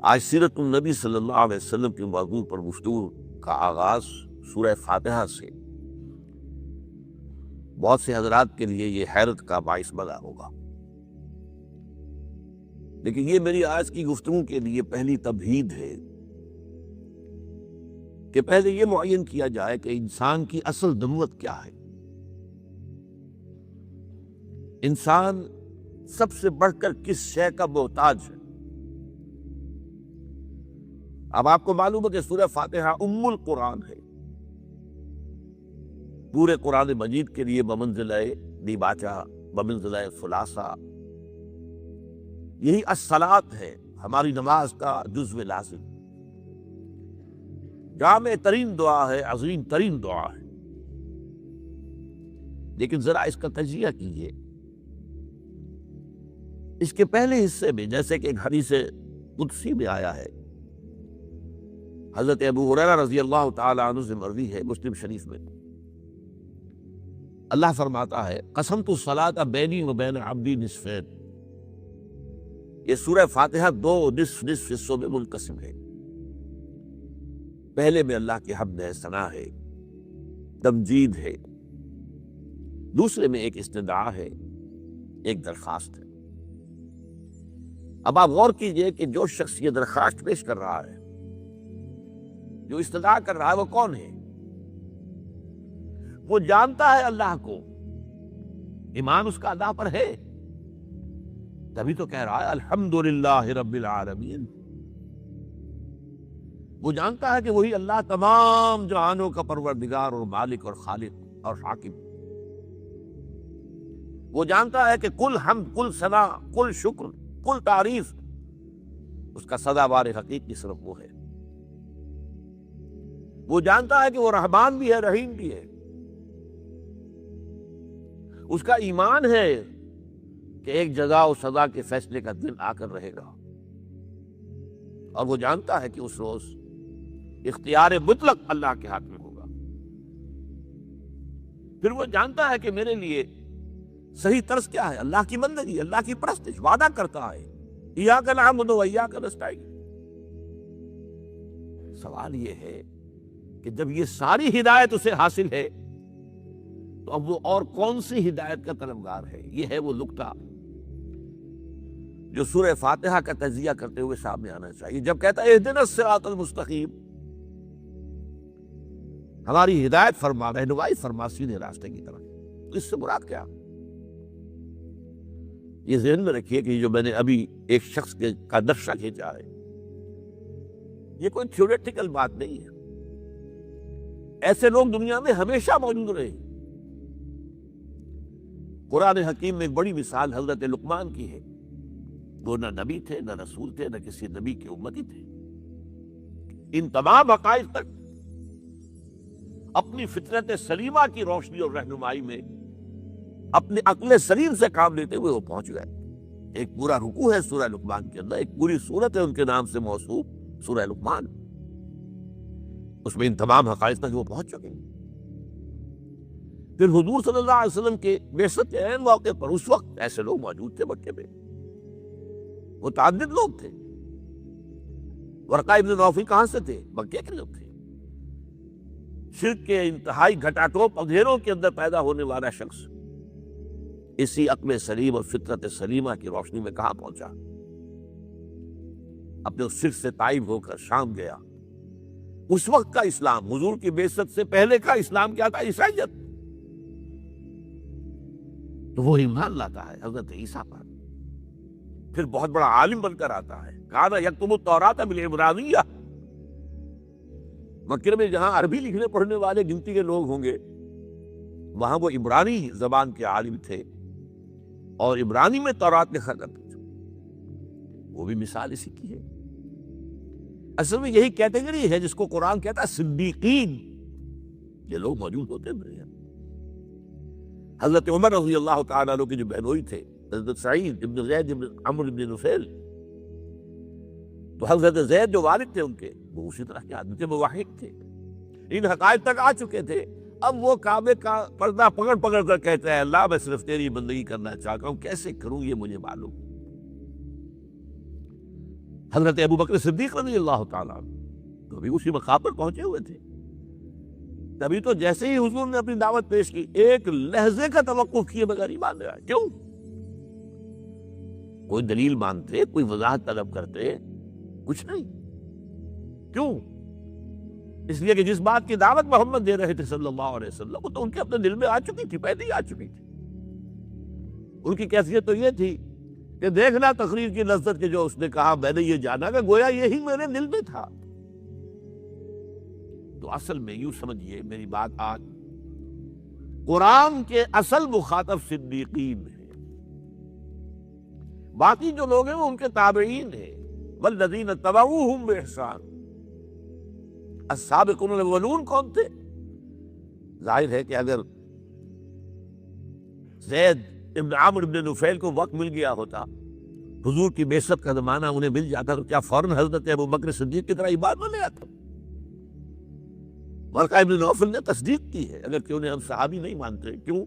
آج سیرت النبی صلی اللہ علیہ وسلم کے موضوع پر گفتگو کا آغاز سورہ فاتحہ سے بہت سے حضرات کے لیے یہ حیرت کا باعث بنا ہوگا، لیکن یہ میری آج کی گفتگو کے لیے پہلی تمہید ہے کہ پہلے یہ معین کیا جائے کہ انسان کی اصل نبوت کیا ہے۔ انسان سب سے بڑھ کر کس شے کا محتاج ہے؟ اب آپ کو معلوم ہے کہ سورہ فاتحہ ام القرآن ہے، پورے قرآن مجید کے لیے بمنزلہ دیباچہ، بمنزلہ خلاصہ، یہی الصلاۃ ہے، ہماری نماز کا جزو لازم، جامع ترین دعا ہے، عظیم ترین دعا ہے۔ لیکن ذرا اس کا تجزیہ کیجیے۔ اس کے پہلے حصے میں جیسے کہ ایک حدیث قدسی میں آیا ہے، حضرت ابو ہریرہ رضی اللہ تعالی عنہ سے مروی ہے مسلم شریف میں، اللہ فرماتا ہے قسمت الصلاۃ بینی و بین عبدی نصفین۔ یہ سورہ فاتحہ دو نصف حصوں میں منقسم ہے۔ پہلے میں اللہ کی حمد ہے، ثنا ہے، تمجید ہے، دوسرے میں ایک استدعا ہے، ایک درخواست ہے۔ اب آپ غور کیجئے کہ جو شخص یہ درخواست پیش کر رہا ہے، جو استدعا کر رہا ہے، وہ کون ہے؟ وہ جانتا ہے اللہ کو، ایمان اس کا اللہ پر ہے، تبھی تو کہہ رہا ہے الحمدللہ رب العالمین۔ وہ جانتا ہے کہ وہی اللہ تمام جہانوں کا پروردگار اور مالک اور خالق اور حاکم۔ وہ جانتا ہے کہ کل حمد، کل ثنا، کل شکر، کل تعریف اس کا سزاوار حقیقی صرف وہ ہے۔ وہ جانتا ہے کہ وہ رحمان بھی ہے، رحیم بھی ہے۔ اس کا ایمان ہے کہ ایک جزا و سزا کے فیصلے کا دن آ کر رہے گا، اور وہ جانتا ہے کہ اس روز اختیار مطلق اللہ کے ہاتھ میں ہوگا۔ پھر وہ جانتا ہے کہ میرے لیے صحیح طرز کیا ہے، اللہ کی بندگی، اللہ کی پرستش۔ وعدہ کرتا ہے ایاک نعبد و ایاک نستعین۔ سوال یہ ہے کہ جب یہ ساری ہدایت اسے حاصل ہے تو اب وہ اور کون سی ہدایت کا طلبگار ہے؟ یہ ہے وہ نقطہ جو سورہ فاتحہ کا تجزیہ کرتے ہوئے سامنے آنا چاہیے۔ جب کہتا ہے اہدنا الصراط المستقیم، ہماری ہدایت فرما، رہنمائی فرما سیدھے راستے کی طرف، تو اس سے مراد کیا؟ یہ ذہن میں رکھیے کہ جو میں نے ابھی ایک شخص کا نقشہ کھینچا ہے، یہ کوئی تھیوریٹیکل بات نہیں ہے۔ ایسے لوگ دنیا میں ہمیشہ موجود رہے۔ قرآن حکیم میں ایک بڑی مثال حضرت لقمان کی ہے۔ وہ نہ نبی تھے، نہ رسول تھے، نہ کسی نبی کے امتی تھے۔ ان تمام حقائق تک اپنی فطرت سلیمہ کی روشنی اور رہنمائی میں اپنے عقل سلیم سے کام لیتے ہوئے وہ پہنچ گئے۔ ایک پورا رکوع ہے سورہ لقمان کے اندر، ایک پوری سورت ہے ان کے نام سے موصوف، سورہ لقمان۔ اس میں ان تمام حقائق تک وہ پہنچ چکے۔ پھر حضور صلی اللہ علیہ وسلم کے بعثت کے عین موقع پر اس وقت ایسے لوگ موجود تھے مکے میں، متعدد لوگ تھے۔ ورقہ ابن نوفل کہاں سے تھے؟ مکے کے لوگ تھے۔ شرک کے انتہائی گھٹاٹوپ اندھیروں کے اندر پیدا ہونے والا شخص اسی عقل سلیم اور فطرت سلیمہ کی روشنی میں کہاں پہنچا؟ اپنے اس شرک سے تائب ہو کر شام گیا۔ اس وقت کا اسلام، حضور کی بعثت سے پہلے کا اسلام کیا تھا؟ عیسائیت۔ تو وہ ایمان لاتا ہے حضرت عیسیٰ پر، پھر بہت بڑا عالم بن کر آتا ہے۔ کان یکتب التوراۃ بالعبرانیہ، مکے میں جہاں عربی لکھنے پڑھنے والے گنتی کے لوگ ہوں گے، وہاں وہ عبرانی زبان کے عالم تھے اور عبرانی میں تورات لکھا کرتے تھے۔ وہ بھی مثال اسی کی ہے۔ اصل میں یہی کیٹیگری ہے جس کو قرآن کہتا ہے صدیقین۔ یہ لوگ موجود ہوتے ہیں۔ حضرت عمر رضی اللہ تعالیٰ عنہ کے جو بہنوئی تھے، حضرت سعید ابن زید ابن عمرو ابن نفیل، تو حضرت زید جو والد تھے ان کے، وہ اسی طرح کے آدمی تھے، موحد تھے، ان حقائق تک آ چکے تھے۔ اب وہ کعبے کا پردہ پکڑ پکڑ کر کہتے ہیں اللہ میں صرف تیری بندگی کرنا چاہتا ہوں، کیسے کروں یہ مجھے معلوم۔ حضرت ابو بکر صدیق رضی اللہ تعالیٰ عنہ تو بھی اسی مقام پر پہنچے ہوئے تھے. تبھی تو جیسے ہی حضور نے اپنی دعوت پیش کی ایک لہجے کا توقف کیے بغیر ایمان لے آئے. کیوں؟ کوئی دلیل مانتے, کوئی وضاحت طلب کرتے, کچھ نہیں. کیوں؟ اس لیے کہ جس بات کی دعوت محمد دے رہے تھے صلی اللہ علیہ وسلم وہ تو ان کے اپنے دل میں آ چکی تھی, پہلے ہی آ چکی تھی. ان کی کیفیت تو یہ تھی کہ دیکھنا تقریر کی لذت کے جو اس نے کہا میں نے یہ جانا کہ گویا یہی میرے دل میں تھا. تو اصل میں یوں سمجھیے میری بات, آج قرآن کے اصل مخاطب صدیقین ہیں, باقی جو لوگ ہیں وہ ان کے تابعین ہیں. والذین اتبعوہم بإحسان. السابقون الاولون کون تھے؟ ظاہر ہے کہ اگر زید ابن عامر ابن نفیل کو وقت مل گیا ہوتا, حضور کی بعثت کا زمانہ انہیں مل جاتا, تو کیا فوراً حضرت ابو بکر صدیق کی طرح ایمان نہ لے آتا؟ ورقہ ابن نوفل نے تصدیق کی ہے, اگر کہ انہیں ہم صحابی نہیں مانتے. کیوں؟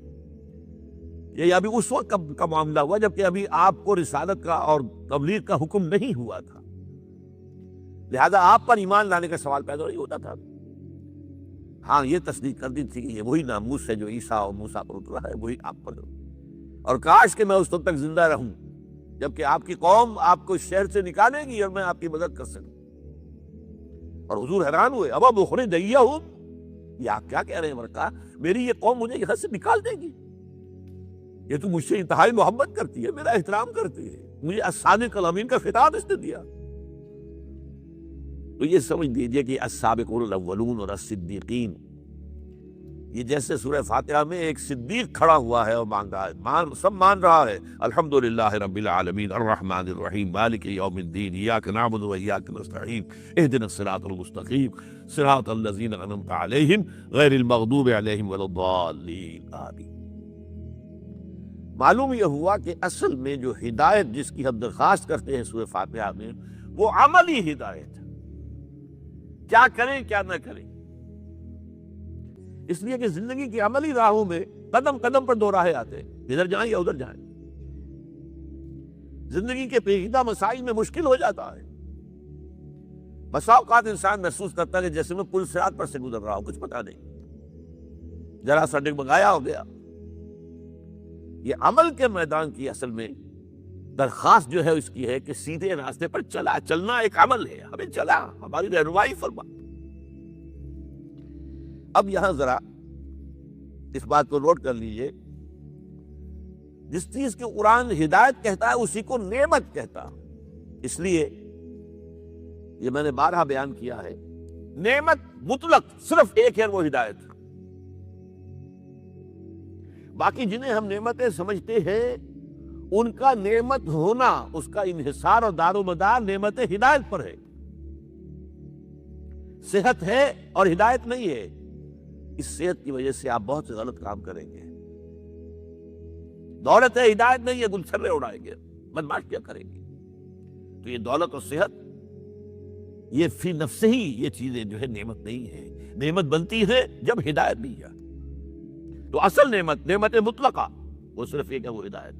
یہ ابھی اس وقت کا معاملہ ہوا جبکہ ابھی آپ کو رسالت کا اور تبلیغ کا حکم نہیں ہوا تھا, لہذا آپ پر ایمان لانے کا سوال پیدا نہیں ہوتا تھا. ہاں یہ تصدیق کر دی تھی کہ یہ وہی ناموس ہے جو عیسیٰ اور موسیٰ پر اترا ہے, وہی آپ پر, اور کاش کہ میں اس وقت تک زندہ رہوں جبکہ آپ کی قوم آپ کو اس شہر سے نکالے گی اور میں آپ کی مدد کر سکوں. اور حضور حیران ہوئے, اب اخرج ہوں, یہ آپ کیا کہہ رہے ہیں ورقہ, میری یہ قوم مجھے یہاں سے نکال دے گی؟ یہ تو مجھ سے انتہائی محبت کرتی ہے, میرا احترام کرتی ہے, مجھے الصادق الامین کا خطاب اس نے دیا. تو یہ سمجھ لیجئے کہ السابقون الاولون اور الصدیقین, یہ جیسے سورہ فاتحہ میں ایک صدیق کھڑا ہوا ہے اور مانگ رہا ہے, سب مان رہا ہے الحمدللہ رب العالمین الرحمن الرحیم مالک یوم الدین ایاک نعبد و ایاک نستعین اہدنا الصراط المستقیم صراط الذین انعمت علیہم غیر المغضوب علیہم ولا الضالین آمین. معلوم یہ ہوا کہ اصل میں جو ہدایت جس کی ہم درخواست کرتے ہیں سورہ فاتحہ میں, وہ عملی ہدایت ہے, کیا کریں کیا نہ کریں. اس لیے کہ زندگی کی عملی راہوں میں قدم قدم پر دو راہیں آتے ہیں, ادھر جائیں یا ادھر جائیں. زندگی کے پیچیدہ مسائل میں مشکل ہو جاتا ہے. بسا اوقات انسان محسوس کرتا ہے کہ جیسے میں پل صراط پر سے گزر رہا ہوں, کچھ پتا نہیں, ذرا سا ڈگمگایا ہو گیا. یہ عمل کے میدان کی اصل میں درخواست جو ہے اس کی ہے کہ سیدھے راستے پر چلنا ایک عمل ہے, ہمیں چلا, ہماری رہنمائی فرما. اب یہاں ذرا اس بات کو نوٹ کر لیجئے, جس چیز کی قرآن ہدایت کہتا ہے اسی کو نعمت کہتا. اس لیے یہ میں نے بارہا بیان کیا ہے, نعمت مطلق صرف ایک ہے, وہ ہدایت. باقی جنہیں ہم نعمتیں سمجھتے ہیں ان کا نعمت ہونا, اس کا انحصار اور دار و مدار نعمت ہدایت پر ہے. صحت ہے اور ہدایت نہیں ہے, اس صحت کی وجہ سے آپ بہت سے غلط کام کریں گے. دولت ہے, ہدایت نہیں ہے, گلچھرے اڑائیں گے, بدمعاشیاں کریں گے. تو یہ دولت اور صحت یہ فی نفس ہی یہ چیزیں جو ہے نعمت نہیں ہے. نعمت بنتی ہے جب ہدایت بھی ہے. تو اصل نعمت مطلقہ وہ صرف ایک ہے, وہ ہدایت.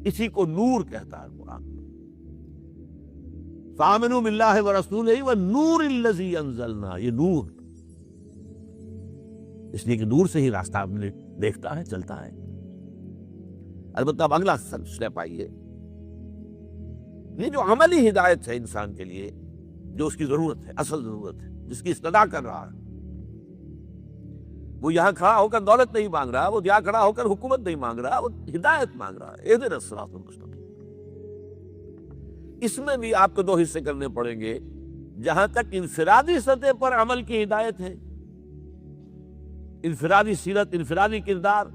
اسی کو نور کہتا ہے قرآن. فآمنوا باللہ ورسولہ والنور الذی انزلنا, یہ نور, اس لیے کہ نور سے ہی راستہ دیکھتا ہے, چلتا ہے. البتہ اب اگلا سٹیپ آئیے, یہ جو عملی ہدایت ہے انسان کے لیے, جو اس کی ضرورت ہے, اصل ضرورت ہے, جس کی استدعا کر رہا ہے, وہ یہاں کھڑا ہو کر دولت نہیں مانگ رہا, وہ یہاں کھڑا ہو کر حکومت نہیں مانگ رہا, وہ ہدایت مانگ رہا ہے. اہدنا الصراط المستقیم. اس میں بھی آپ کو دو حصے کرنے پڑیں گے. جہاں تک انفرادی سطح پر عمل کی ہدایت ہے, انفرادی سیرت, انفرادی کردار,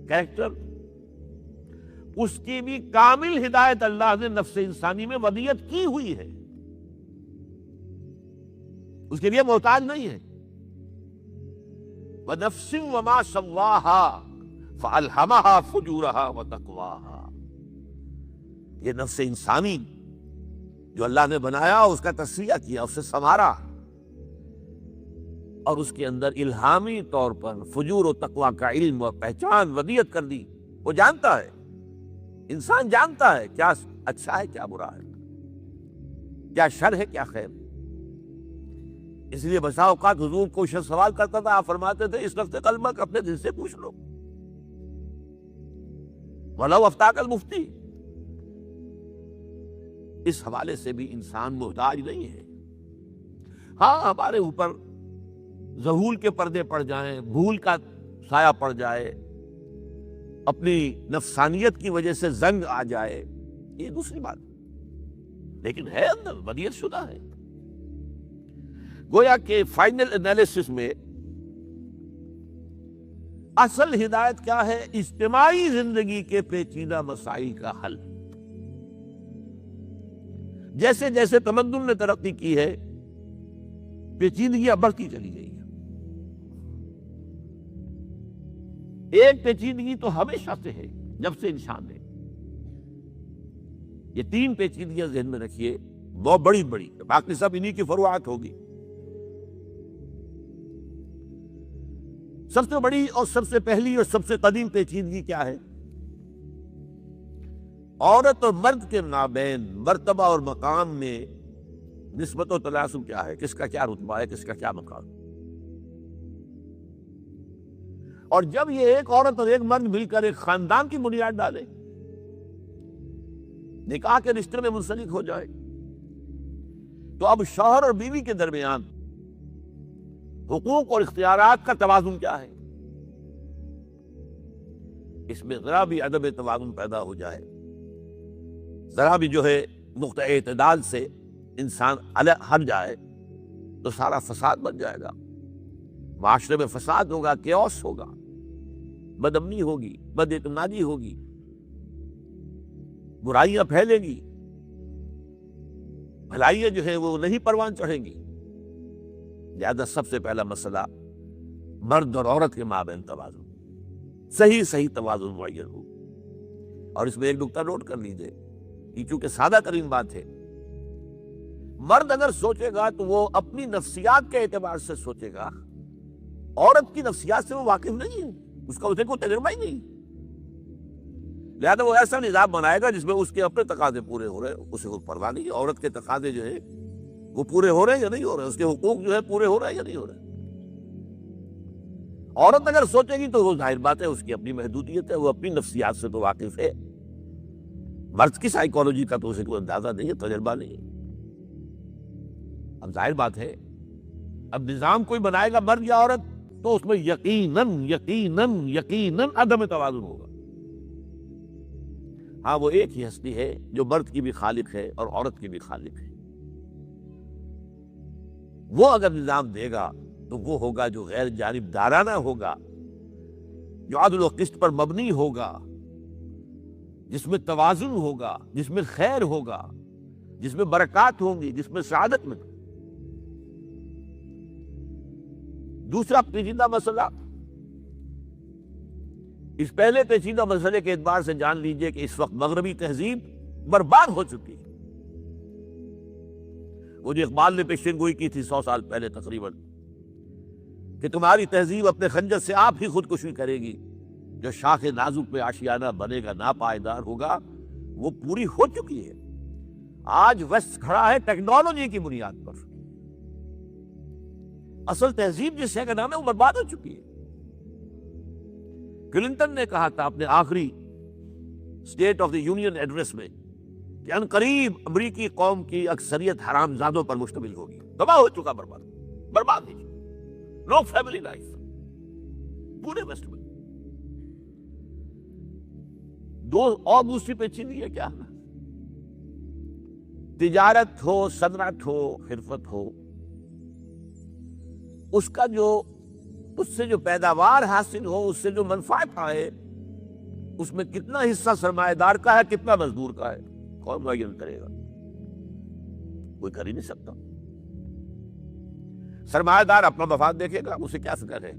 کریکٹر, اس کی بھی کامل ہدایت اللہ نے نفس انسانی میں ودیت کی ہوئی ہے, اس کے لیے محتاج نہیں ہے. وَنَفْسٍ وَمَا سَوَّاهَا فَأَلْهَمَهَا فُجُورَهَا وَتَقْوَاهَا. یہ نفس انسانی جو اللہ نے بنایا, اس کا تصفیہ کیا, اسے سنوارا, اور اس کے اندر الہامی طور پر فجور و تقوی کا علم و پہچان ودیت کر دی. وہ جانتا ہے, انسان جانتا ہے کیا اچھا ہے کیا برا ہے. کیا شر ہے کیا خیر. اس لیے بسا اوقات حضور کو شخص سوال کرتا تھا، آپ فرماتے تھے اس وقت کلمہ اپنے دل سے پوچھ لو، وَلَوْ أَفْتَاكَ الْمُفْتِي. اس حوالے سے بھی انسان محتاج نہیں ہے. ہاں ہمارے اوپر ذہول کے پردے پڑ جائیں، بھول کا سایہ پڑ جائے، اپنی نفسانیت کی وجہ سے زنگ آ جائے، یہ دوسری بات، لیکن ہے اندر بنیت شدہ ہے. گویا کہ فائنل انالیسس میں اصل ہدایت کیا ہے؟ اجتماعی زندگی کے پیچیدہ مسائل کا حل. جیسے جیسے تمدن نے ترقی کی ہے، پیچیدگیاں بڑھتی چلی گئی ہیں. ایک پیچیدگی تو ہمیشہ سے ہے، جب سے انسان ہے. یہ تین پیچیدگیاں ذہن میں رکھیے، بہت بڑی بڑی، باقی سب انہی کی فروعات ہوگی. سب سے بڑی اور سب سے پہلی اور سب سے قدیم پیچیدگی کیا ہے؟ عورت اور مرد کے مابین مرتبہ اور مقام میں نسبت و تناسب کیا ہے، کس کا کیا رتبہ ہے، کس کا کیا مقام. اور جب یہ ایک عورت اور ایک مرد مل کر ایک خاندان کی بنیاد ڈالے، نکاح کے رشتے میں منسلک ہو جائے، تو اب شوہر اور بیوی کے درمیان حقوق اور اختیارات کا توازن کیا ہے؟ اس میں ذرا بھی عدم توازن پیدا ہو جائے، ذرا بھی جو ہے نقطہ اعتدال سے انسان ہٹ جائے، تو سارا فساد بن جائے گا. معاشرے میں فساد ہوگا، کیوس ہوگا، بد امنی ہوگی، بد اعتمادی ہوگی، برائیاں پھیلیں گی، بھلائیاں جو ہے وہ نہیں پروان چڑھیں گی. لہذا سب سے پہلا مسئلہ مرد اور عورت کے مابین توازن، صحیح توازن معین ہو. اور اس میں ایک نقطہ نوٹ کر لیجیے، یہ چونکہ سادہ ترین بات ہے. مرد اگر سوچے گا تو وہ اپنی نفسیات کے اعتبار سے سوچے گا، عورت کی نفسیات سے وہ واقف نہیں ہے، اس کا اسے کوئی تجربہ ہی نہیں. لہذا وہ ایسا نظام بنائے گا جس میں اس کے اپنے تقاضے پورے ہو رہے ہیں، اسے کوئی پرواہ نہیں. عورت کے تقاضے جو ہے وہ پورے ہو رہے ہیں یا نہیں ہو رہے، اس کے حقوق جو ہے پورے ہو رہے ہیں یا نہیں ہو رہے. عورت اگر سوچے گی تو وہ ظاہر بات ہے اس کی اپنی محدودیت ہے، وہ اپنی نفسیات سے تو واقف ہے. مرد کی سائیکالوجی کا تو اسے کوئی اندازہ نہیں ہے، تجربہ نہیں ہے. اب ظاہر بات ہے، اب نظام کوئی بنائے گا مرد یا عورت تو اس میں یقیناً عدم توازن ہوگا. ہاں وہ ایک ہی ہستی ہے جو مرد کی بھی خالق ہے اور عورت کی بھی خالق ہے. وہ اگر نظام دے گا تو وہ ہوگا جو غیر جانبدارانہ ہوگا، جو عدل و قسط پر مبنی ہوگا، جس میں توازن ہوگا، جس میں خیر ہوگا، جس میں برکات ہوں گی، جس میں سعادت میں. دوسرا پیچیدہ مسئلہ، اس پہلے پیچیدہ مسئلے کے اعتبار سے جان لیجئے کہ اس وقت مغربی تہذیب برباد ہو چکی ہے. وہ جو اقبال نے پیشین گوئی کی تھی 100 سال پہلے تقریباً، کہ تمہاری تہذیب اپنے خنجر سے آپ ہی خودکشی کرے گی، جو شاخ نازک پہ آشیانہ بنے گا ناپائیدار ہوگا، وہ پوری ہو چکی ہے. آج ویسٹ کھڑا ہے ٹیکنالوجی کی بنیاد پر. اصل تہذیب جس شے کا نام ہے وہ برباد ہو چکی ہے. کلنٹن نے کہا تھا اپنے آخری state of the union address میں کہ عنقریب امریکی قوم کی اکثریت حرام زادوں پر مشتمل ہوگی. تباہ ہو چکا، برباد ہی، نو فیملی لائف پورے ویسٹ میں. اور دوسری پیچیدگی ہے کیا؟ تجارت ہو، صنعت ہو، حرفت ہو، اس کا اس سے جو پیداوار حاصل ہو، اس سے جو منفعت آئے، اس میں کتنا حصہ سرمایہ دار کا ہے، کتنا مزدور کا ہے، کون معین کرے گا؟ کوئی کر ہی نہیں سکتا. سرمایہ دار اپنا مفاد دیکھے گا، اسے کیا فکر ہے.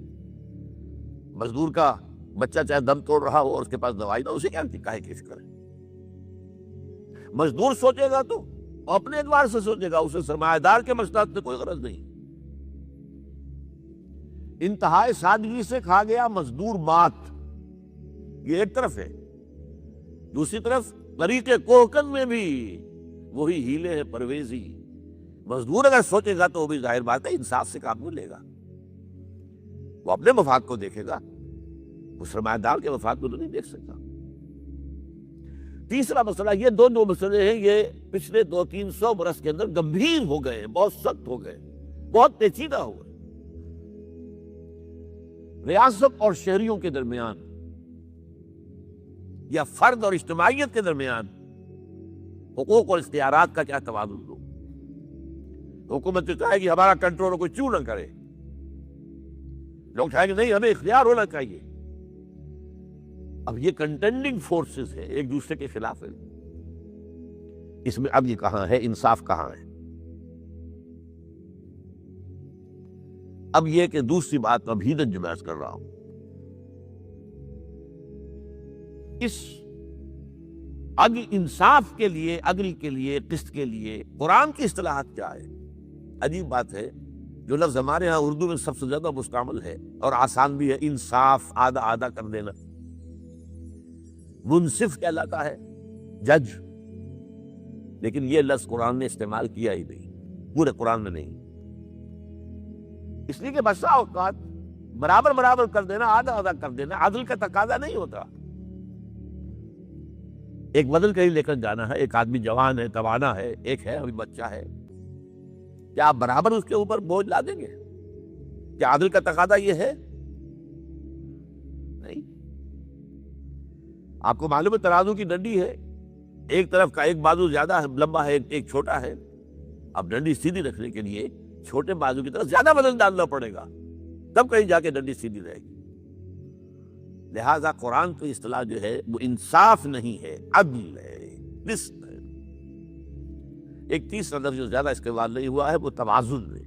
مزدور کا بچہ چاہے دم توڑ رہا ہو اور اس کے پاس دوائی نہ، اسے کیا کاہے کی فکر ہے. مزدور سوچے گا تو اپنے اعتبار سے سوچے گا، اسے سرمایہ دار کے مصلحت سے کوئی غرض نہیں. انتہائی سادگی سے کھا گیا مزدور مات، یہ ایک طرف ہے. دوسری طرف طریقے کوہکن میں بھی وہی ہیلے ہیں پرویزی، مزدور اگر سوچے گا تو وہ بھی ظاہر بات ہے انصاف سے کام نہیں لے گا، وہ اپنے مفاد کو دیکھے گا، وہ سرمایہ دار کے مفاد کو تو نہیں دیکھ سکتا۔ تیسرا مسئلہ، یہ دو مسئلے ہیں، یہ پچھلے 200-300 برس کے اندر گمبھیر ہو گئے، بہت سخت ہو گئے، بہت پیچیدہ ہو گئے۔ ریاست اور شہریوں کے درمیان یا فرد اور اجتماعیت کے درمیان حقوق اور اختیارات کا کیا توازن ہو؟ حکومت تو چاہے گی ہمارا کنٹرول کوئی چوں نہ کرے، لوگ چاہیں گے نہیں ہمیں اختیار ہونا چاہیے۔ اب یہ کنٹینڈنگ فورسز ہیں، ایک دوسرے کے خلاف ہے، اس میں اب یہ کہاں ہے انصاف، کہاں ہے؟ اب یہ کہ دوسری بات اب ہیدن جو میں عرض کر رہا ہوں، اس عدل انصاف کے لیے، عدل کے لیے، قسط کے لیے قرآن کی اصطلاحات کیا ہے؟ عجیب بات ہے، جو لفظ ہمارے ہاں اردو میں سب سے زیادہ مستعمل ہے اور آسان بھی ہے، انصاف، آدھا آدھا کر دینا۔ منصف کہلاتا ہے جج، لیکن یہ لفظ قرآن نے استعمال کیا ہی نہیں، پورے قرآن میں نہیں، اس لیے کہ بسا اوقات برابر برابر کر دینا، آدھا آدھا کر دینا عدل کا تقاضا نہیں ہوتا۔ ایک بدل کہیں لے کر جانا ہے، ایک آدمی جوان ہے، توانا ہے، ایک ہے ابھی بچہ ہے، کیا آپ برابر اس کے اوپر بوجھ لا دیں گے؟ کیا عدل کا تقاضا یہ ہے؟ نہیں۔ آپ کو معلوم ہے ترازو کی ڈنڈی ہے، ایک طرف کا ایک بازو زیادہ لمبا ہے، ایک چھوٹا ہے، اب ڈنڈی سیدھی رکھنے کے لیے چھوٹے بازو کی طرف زیادہ وزن ڈالنا پڑے گا، تب کہیں جا کے ڈنڈی سیدھی رہے گی۔ لہذا قرآن کی اصطلاح جو ہے وہ انصاف نہیں ہے، عدل ہے، قسط ہے۔ ایک تیسرا لفظ جو زیادہ استعمال نہیں ہوا ہے وہ توازن ہے۔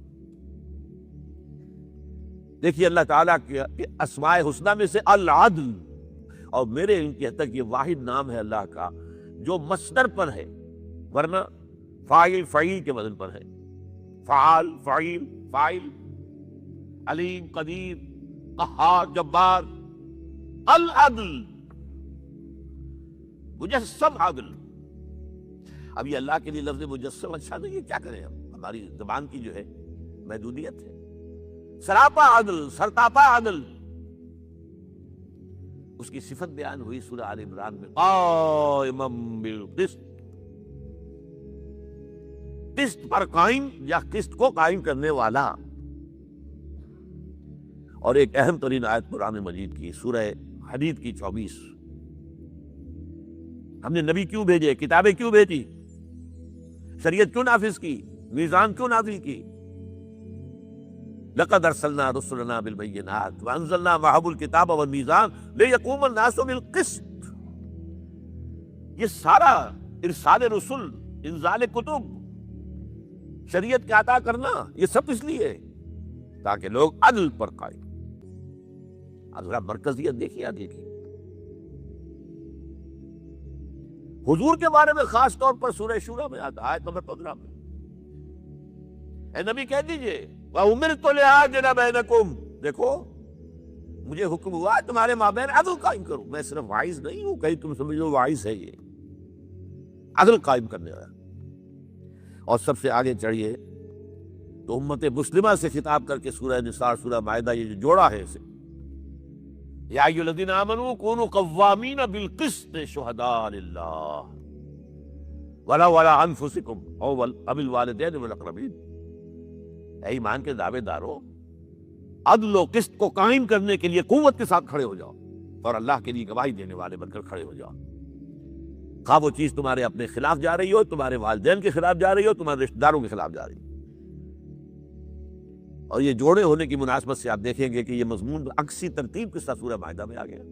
دیکھیے اللہ تعالیٰ کے اسماء حسنہ میں سے العدل، اور میرے علم کی حد تک یہ واحد نام ہے اللہ کا جو مصدر پر ہے، ورنہ فاعل فعیل کے وزن پر ہے، فعال، فعیل، فاعل، علیم، قدیر، قہار، جبار، العدل، مجسم عدل۔ اب یہ اللہ کے لیے لفظ مجسم اچھا نہیں ہے، کیا کریں ہم، ہماری زبان کی جو ہے محدودیت ہے۔ سراپا عدل، سرتاپا عدل، اس کی صفت بیان ہوئی سورہ آل عمران میں، قائما بالقسط، قسط پر قائم یا قسط کو قائم کرنے والا۔ اور ایک اہم ترین آیت قرآن مجید کی سورہ حدید کی 24، ہم نے نبی کیوں بھیجے، کتابیں کیوں بھیجی، شریعت کیوں نافذ کی، میزان کیوں نازل کی؟ لقد ارسلنا رسلنا بالبینات وانزلنا معهم الکتاب والمیزان لیقوم الناس بالقسط۔ یہ سارا ارسال رسل، انزال کتب، شریعت کا عطا کرنا، یہ سب اس لیے تاکہ لوگ عدل پر قائم۔ اب ذرا مرکزیت دیکھیے آگے کی۔ حضور کے بارے میں خاص طور پر سورہ شورى میں آتا ہے، آیت نمبر 15 میں، اے نبی کہہ دیجئے وَأُمِرْتُ لِأَعْدِلَ بَيْنَكُمْ، دیکھو مجھے حکم ہوا ہے تمہارے مابین عدل قائم کروں۔ میں صرف واعظ نہیں ہوں، کہیں تم سمجھو واعظ ہے، یہ عدل قائم کرنے والا۔ اور سب سے آگے چڑھیے تو امت مسلمہ سے خطاب کر کے سورہ نساء، سورہ مائدہ، یہ جو جوڑا ہے اسے، یا ایھا الذین آمنوا کونوا قوامین بالقسط شہداء للہ ولو علی انفسکم او بالوالدین والاقربین۔ اے ایمان کے دعوے دارو، عدل و قسط کو قائم کرنے کے لیے قوت کے ساتھ کھڑے ہو جاؤ اور اللہ کے لیے گواہی دینے والے بن کر کھڑے ہو جاؤ، خواہ وہ چیز تمہارے اپنے خلاف جا رہی ہو، تمہارے والدین کے خلاف جا رہی ہو، تمہارے رشتہ داروں کے خلاف جا رہی ہو۔ اور یہ جوڑے ہونے کی مناسبت سے آپ دیکھیں گے کہ یہ مضمون عکسی ترتیب کے ساتھ سورہ مائدہ میں آ گیا،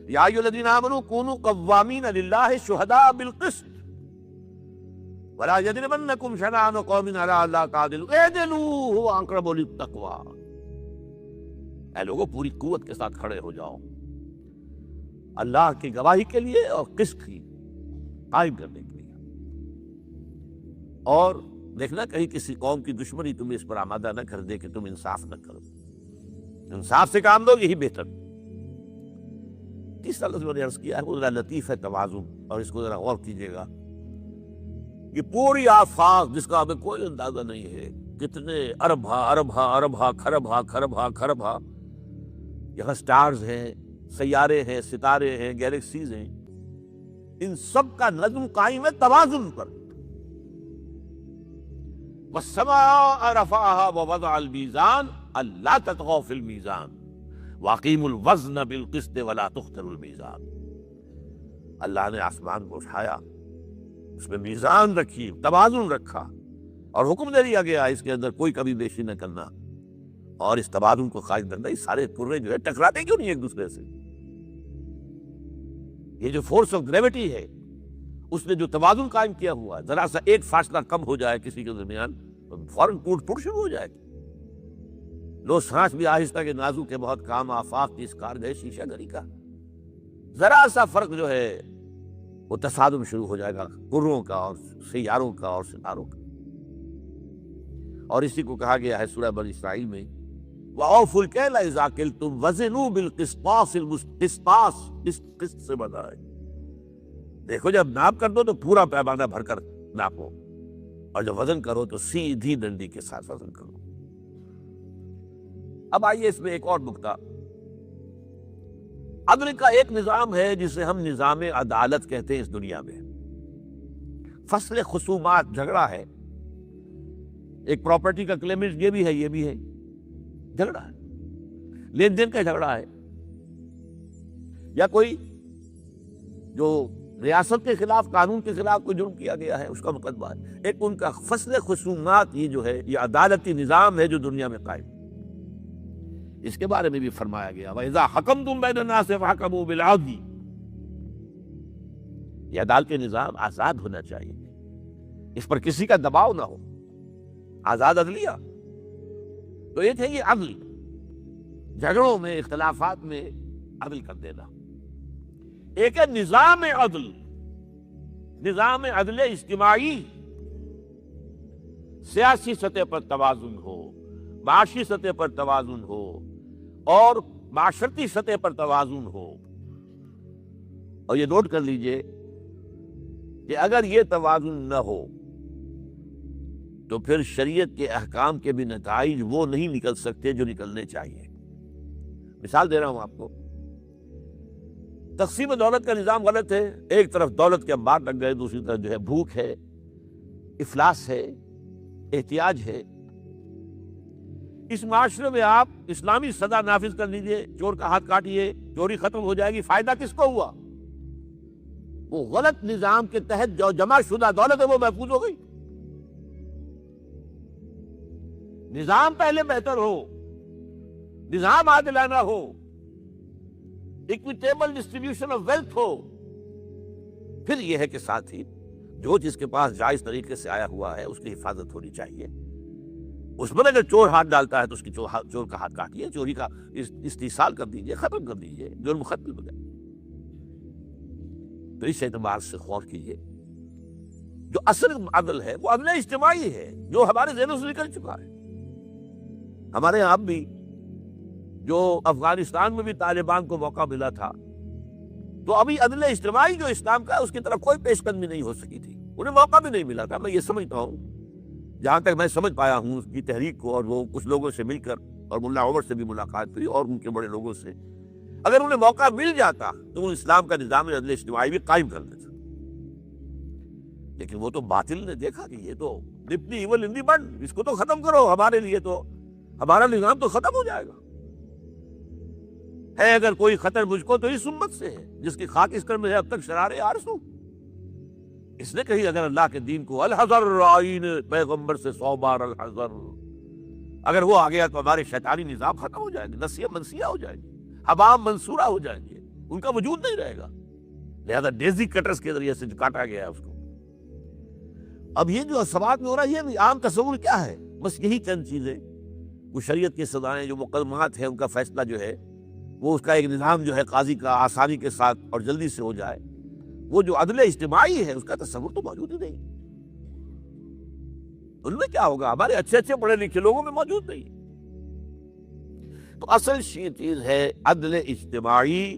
یا ایھا الذین آمنوا کونوا قوامین للہ شہداء بالقسط ولا یجرمنکم شنآن قوم علی الا تعدلوا اعدلوا ھو اقرب للتقوی۔ اے لوگوں پوری قوت کے ساتھ کھڑے ہو جاؤ اللہ کی گواہی کے لیے اور قسط کی قائم کرنے کے لیے، اور دیکھنا کہیں کسی قوم کی دشمنی تمہیں اس پر آمادہ نہ کر دے کہ تم انصاف نہ کرو، انصاف سے کام دو، یہی بہتر۔ تیسرا لفظ میں نے عرض کیا ہے وہ ذرا لطیف ہے، توازن، اور اس کو ذرا غور کیجیے گا۔ یہ پوری آفاق جس کا ہمیں کوئی اندازہ نہیں ہے، کتنے اربھا کھربھا یہاں سٹارز ہیں، سیارے ہیں، ستارے ہیں، گیلیکسیز ہیں، ان سب کا نظم قائم ہے توازن پر۔ والسماء رفعها ووضع الميزان الا تطغوا في الميزان واقیموا الوزن بالقسط ولا تخسروا الميزان۔ اللہ نے آسمان کو اٹھایا، اس میں میزان رکھی، توازن رکھا، اور حکم دے دیا گیا اس کے اندر کوئی کمی بیشی نہ کرنا، اور اس توازن کو قائم کرنا۔ یہ سارے کرے جو ہے ٹکراتے کیوں نہیں ایک دوسرے سے؟ یہ جو فورس آف گریوٹی ہے اس نے جو توازن قائم کیا ہوا ہے، ذرا سا ایک فاصلہ کم ہو جائے کسی کے درمیان فوراً ٹوٹ شروع ہو جائے گی۔ لو سانس بھی آہستہ کے نازک کے بہت کام، آفاق کی اس کارگاہ شیشہ گری کا ذرا سا فرق جو ہے وہ تصادم شروع ہو جائے گا کروں کا اور سیاروں کا اور ستاروں کا۔ اور اسی کو کہا گیا ہے سورہ بنی اسرائیل میں وَأَوْفُوا الْكَيْلَ إِذَا كِلْتُمْ وَزِنُوا بِالْقِسْطَاسِ قسطاس، اس قسط سے بنا ہے، دیکھو جب ناپ کر دو تو پورا پیمانہ بھر کر ناپو، اور جب وزن کرو تو سیدھی ڈنڈی کے ساتھ وزن کرو۔ اب آئیے اس میں ایک اور نکتہ، عدل کا ایک نظام ہے جسے ہم نظام عدالت کہتے ہیں اس دنیا میں۔ فصل خصومات، جھگڑا ہے، ایک پراپرٹی کا کلیمنٹ یہ بھی ہے یہ بھی ہے، جھگڑا ہے، لین دین کا جھگڑا ہے، یا کوئی جو ریاست کے خلاف، قانون کے خلاف کوئی جرم کیا گیا ہے اس کا مقدمہ ہے۔ ایک ان کا فصل خصومات، یہ جو ہے یہ عدالتی نظام ہے جو دنیا میں قائم، اس کے بارے میں بھی فرمایا گیا وَإِذَا حَكَمْتُمْ بَيْنَ النَّاسِ فَحْكَمُوا بِالْعَدْلِ۔ یہ عدالتی نظام آزاد ہونا چاہیے، اس پر کسی کا دباؤ نہ ہو، آزاد عدلیہ۔ تو ایک ہے یہ عدل، جھگڑوں میں، اختلافات میں عدل کر دینا۔ ایک ہے نظام عدل، نظام عدل اجتماعی، سیاسی سطح پر توازن ہو، معاشی سطح پر توازن ہو، اور معاشرتی سطح پر توازن ہو۔ اور یہ نوٹ کر لیجئے کہ اگر یہ توازن نہ ہو تو پھر شریعت کے احکام کے بھی نتائج وہ نہیں نکل سکتے جو نکلنے چاہیے۔ مثال دے رہا ہوں آپ کو، تقسیم دولت کا نظام غلط ہے، ایک طرف دولت کے انبار لگ گئے، دوسری طرف جو ہے بھوک ہے، افلاس ہے، احتیاج ہے۔ اس معاشرے میں آپ اسلامی سزا نافذ کر لیجئے، چور کا ہاتھ کاٹیے، چوری ختم ہو جائے گی، فائدہ کس کو ہوا؟ وہ غلط نظام کے تحت جو جمع شدہ دولت ہے وہ محفوظ ہو گئی۔ نظام پہلے بہتر ہو، نظام عادلانہ ہو، ایکویٹیبل ڈسٹریبیوشن آف ویلتھ ہو، پھر یہ ہے کہ ساتھ ہی جو جس کے پاس جائز طریقے سے آیا ہوا ہے اس کی حفاظت ہونی چاہیے۔ اس پر اگر چور ہاتھ ڈالتا ہے تو اس کی چور کا ہاتھ کاٹیے، چوری کا استحصال کر دیجئے، ختم کر دیجئے، جرم ختم ہو جائے۔ تو اس اعتبار سے غور کیجئے، جو اصل عدل ہے وہ عدل اجتماعی ہے، جو ہمارے ذہنوں سے نکل چکا ہے۔ ہمارے یہاں بھی جو افغانستان میں بھی طالبان کو موقع ملا تھا تو ابھی عدل اجتماعی جو اسلام کا ہے اس کی طرف کوئی پیش قدمی نہیں ہو سکی تھی، انہیں موقع بھی نہیں ملا تھا۔ میں یہ سمجھتا ہوں، جہاں تک میں سمجھ پایا ہوں اس کی تحریک کو، اور وہ کچھ لوگوں سے مل کر، اور ملا عمر سے بھی ملاقات ہوئی اور ان کے بڑے لوگوں سے، اگر انہیں موقع مل جاتا تو وہ اسلام کا نظام عدل اجتماعی بھی قائم کر دیتا۔ لیکن وہ تو باطل نے دیکھا کہ یہ تو نپٹی ایول ان دی بڈ، اس کو تو ختم کرو، ہمارے لیے تو ہمارا نظام تو ختم ہو جائے گا۔ ہے اگر کوئی خطر مجھ کو تو اس امت سے ہے جس کی خاک اس کر میں ہے اب تک شرار آرزو۔ اس نے کہی اگر اللہ کے دین کو الحذر آئین پیغمبر سے 100 بار الحذر، اگر وہ آ گیا تو ہمارے شیطانی نظام ختم ہو جائے گا، نسیہ منسیہ ہو جائے گی، حبام منصورہ ہو جائیں گے، ان کا وجود نہیں رہے گا۔ لہذا ڈیزی کٹرز کے ذریعے سے جو کاٹا گیا ہے اس کو۔ اب یہ جو سوات میں ہو رہا ہے، یہ عام تصور کیا ہے؟ بس یہی چند چیزیں، وہ شریعت کی سزائیں، جو مقدمات ہیں ان کا فیصلہ جو ہے وہ اس کا ایک نظام جو ہے قاضی کا آسانی کے ساتھ اور جلدی سے ہو جائے، وہ جو عدل اجتماعی ہے اس کا تصور تو موجود ہی نہیں۔ ان میں کیا ہوگا؟ ہمارے اچھے پڑھے لکھے لوگوں میں موجود نہیں۔ تو اصل چیز ہے عدل اجتماعی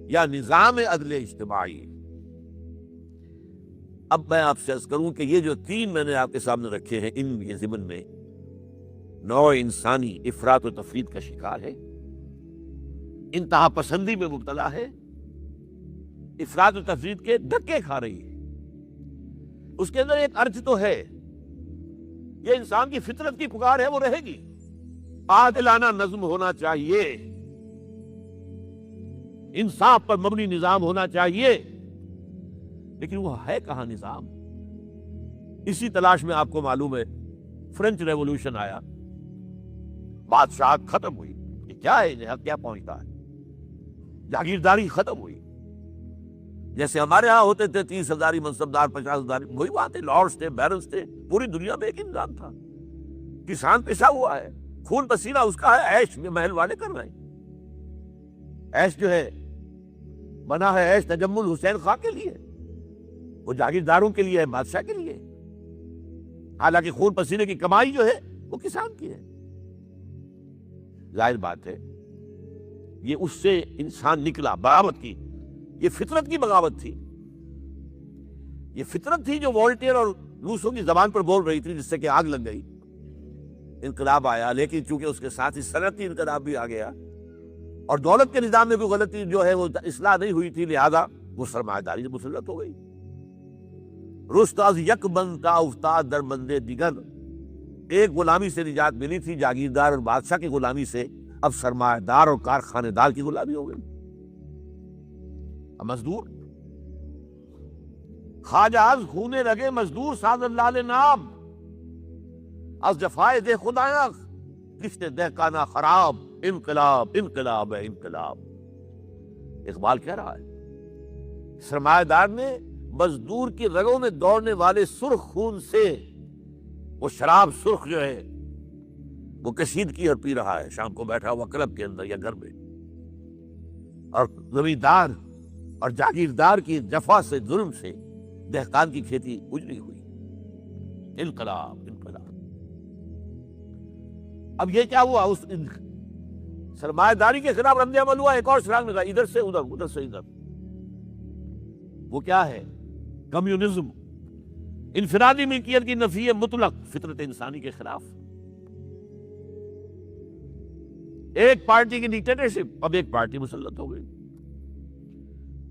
یا نظام عدل اجتماعی۔ اب میں آپ سے عرض کروں کہ یہ جو تین میں نے آپ کے سامنے رکھے ہیں، ان کے ضمن میں نوع انسانی افراط و تفریط کا شکار ہے، انتہا پسندی میں مبتلا ہے، افراط و تفریط کے دھکے کھا رہی ہے۔ اس کے اندر ایک ارج تو ہے، یہ انسان کی فطرت کی پکار ہے، وہ رہے گی۔ عادلانہ نظم ہونا چاہیے، انصاف پر مبنی نظام ہونا چاہیے، لیکن وہ ہے کہاں نظام؟ اسی تلاش میں آپ کو معلوم ہے فرینچ ریولوشن آیا، بادشاہت ختم ہوئی، یہ کیا ہے، یہاں کیا پہنچتا ہے، جاگیرداری ختم ہوئی۔ جیسے ہمارے ہاں ہوتے تھے 30,000 منصبدار، 50,000، وہی بات ہے، لارڈز تھے، بیرنز تھے، پوری دنیا میں ایک نظام تھا۔ کسان پیشہ ہوا ہے، خون پسینہ اس کا ہے، عیش میں محل والے کر رہے ہیں۔ عیش جو ہے بنا ہے، عیش تجمل حسین خان کے لیے، وہ جاگیرداروں کے لیے ہے، بادشاہ کے لیے، حالانکہ خون پسینے کی کمائی جو ہے وہ کسان کی ہے۔ ظاہر بات ہے یہ اس سے انسان نکلا، بغاوت کی، یہ فطرت کی بغاوت تھی، یہ فطرت تھی جو وولٹیئر اور روسوں کی زبان پر بول رہی تھی، جس سے کہ آگ لگ گئی، انقلاب آیا۔ لیکن چونکہ اس کے ساتھ ہی صنعتی انقلاب بھی آ گیا، اور دولت کے نظام میں کوئی غلطی جو ہے وہ اصلاح نہیں ہوئی تھی، لہذا وہ سرمایہ داری سے مسلط ہو گئی۔ رست از یک بند تا افتاد در بندے دیگر، ایک غلامی سے نجات ملی تھی، جاگیردار اور بادشاہ کی غلامی سے، اب سرمایہ دار اور کارخانے دار کی غلامی ہو گئی۔ اب مزدور خواجہ از خونے لگے مزدور ساز اللہ نام، از جفائے دہ خدایا کشت دہقانہ خراب، انقلاب انقلاب ہے انقلاب۔ اقبال کہہ رہا ہے سرمایہ دار نے مزدور کی رگوں میں دوڑنے والے سرخ خون سے وہ شراب سرخ جو ہے وہ کشید کی اور پی رہا ہے، شام کو بیٹھا ہوا کلب کے اندر یا گھر میں، اور زمیندار اور جاگیردار کی جفا سے، ظلم سے دہقان کی کھیتی اجڑی ہوئی۔ انقلاب انقلاب۔ اب یہ کیا ہوا؟ اس سرمایہ داری کے خلاف رد عمل ہوا، ایک اور سرنگ لگا، ادھر سے ادھر، ادھر سے ادھر۔ وہ کیا ہے؟ کمیونزم، انفرادی ملکیت کی نفی مطلق، فطرت انسانی کے خلاف۔ ایک پارٹی کی ڈکٹیٹرشپ، اب ایک پارٹی مسلط ہو گئی۔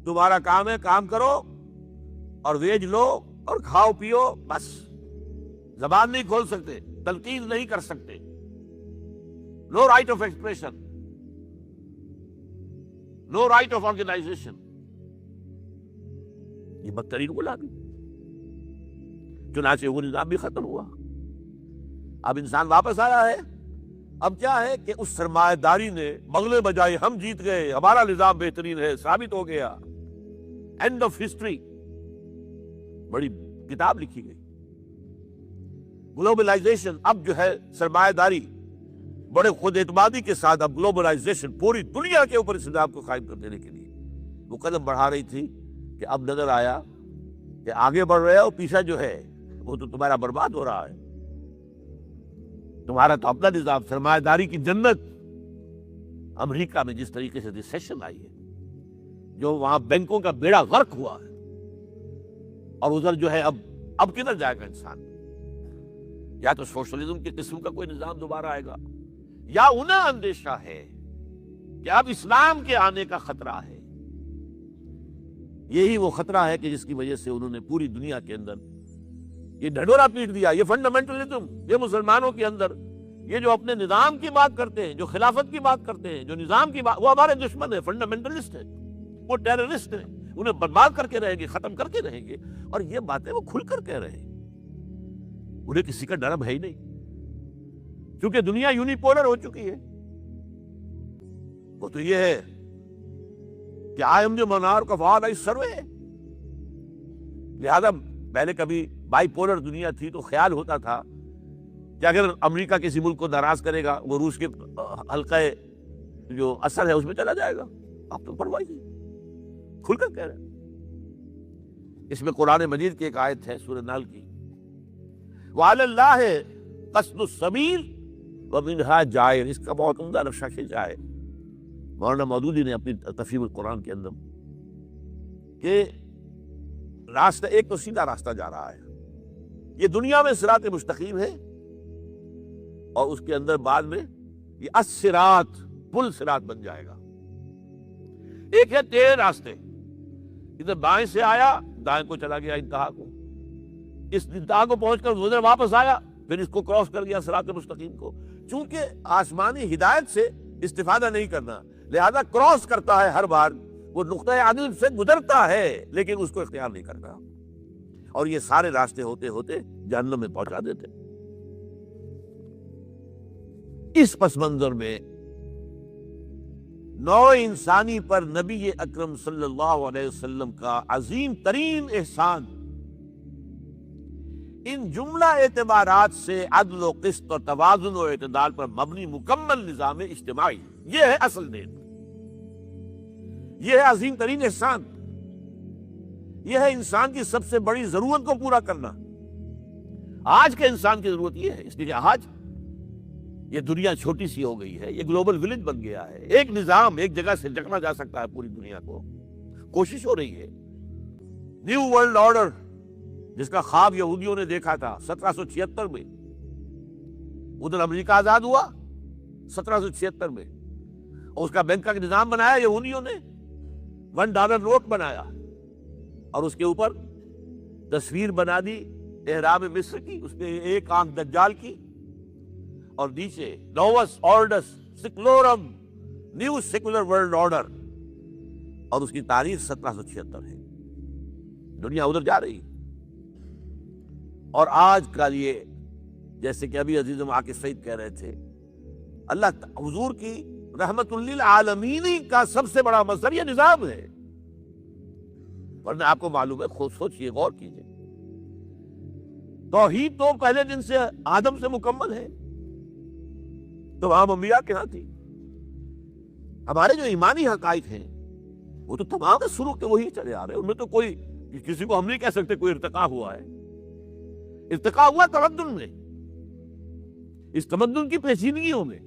تمہارا کام ہے کام کرو اور ویج لو اور کھاؤ پیو، بس زبان نہیں کھول سکتے، تنقید نہیں کر سکتے، no right of expression, no right of organization. یہ بدترین غلامی، چنانچہ وہ نظام بھی ختم ہوا۔ اب انسان واپس آیا ہے، اب کیا ہے کہ اس سرمایہ داری نے بغلے بجائے، ہم جیت گئے، ہمارا نظام بہترین ہے، ثابت ہو گیا، اینڈ آف ہسٹری، بڑی کتاب لکھی گئی۔ گلوبلائزیشن، اب جو ہے سرمایہ داری بڑے خود اعتمادی کے ساتھ، اب گلوبلائزیشن پوری دنیا کے اوپر اس نظام کو قائم کر دینے کے لیے وہ قدم بڑھا رہی تھی، کہ اب نظر آیا کہ آگے بڑھ رہے ہو، پیچھے جو ہے وہ تو تمہارا برباد ہو رہا ہے۔ تمہارا تو اپنا نظام، سرمایہ داری کی جنت، امریکہ میں جس طریقے سے ریسیشن آئی ہے، جو وہاں بینکوں کا بیڑا غرق ہوا ہے، اور ادھر جو ہے اب کدھر جائے گا انسان؟ یا تو سوشلزم کی قسم کا کوئی نظام دوبارہ آئے گا، یا انہیں اندیشہ ہے کہ اب اسلام کے آنے کا خطرہ ہے۔ یہی وہ خطرہ ہے کہ جس کی وجہ سے انہوں نے پوری دنیا کے اندر یہ ڈھڈورا پیٹ دیا۔ یہ فنڈامنٹلزم، یہ مسلمانوں کے اندر یہ جو اپنے نظام کی بات کرتے ہیں، جو خلافت کی بات کرتے ہیں، جو نظام کی بات، وہ ہمارے دشمن ہیں، فنڈامنٹلسٹ ہیں، وہ ٹیررسٹ ہیں، انہیں برباد کر کے رہیں گے، ختم کر کے رہیں گے، اور یہ باتیں وہ کھل کر کہہ رہے ہیں۔ انہیں کسی کا ڈر ہے ہی نہیں، کیونکہ دنیا یونیپولر ہو چکی ہے۔ وہ تو یہ ہے کہ I am the monarch of all I survey، لہذا پہلے کبھی بائی پولر دنیا تھی تو خیال ہوتا تھا کہ اگر امریکہ کسی ملک کو ناراض کرے گا، وہ روس کے حلقہ جو اثر ہے اس میں چلا جائے گا۔ اب تو پرواہ نہیں، کھل کر کہہ رہے ہیں۔ اس میں قرآن مجید کی ایک آیت ہے سورہ نحل کی، وَعَلَى اللَّهِ قَصْدُ السَّبِيلِ وَمِنْهَا جَائِرٌ، اس کا بہت عمدہ نقشہ کھینچا ہے مولانا مودودی نے اپنی تفہیم القرآن کے اندر، کہ راستہ ایک تو سیدھا راستہ جا رہا ہے، یہ دنیا میں صراط مستقیم ہے، اور اس کے اندر بعد میں یہ الصراط پل صراط بن جائے گا۔ ایک ہے تیرے راستے، ادھر بائیں سے آیا دائیں کو چلا گیا انتہا کو، اس انتہا کو پہنچ کر ادھر واپس آیا، پھر اس کو کراس کر گیا صراط مستقیم کو۔ چونکہ آسمانی ہدایت سے استفادہ نہیں کرنا، لہذا کراس کرتا ہے ہر بار، وہ نقطہ عدل سے گزرتا ہے لیکن اس کو اختیار نہیں کرتا، اور یہ سارے راستے ہوتے ہوتے جہنم میں پہنچا دیتے۔ اس پس منظر میں نوع انسانی پر نبی اکرم صلی اللہ علیہ وسلم کا عظیم ترین احسان ان جملہ اعتبارات سے عدل و قسط اور توازن و اعتدال پر مبنی مکمل نظام اجتماعی، یہ ہے اصل دین، یہ ہے عظیم ترین احسان، یہ ہے انسان کی سب سے بڑی ضرورت کو پورا کرنا۔ آج کے انسان کی ضرورت یہ ہے، اس لیے آج یہ دنیا چھوٹی سی ہو گئی ہے، یہ گلوبل ولیج بن گیا ہے، ایک نظام ایک جگہ سے جکڑا جا سکتا ہے پوری دنیا کو، کوشش ہو رہی ہے۔ نیو ورلڈ آرڈر جس کا خواب یہودیوں نے دیکھا تھا 1776 میں، ادھر امریکہ آزاد ہوا 1776 میں، اور اس کا بینک کا نظام بنایا یہودیوں نے، $1 نوٹ بنایا، اور اس کے اوپر تصویر بنا دی احرام مصر کی، اس میں ایک آنکھ دجال کی، اور نیچے نووس آرڈس سیکولورم، نیو سیکولر ورلڈ آرڈر، اور اس کی تاریخ 1776 ہے۔ دنیا ادھر جا رہی، اور آج کا یہ جیسے کہ ابھی عزیزم عاکف سعید کہہ رہے تھے، اللہ حضور کی رحمت للعالمین کا سب سے بڑا مظہر یہ نظام ہے، ورنہ آپ کو معلوم ہے، خود سوچئے، غور کیجئے، توحید تو پہلے دن سے آدم سے مکمل ہے، تمام انبیاء کے ہاں تھی۔ ہمارے جو ایمانی حقائق ہیں وہ تو تمام شروع کے وہی چلے آ رہے ہیں، ان میں تو کوئی کسی کو ہم نہیں کہہ سکتے کوئی ارتقا ہوا ہے۔ ارتقا ہوا تمدن میں، اس تمدن کی پیچیدگیوں میں،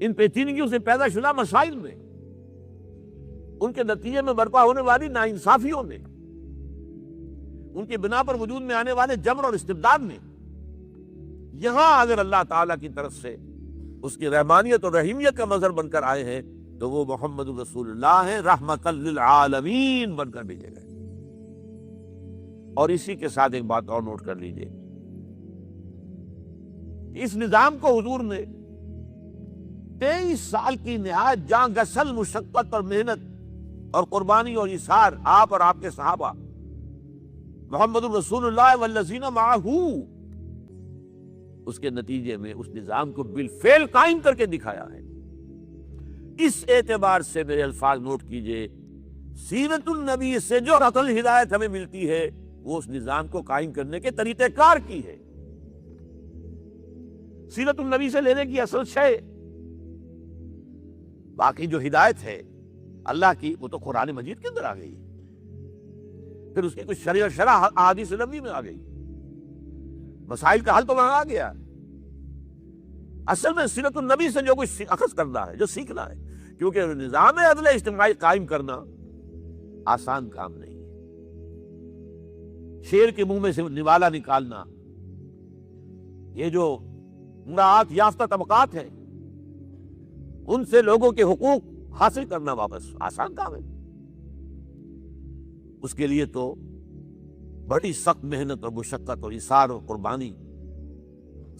ان پیچیدگیوں سے پیدا شدہ مسائل میں، ان کے نتیجے میں برپا ہونے والی ناانصافیوں میں، ان کی بنا پر وجود میں آنے والے جبر اور استبداد میں، یہاں اگر اللہ تعالیٰ کی طرف سے اس کی رحمانیت اور رحیمیت کا مظہر بن کر آئے ہیں تو وہ محمد رسول اللہ ہیں، رحمت للعالمین بن کر بھیجے گئے۔ اور اسی کے ساتھ ایک بات اور نوٹ کر لیجئے، اس نظام کو حضور نے 23 سال کی نہایت جاں گسل مشقت اور محنت اور قربانی اور ایثار، آپ اور آپ کے صحابہ، محمد الرسول اللہ والذین معہ، اس کے نتیجے میں اس نظام کو بالفعل قائم کر کے دکھایا ہے۔ اس اعتبار سے میرے الفاظ نوٹ کیجئے، سیرت النبی سے جو عقل ہدایت ہمیں ملتی ہے وہ اس نظام کو قائم کرنے کے طریقہ کار کی ہے، سیرت النبی سے لینے کی اصل شے۔ باقی جو ہدایت ہے اللہ کی وہ تو قرآن مجید کے اندر آ گئی، پھر اس کی کچھ شرح احادیث نبوی میں آ گئی، مسائل کا حل تو وہاں آ گیا۔ اصل میں سیرت النبی سے جو کچھ اخذ کرنا ہے، جو سیکھنا ہے، کیونکہ نظام عدل اجتماعی قائم کرنا آسان کام نہیں ہے۔ شیر کے منہ میں سے نوالا نکالنا، یہ جو مراعات یافتہ طبقات ہیں ان سے لوگوں کے حقوق حاصل کرنا واپس آسان کام ہے؟ اس کے لیے تو بڑی سخت محنت اور مشقت اور ایثار اور قربانی،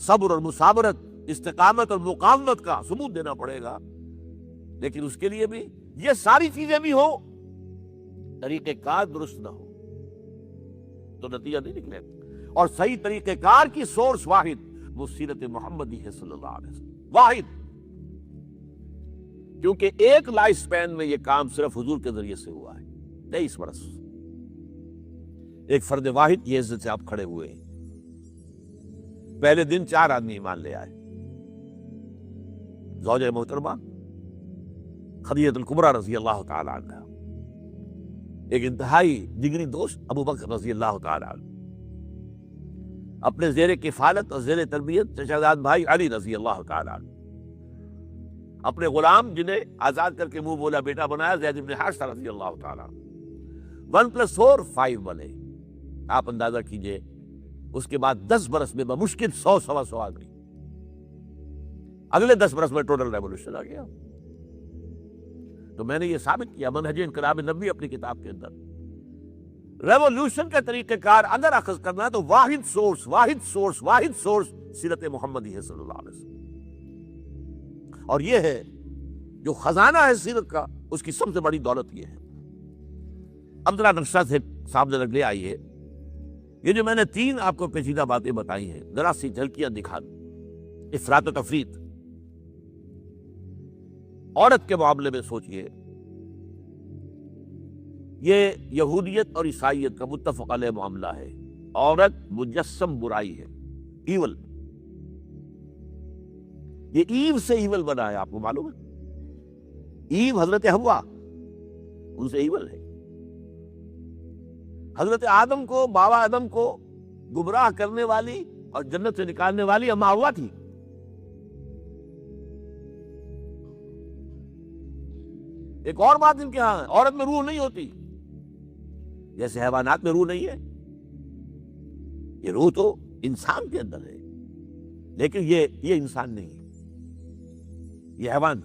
صبر اور مصابرت، استقامت اور مقاومت کا ثبوت دینا پڑے گا۔ لیکن اس کے لیے بھی یہ ساری چیزیں بھی ہو، طریقہ کار درست نہ ہو تو نتیجہ نہیں نکلے گا۔ اور صحیح طریقہ کار کی سورس واحد وہ سیرت محمدی ہے صلی اللہ علیہ وسلم، واحد، کیونکہ ایک لائف سپین میں یہ کام صرف حضور کے ذریعے سے ہوا ہے، 23 برس، ایک فرد واحد کی عزت سے آپ کھڑے ہوئے ہیں۔ پہلے دن 4 آدمی ایمان لے آئے، زوجہ محترمہ خدیجہ الکبریٰ رضی اللہ تعالی عنہ، ایک انتہائی جگری دوست ابو بکر رضی اللہ تعالی عنہ، اپنے زیر کفالت اور زیر تربیت چچاداد بھائی علی رضی اللہ تعالی عنہ، اپنے غلام جنہیں آزاد کر کے منہ بولا بیٹا بنایا زید بن حارثہ رضی اللہ تعالی عنہ، 1+4 5 بنے. آپ اندازہ کیجئے اس کے بعد 10 برس میں بمشکل 100 سوا 100 آ گئی. اگلے 10 برس میں ٹوٹل ریولوشن آ گیا. تو میں نے یہ ثابت کیا منہج انقلاب نبوی اپنی کتاب کے اندر، ریولوشن کا طریقہ کار اگر اخذ کرنا ہے تو واحد سورس سیرت محمدی ہے صلی اللہ علیہ وسلم. اور یہ ہے جو خزانہ ہے سیرت کا، اس کی سب سے بڑی دولت یہ ہے. اب ذرا نقشہ سے سامنے رکھ لے آئیے. یہ جو میں نے 3 آپ کو پیچیدہ باتیں بتائی ہیں، ذرا سی جھلکیاں دکھا دوں. افراط و تفریط. عورت کے معاملے میں سوچئے، یہ یہودیت اور عیسائیت کا متفق علیہ معاملہ ہے. عورت مجسم برائی ہے، ایول. یہ ایو سے ایول بنا ہے، آپ کو معلوم ہے. ایو حضرت حوا، ان سے ایول ہے. حضرت آدم کو، بابا آدم کو گمراہ کرنے والی اور جنت سے نکالنے والی اما حوا تھی. ایک اور بات ان کے ہاں ہے، عورت میں روح نہیں ہوتی، جیسے حیوانات میں روح نہیں ہے. یہ روح تو انسان کے اندر ہے، لیکن یہ انسان نہیں ہے، یہ حیوان.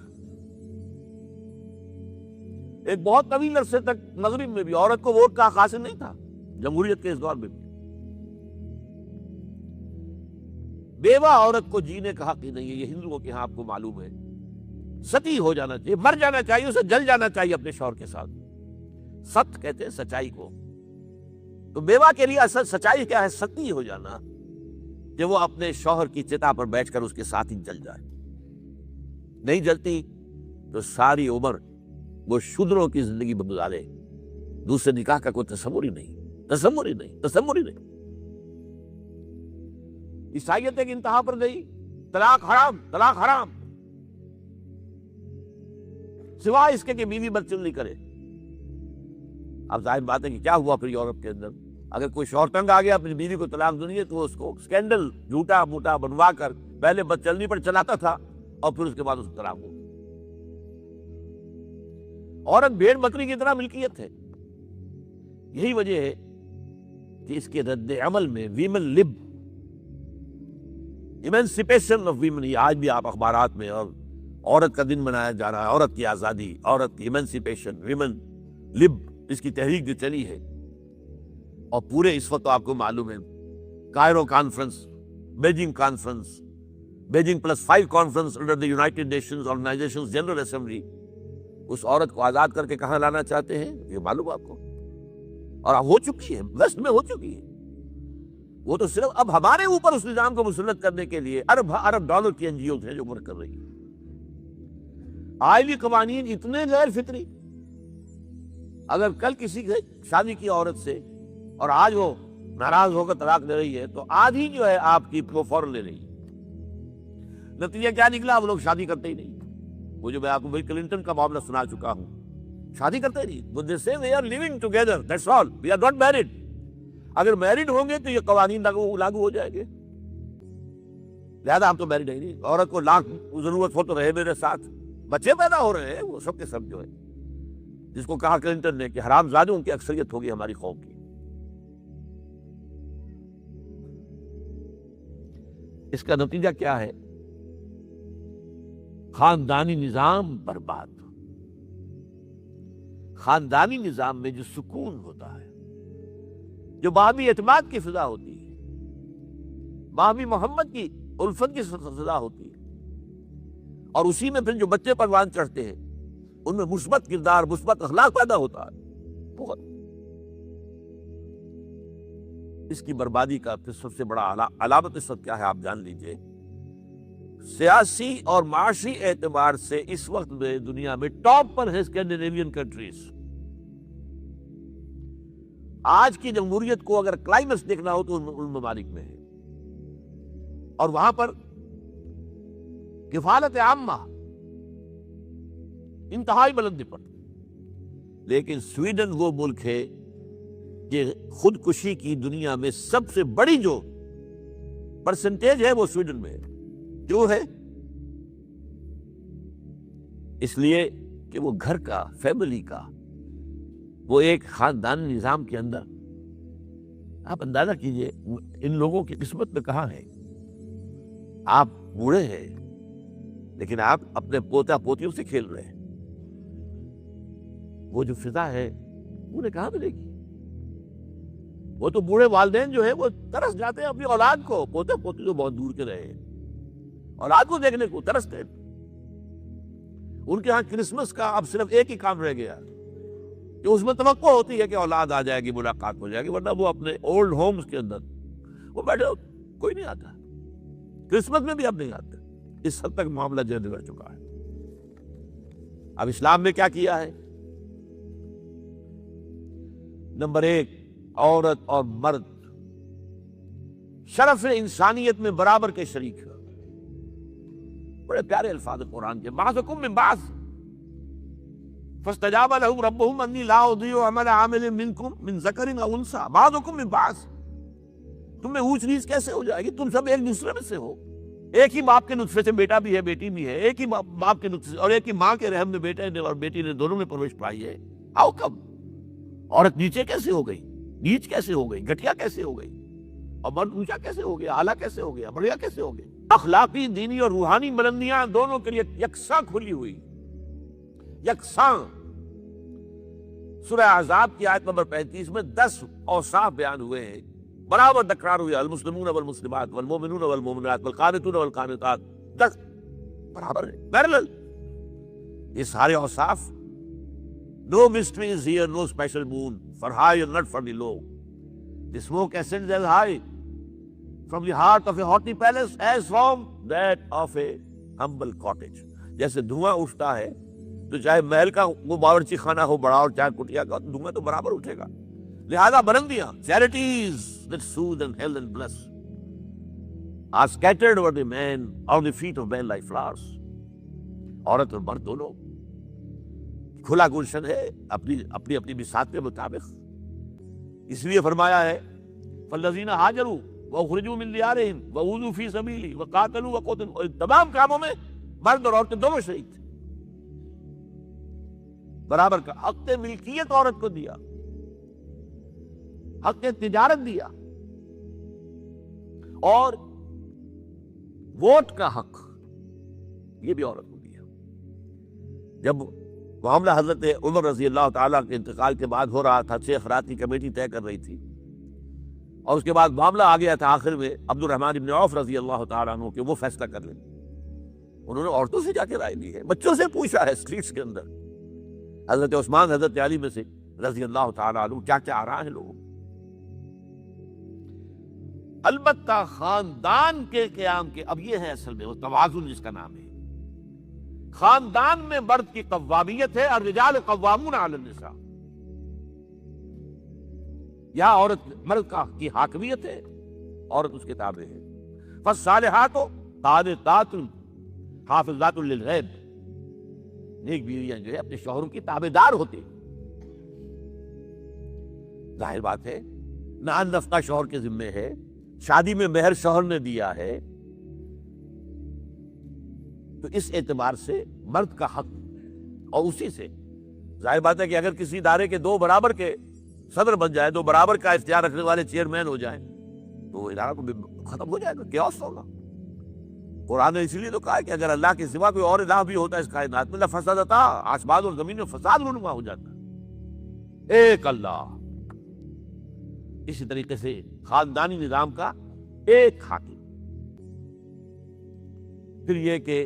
ایک بہت طویل عرصے تک مغرب میں بھی عورت کو ووٹ کا حق حاصل نہیں تھا، جمہوریت کے اس دور میں بھی. بیوہ عورت کو جینے کا حق ہی نہیں ہے، یہ ہندوؤں کے ہاں آپ کو معلوم ہے. ستی ہو جانا چاہیے، مر جانا چاہیے، اسے جل جانا چاہیے اپنے شوہر کے ساتھ. ست کہتے ہیں سچائی کو. تو بیوہ کے لیے اصل سچائی کیا ہے؟ ستی ہو جانا، کہ وہ اپنے شوہر کی چتا پر بیٹھ کر اس کے ساتھ ہی جل جائے. نہیں جلتی تو ساری عمر وہ شودروں کی زندگی میں گزارے. دوسرے نکاح کا کوئی تصور ہی نہیں. عیسائیت ایک انتہا پر گئی، طلاق حرام، سوائے اس کے کہ بیوی بدچلنی کرے. اب ظاہر بات ہے کہ کیا ہوا پھر یورپ کے اندر، اگر کوئی شوہر تنگ آ گیا اپنی بیوی کو طلاق دینی ہے تو وہ اس کو سکینڈل جھوٹا موٹا بنوا کر پہلے بدچلنی پر چلاتا تھا اور پھر اس کے بعد اس کو طلاق ہو. عورت بھیڑ بکری کی طرح ملکیت ہے. یہی وجہ ہے کہ اس کے رد عمل میں ویمن لب، ایمنسپیشن آف ویمن، یہ آج بھی آپ اخبارات میں، اور عورت کا دن منایا جا رہا ہے، عورت کی آزادی، عورت کی ایمنسپیشن، ویمن لب، اس کی تحریک جو چلی ہے. اور پورے اس وقت آپ کو معلوم ہے Cairo conference, Beijing conference, Beijing plus five conference under the United Nations Organization General Assembly, اس عورت کو آزاد کر کے کہاں لانا چاہتے ہیں یہ معلوم آپ کو. اور ہو چکی ہے، ویسٹ میں ہو چکی ہے. وہ تو صرف اب ہمارے اوپر اس نظام کو مسلط کرنے کے لیے ارب ڈالر کی NGOs ہیں جو ورک کر رہی ہیں. آئلی قوانین اتنے غیر فطری. اگر کل کسی سے شادی کی عورت سے اور آج وہ ناراض ہو کر طلاق دے رہی ہے تو آدھی جو ہے آپ کی وہ فوراً لے رہی ہے. نتیجہ کیا نکلا؟ وہ لوگ شادی کرتے ہی نہیں. وہ جو میں آپ کو بل کلنٹن کا معاملہ سنا چکا ہوں، شادی کرتے نہیں. وہ they say we are living together, that's all, we are not married. اگر میرڈ ہوں گے تو یہ قوانین لاگو ہو جائیں گے. لہذا ہم تو میرڈ نہیں. عورت کو لاکھ ضرورت ہو تو رہے میرے ساتھ. بچے پیدا ہو رہے ہیں، وہ سب کے سب جو ہے، جس کو کہا کلنٹن نے کہ حرام زادوں کی اکثریت ہوگی ہماری قوم کی. اس کا نتیجہ کیا ہے؟ خاندانی نظام برباد. خاندانی نظام میں جو سکون ہوتا ہے، جو باہمی اعتماد کی فضا ہوتی ہے، باہمی محمد کی الفت کی فضا ہوتی ہے، اور اسی میں پھر جو بچے پروان چڑھتے ہیں ان میں مثبت کردار، مثبت اخلاق پیدا ہوتا ہے. بہت اس کی بربادی کا پھر سب سے بڑا علامت اس وقت کیا ہے آپ جان لیجئے. سیاسی اور معاشی اعتبار سے اس وقت میں دنیا میں ٹاپ پر ہے اسکینڈینیوین کنٹریز. آج کی جمہوریت کو اگر کلائمیکس دیکھنا ہو تو ان ممالک میں ہے، اور وہاں پر کفالت عامہ انتہائی بلندی پر. لیکن سویڈن وہ ملک ہے کہ خودکشی کی دنیا میں سب سے بڑی جو پرسنٹیج ہے وہ سویڈن میں ہے. کیوں ہے؟ اس لیے کہ وہ گھر کا، فیملی کا وہ ایک خاندانی نظام کے اندر آپ اندازہ کیجئے ان لوگوں کی قسمت میں کہاں ہے. آپ بوڑھے ہیں لیکن آپ اپنے پوتا پوتیوں سے کھیل رہے ہیں. وہ جو فضا ہے انہیں کہاں ملے گی؟ وہ تو بوڑھے والدین جو ہے وہ ترس جاتے ہیں اپنی اولاد کو. پوتے پوتی تو بہت دور کے رہے ہیں، اولاد کو دیکھنے کو ترستے ہیں. ان کے ہاں کرسمس کا اب صرف ایک ہی کام رہ گیا کہ اس میں توقع ہوتی ہے کہ اولاد آ جائے گی، ملاقات ہو جائے گی، ورنہ وہ اپنے اولڈ ہومز کے اندر وہ بیٹھے، کوئی نہیں آتا. کرسمس میں بھی اب نہیں آتے. اس حد تک معاملہ جو بگڑ چکا ہے. اب اسلام میں کیا کیا ہے؟ نمبر 1، عورت اور مرد شرف انسانیت میں برابر کے شریک ہیں. بڑے پیارے الفاظ قرآن کے. بعضکم من بعض فاستجاب لهم ربهم انی لا اضیع عمل عامل منکم من ذکر او انثی بعضکم من بعض. تم میں اونچ نیچ کیسے ہو جائے گی؟ تم سب ایک دوسرے میں سے ہو. ایک ہی باپ کے نطفے سے بیٹا بھی ہے، بیٹی بھی ہے. ایک ہی باپ کے نطفے سے اور ایک ہی ماں کے رحم میں بیٹے نے اور بیٹی نے دونوں نے پرورش پائی ہے. How come? عورت نیچے کیسے ہو گئی؟ نیچ کیسے ہو گئی؟ گھٹیا کیسے ہو گئی؟ اور مرد اونچا کیسے ہو گیا؟ اعلیٰ کیسے ہو گیا؟ بڑھیا کیسے ہو گیا؟ اخلاقی، دینی اور روحانی بلندیاں دونوں کے لیے یکساں کھلی ہوئی، یکساں. سورہ احزاب کی آیت نمبر 35 میں 10 اوصاف بیان ہوئے ہیں، برابر تکرار ہوئی. المسلمون والمسلمات والمؤمنون والمؤمنات والقانتون والقانتات، 10 برابر ہے، پیرلل. یہ سارے اوصاف. No mysteries here, no special moon, for high and not for the low. The smoke ascends as high from the heart of a haughty palace as from that of a humble cottage. جیسے دھواں اٹھتا ہے تو چاہے محل کا وہ باورچی خانہ ہو بڑا اور چاہے کٹیا کا، دھواں تو برابر اٹھے گا. لہذا بلندیاں، charities that soothe and health and bless are scattered over the man on the feet of men like flowers. عورت اور مرد دونوں کھلا گلشن ہے اپنی اپنی اپنی بساط کے مطابق. اس لیے فرمایا ہے فالذین ہاجروا واخرجوا من دیارہم واوذوا فی سبیلی وقاتلوا وقتلوا. اور تمام کاموں میں مرد اور عورتیں دونوں شریک تھے. برابر کا حق ملکیت عورت کو دیا، حق تجارت دیا، اور ووٹ کا حق یہ بھی عورت کو دیا. جب معاملہ حضرت عمر رضی اللہ تعالیٰ کے انتقال کے بعد ہو رہا تھا، 6 افراد کی کمیٹی طے کر رہی تھی، اور اس کے بعد معاملہ آ گیا تھا آخر میں عبد الرحمن بن عوف رضی اللہ تعالیٰ عنہ کہ وہ فیصلہ کر لیں. انہوں نے عورتوں سے جا کے رائے لی ہے، بچوں سے پوچھا ہے اسٹریٹس کے اندر. حضرت عثمان، حضرت علی میں سے رضی اللہ تعالیٰ عنہ کیا کیا آ رہا ہے لوگوں. البتہ خاندان کے قیام کے، اب یہ ہے اصل میں وہ توازن جس کا نام ہے. خاندان میں مرد کی قوامیت ہے، الرجال قوامون علی النساء. یہاں عورت مرد کی حاکمیت ہے، عورت اس کے تابع ہے. فالصالحات قانتات حافظات للغیب. نیک بیویاں جو ہے اپنے شوہروں کی تابع دار ہوتی. ظاہر بات ہے نان نفقہ شوہر کے ذمے ہے، شادی میں مہر شوہر نے دیا ہے، تو اس اعتبار سے مرد کا حق. اور اسی سے ظاہر بات ہے کہ اگر کسی ادارے کے 2 برابر کے صدر بن جائے، 2 برابر کا اختیار رکھنے والے چیئرمین ہو جائیں، تو ادارہ تو ختم ہو جائے گا، کیوس ہوگا. قرآن نے اسی لیے تو کہا کہ اگر اللہ کے سوا کوئی اور الہ بھی ہوتا ہے اس کائنات میں لفسدتا، آسمان اور زمین میں فساد رونما ہو جاتا. ایک اللہ. اسی طریقے سے خاندانی نظام کا ایک حاکم. پھر یہ کہ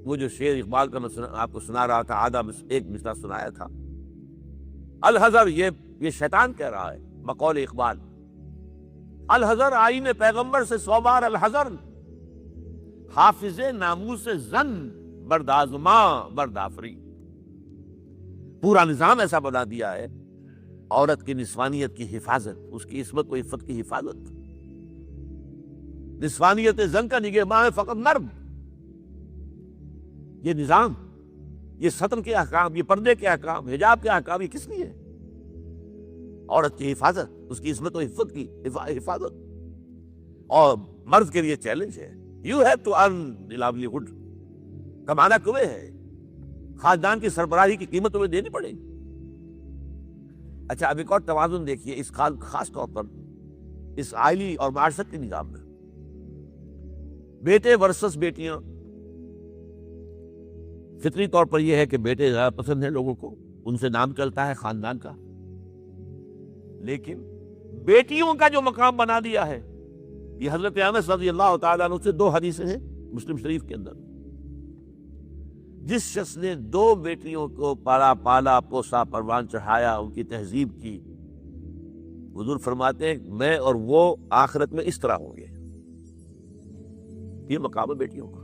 وہ جو شعر اقبال کا میں آپ کو سنا رہا تھا، آدھا ایک مصرع سنایا تھا. الحذر، یہ شیطان کہہ رہا ہے بقول اقبال. الحذر آئین پیغمبر سے 100 بار الحذر، حافظ ناموس زن بردازماں بردافری. پورا نظام ایسا بنا دیا ہے، عورت کی نسوانیت کی حفاظت، اس کی عصمت و عفت کی حفاظت. نسوانیت زن کا نگہباں فقط مرد. یہ نظام، یہ سطر کے احکام، یہ پردے کے احکام، حجاب کے احکام، یہ کس لیے ہے؟ عورت کی حفاظت، اس کی عصمت و عفت کی حفاظت. اور مرد کے لیے چیلنج ہے، you have to earn the livelihood. کمانا تمہیں ہے، خاندان کی سربراہی کی قیمت تمہیں دینی پڑے گی. اچھا اب ایک اور توازن دیکھیے اس خاص طور پر اس آئلی اور معاشرتی نظام میں، بیٹے ورسس بیٹیاں. فطری طور پر یہ ہے کہ بیٹے زیادہ پسند ہیں لوگوں کو، ان سے نام چلتا ہے خاندان کا، لیکن بیٹیوں کا جو مقام بنا دیا ہے، یہ حضرت انس رضی اللہ تعالیٰ عنہ سے 2 حدیثیں ہیں مسلم شریف کے اندر. جس شخص نے 2 بیٹیوں کو پالا پوسا پروان چڑھایا، ان کی تہذیب کی، حضور فرماتے ہیں میں اور وہ آخرت میں اس طرح ہوں گے. یہ مقام ہے بیٹیوں کا.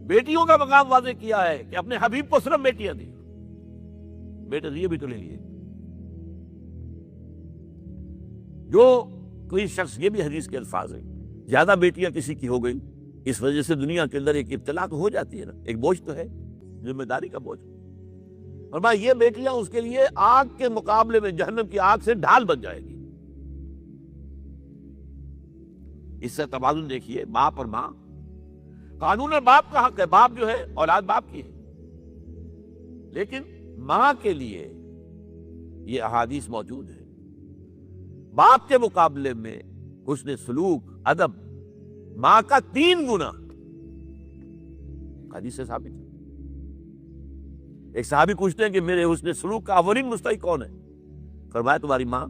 بیٹیوں کا مقام واضح کیا ہے کہ اپنے حبیب کو صرف بیٹیاں دی، بیٹے دیے بھی تو لے لیے. جو کوئی شخص، یہ بھی حدیث کے الفاظ ہیں، زیادہ بیٹیاں کسی کی ہو گئی، اس وجہ سے دنیا کے اندر ایک ابتلا تو ہو جاتی ہے نا، ایک بوجھ تو ہے، ذمہ داری کا بوجھ. اور یہ بیٹیاں اس کے لیے آگ کے مقابلے میں جہنم کی آگ سے ڈھال بن جائے گی. اس سے توازن دیکھیے، باپ اور ماں. قانون باپ کا حق ہے، باپ جو ہے اولاد باپ کی ہے، لیکن ماں کے لیے یہ احادیث موجود ہے. باپ کے مقابلے میں حسن سلوک، ادب ماں کا 3 گنا حدیث سے ثابت ہے. ایک صحابی پوچھتے ہیں کہ میرے حسن سلوک کا اولین مستحق کون ہے؟ فرمایا تمہاری ماں.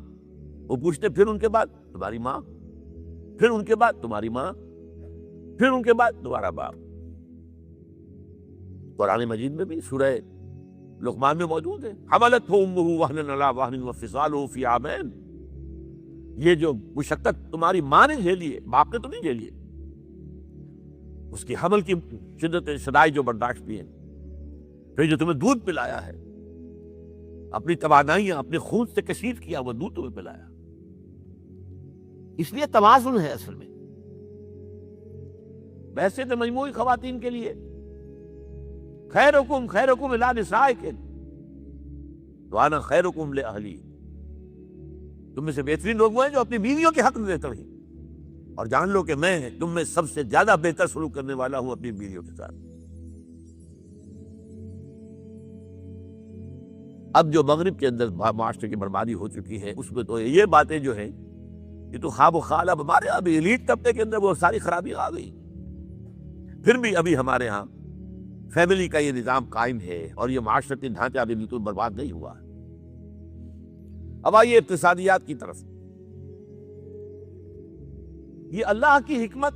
وہ پوچھتے پھر ان کے بعد؟ تمہاری ماں. پھر ان کے بعد تمہاری ماں. پھر ان کے بعد تمہارا باپ. قرآن مجید میں بھی سورہ لقمان میں موجود ہے، حملتہ امہ وہنا علی وہن وفصالہ فی عامین. یہ جو مشقت تمہاری ماں نے جھیلی ہے، باپ نے تو نہیں جھیلی ہے. اس کی حمل کی شدت شدائی جو برداشت کی ہے، پھر جو تمہیں دودھ پلایا ہے، اپنی توانائیاں اپنے خون سے کثیر کیا وہ دودھ تمہیں پلایا. اس لیے توازن ہے اصل میں. ویسے تو مجموعی خواتین کے لیے خیرکم خیرکم الی نسائکم وانا خیرکم لاہلی. تم میں سے بہترین لوگ وہ ہیں جو اپنی بیویوں کے حق میں بہتر ہیں، اور جان لو کہ میں تم میں سب سے زیادہ بہتر سلوک کرنے والا ہوں اپنی بیویوں کے ساتھ. اب جو مغرب کے اندر معاشرے کی بربادی ہو چکی ہے، اس میں تو یہ باتیں جو ہیں یہ تو خواب و خیال. اب ہمارے یہاں بھی ایلیٹ طبقے کے اندر وہ ساری خرابی آ گئی. پھر بھی ابھی ہمارے ہاں فیملی کا یہ نظام قائم ہے اور یہ معاشرتی ڈھانچہ ابھی بالکل برباد نہیں ہوا. اب آئیے اقتصادیات کی طرف. یہ اللہ کی حکمت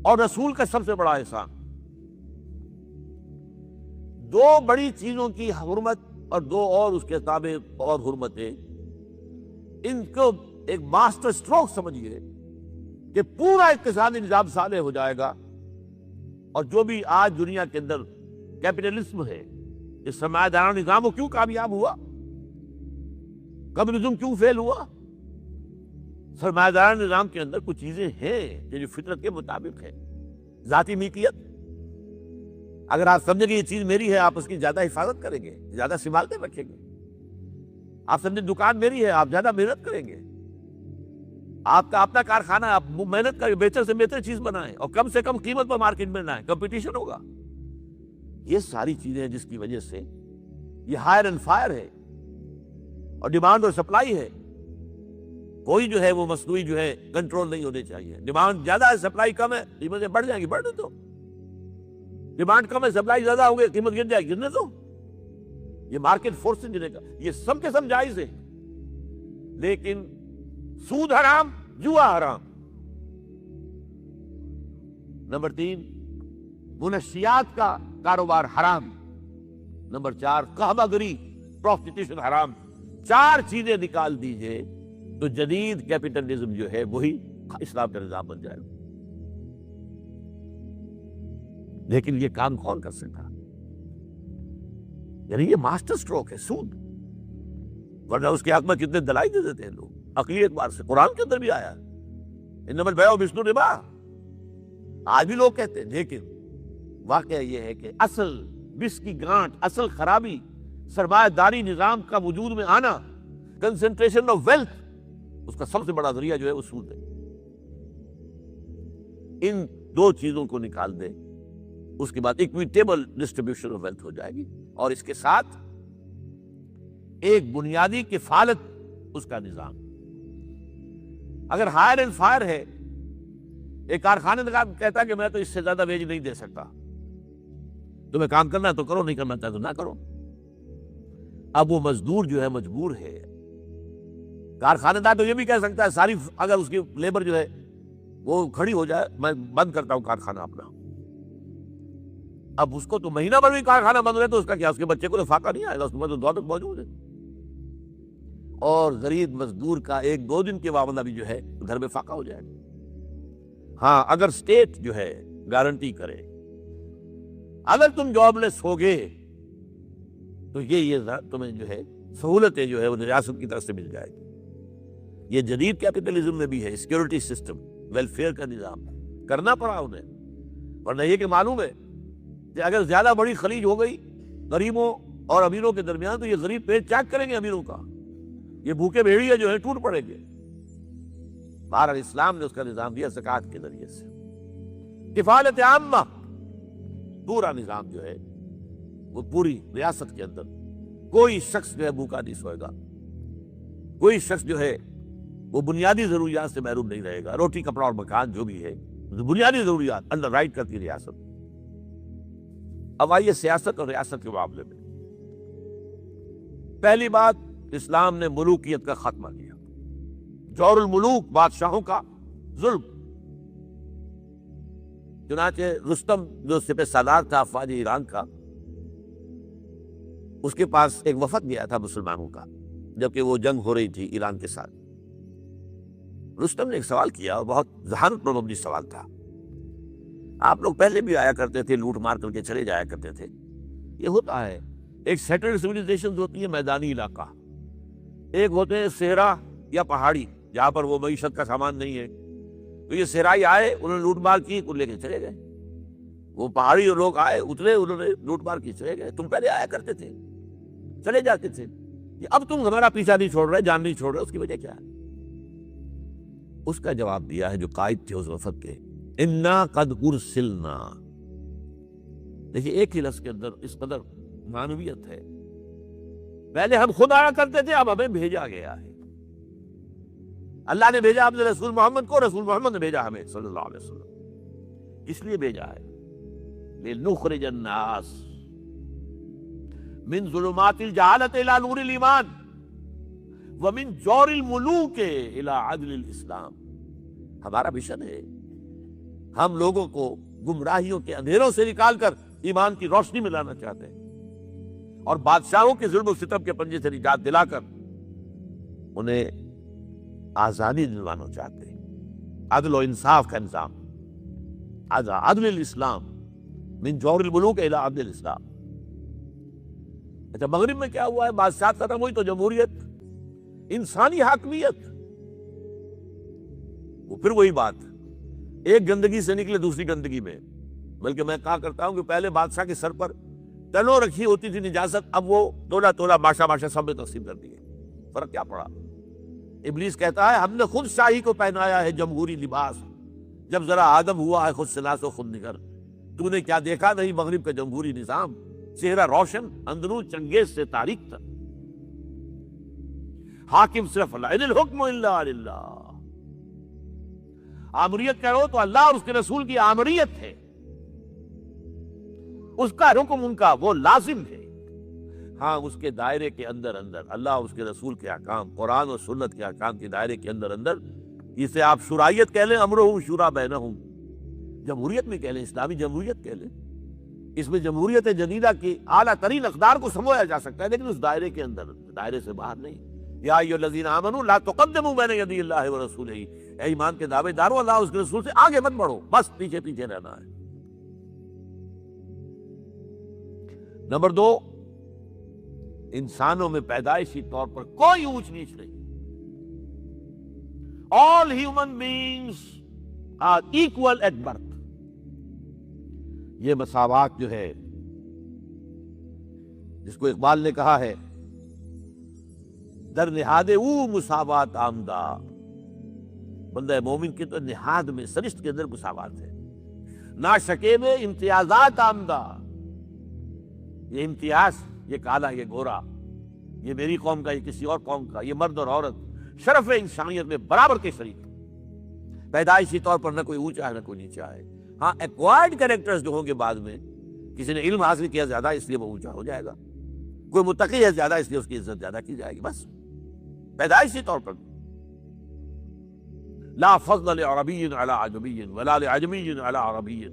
اور رسول کا سب سے بڑا احسان. 2 بڑی چیزوں کی حرمت اور 2 اور اس کے تابع اور حرمتیں، ان کو ایک ماسٹر سٹروک سمجھیے کہ پورا اقتصادی نظام صالح ہو جائے گا. اور جو بھی آج دنیا کے اندر کیپٹلزم ہے، اس سرمایہ دارانہ نظام وہ کیوں کامیاب ہوا، کمیونزم کیوں فیل ہوا؟ سرمایہ دارانہ نظام کے اندر کچھ چیزیں ہیں جو فطرت کے مطابق ہے. ذاتی ملکیت، اگر آپ سمجھیں کہ یہ چیز میری ہے، آپ اس کی زیادہ حفاظت کریں گے، زیادہ سنبھال کے رکھیں گے. آپ سمجھیں دکان میری ہے، آپ زیادہ محنت کریں گے. آپ کا اپنا کارخانہ، آپ محنت کر بہتر سے بہتر چیز بنائیں اور کم سے کم قیمت پر مارکیٹ میں لائیں، کمپٹیشن ہوگا. یہ ساری چیزیں ہیں جس کی وجہ سے یہ ہائر اینڈ فائر ہے اور ڈیمانڈ اور سپلائی ہے. کوئی جو ہے وہ مصنوعی جو ہے کنٹرول نہیں ہونے چاہیے. ڈیمانڈ زیادہ ہے، سپلائی کم ہے، قیمتیں بڑھ جائیں گی، بڑھنے دو. ڈیمانڈ کم ہے، سپلائی زیادہ ہوگی، قیمت گر جائے گی، گرنے دو. یہ مارکیٹ فورس سے گرے گا. یہ سب کے سب جائز ہے، لیکن سود حرام، جوا حرام. نمبر 3 منشیات کا کاروبار حرام. نمبر 4 قہوہ گری، پروسٹیٹیوشن حرام. 4 چیزیں نکال دیجئے تو جدید کیپٹلزم جو ہے وہی اسلام کا نظام بن جائے گا. لیکن یہ کام کون کر سکتا؟ یعنی یہ ماسٹر سٹروک ہے سود. ورنہ اس کے حق میں کتنے دلائل دے دیتے ہیں لوگ عقلی اعتبار سے. قرآن کے اندر بھی آیا انما البیع مثل الربا، آج بھی لوگ کہتے ہیں. لیکن واقعہ یہ ہے کہ اصل بس کی گانٹ، اصل خرابی سرمایہ داری نظام کا وجود میں آنا، کنسنٹریشن آف ویلتھ، اس کا سب سے بڑا ذریعہ جو ہے وہ سود ہے. ان 2 چیزوں کو نکال دے، اس کے بعد اکویٹیبل ڈسٹریبیوشن آف ویلتھ ہو جائے گی. اور اس کے ساتھ ایک بنیادی کفالت اس کا نظام. اگر ہائر اینڈ فائر ہے، ایک کارخانے کا کہتا ہے کہ میں تو اس سے زیادہ ویج نہیں دے سکتا، تمہیں کام کرنا ہے تو کرو، نہیں کرنا چاہے تو نہ کرو. اب وہ مزدور جو ہے مجبور ہے. کارخانے دار تو یہ بھی کہہ سکتا ہے ساری اگر اس کی لیبر جو ہے وہ کھڑی ہو جائے میں بند کرتا ہوں کارخانہ اپنا. اب اس کو تو مہینہ بھر بھی کارخانہ بند رہے تو اس کا کیا، اس کے بچے کو تو فاقہ نہیں آئے گا، اس میں تو دولت موجود ہے. اور غریب مزدور کا 1-2 دن کے معاملہ بھی جو ہے گھر میں فاقہ ہو جائے گا. ہاں اگر اسٹیٹ جو ہے گارنٹی کرے، اگر تم جاب لیس ہوگے تو یہ تمہیں جو ہے سہولتیں جو ہے وہ ریاست کی طرف سے مل جائے گی. یہ جدید کیپٹلزم میں بھی ہے، سیکورٹی سسٹم، ویلفیئر کا نظام کرنا پڑا انہیں. ورنہ یہ کہ معلوم ہے کہ اگر زیادہ بڑی خلیج ہو گئی غریبوں اور امیروں کے درمیان تو یہ غریب پیٹ چاک کریں گے امیروں کا، یہ بھوکے بھیڑیے جو ہے ٹوٹ پڑیں گے. بہرحال اسلام نے اس کا نظام دیا زکوٰۃ کے ذریعے سے. کفالت عامہ، پورا نظام جو ہے وہ پوری ریاست کے اندر کوئی شخص جو ہے بھوکا نہیں سوئے گا، کوئی شخص جو ہے وہ بنیادی ضروریات سے محروم نہیں رہے گا. روٹی کپڑا اور مکان جو بھی ہے بنیادی ضروریات انڈر رائٹ کرتی ریاست. اب آئیے سیاست اور ریاست کے معاملے میں. پہلی بات، اسلام نے ملوکیت کا خاتمہ کیا. جور الملوک، بادشاہوں کا ظلم. چنانچہ رستم جو سپہ سالار تھا افواج ایران کا، اس کے پاس ایک وفد گیا تھا مسلمانوں کا جبکہ وہ جنگ ہو رہی تھی ایران کے ساتھ. رستم نے ایک سوال کیا اور بہت ذہانت پر مبنی سوال تھا. آپ لوگ پہلے بھی آیا کرتے تھے، لوٹ مار کر کے چلے جایا کرتے تھے. یہ ہوتا ہے، ایک سیٹلڈ سیویلائزیشن ہوتی ہے میدانی علاقہ، ایک ہوتے ہیں صحرا یا پہاڑی جہاں پر وہ معیشت کا سامان نہیں ہے. تو یہ صحرائی آئے، انہوں نے لوٹ مار کی، لے کے چلے گئے. وہ پہاڑی لوگ آئے، اترے، انہوں نے لوٹ مار کی، چلے گئے. تم پہلے آیا کرتے تھے، چلے جاتے تھے، اب تم ہمارا پیچھا نہیں چھوڑ رہے، جان نہیں چھوڑ رہے، اس کی وجہ کیا ہے؟ اس کا جواب دیا ہے جو قائد تھے اس وفد کے، انا قد ارسلنا. دیکھیے ایک ہی لفظ کے اندر اس قدر معنویت ہے. پہلے ہم خود آیا کرتے تھے، اب ہمیں بھیجا گیا ہے. اللہ نے بھیجا اپنے رسول محمد کو، رسول محمد نے بھیجا ہمیں صلی اللہ علیہ وسلم. اس لیے بھیجا ہے لنخرج الناس من ظلمات الجہالۃ الی نور الایمان ومن جور الملوک الی عدل الاسلام. ہمارا مشن ہے، ہم لوگوں کو گمراہیوں کے اندھیروں سے نکال کر ایمان کی روشنی میں لانا چاہتے ہیں اور بادشاہوں کے ظلم و ستم کے پنجے سے نجات دلا کر انہیں آزادی دلوانا چاہتے ہیں. عدل و انصاف کا نظام، عدل الاسلام، من جور الملوک الی عدل الاسلام. اچھا مغرب میں کیا ہوا ہے؟ بادشاہ ختم ہوئی تو جمہوریت، انسانی حاکمیت. وہ پھر وہی بات، ایک گندگی سے نکلے دوسری گندگی میں. بلکہ میں کہا کرتا ہوں کہ پہلے بادشاہ کے سر پر تنوں رکھی ہوتی تھی نجاست، اب وہ تولا تولا ماشا ماشا سب میں تقسیم کر دی ہے. فرق کیا پڑا؟ ابلیس کہتا ہے ہم نے خود شاہی کو پہنایا ہے جمہوری لباس، جب ذرا آدم ہوا ہے خود شناس و خود نگر. تو نے کیا دیکھا نہیں مغرب کا جمہوری نظام؟ چہرہ روشن، اندرون چنگیز سے تاریک تک. حاکم صرف اللہ، ان الحکم الا للہ. آمریت کرو تو اللہ اور اس کے رسول کی آمریت ہے، اس کا حکم ان کا وہ لازم ہے. ہاں اس کے دائرے کے اندر اللہ اور اس کے رسول کے احکام، قرآن اور سنت کے احکام کے دائرے کے اندر اسے آپ شرائیت کہہ لیں، امرہم شورا بینہم، جمہوریت بھی کہہ لیں، اسلامی جمہوریت کہہ لیں. اس میں جمہوریت جدیدہ کی اعلیٰ ترین اقدار کو سمجھا جا سکتا ہے، لیکن اس دائرے کے اندر، دائرے سے باہر نہیں. یا ایھا الذین آمنوا لا تقدموا بین یدی اللہ ورسولہ، اے ایمان کے دعوے دارو اللہ اور اس کے رسول سے آگے مت بڑھو، بس پیچھے پیچھے رہنا ہے. نمبر 2، انسانوں میں پیدائشی طور پر کوئی اونچ نیچ نہیں. All human beings are equal at birth. یہ مساوات جو ہے جس کو اقبال نے کہا ہے در نہاد او مساوات آمدہ، بندہ مومن کی تو نہاد میں، سرشت کے اندر مساوات ہے. نا شکے میں امتیازات آمدہ، یہ امتیاز، یہ کالا، یہ گورا، یہ میری قوم کا، یہ کسی اور قوم کا، یہ مرد اور عورت شرف انسانیت میں برابر کے شریک ہیں۔ پیدائشی طور پر نہ کوئی اونچا ہے نہ کوئی نیچا ہے۔ ہاں ایکوائرڈ کریکٹرز جو ہوں گے بعد میں، کسی نے علم حاصل کیا زیادہ اس لیے وہ اونچا ہو جائے گا، کوئی متقی ہے زیادہ اس لیے اس کی عزت زیادہ کی جائے گی، بس پیدائشی طور پر۔ لا فضل لعربی علی عجمی ولا لعجمی علی عربی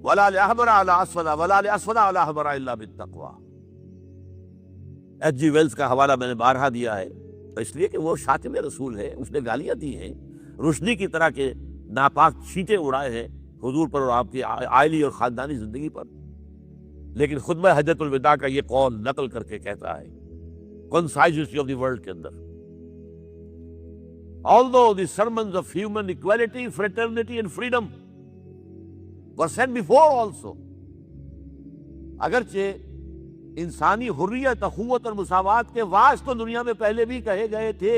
ولا لأحمر علی اسود ولا لأسود علی احمر الا بالتقوی۔ ایچ جی ویلز کا حوالہ میں نے بارہا دیا ہے، اس لیے کہ وہ شاتم رسول ہے، اس نے گالیاں دی ہیں، روشنی کی طرح کے ناپاک چھینٹے اڑائے ہیں حضور پر اور آپ کی عائلی اور خاندانی زندگی پر، لیکن خطبہ حجۃ الوداع کا یہ قول نقل کر کے کہتا ہے کنسائزنسی آف دی ورلڈ کے اندر، although the sermons of human equality, fraternity and freedom were said before also، اگرچہ انسانی حریت، اخوت اور مساوات کے واعظ تو دنیا میں پہلے بھی کہے گئے تھے،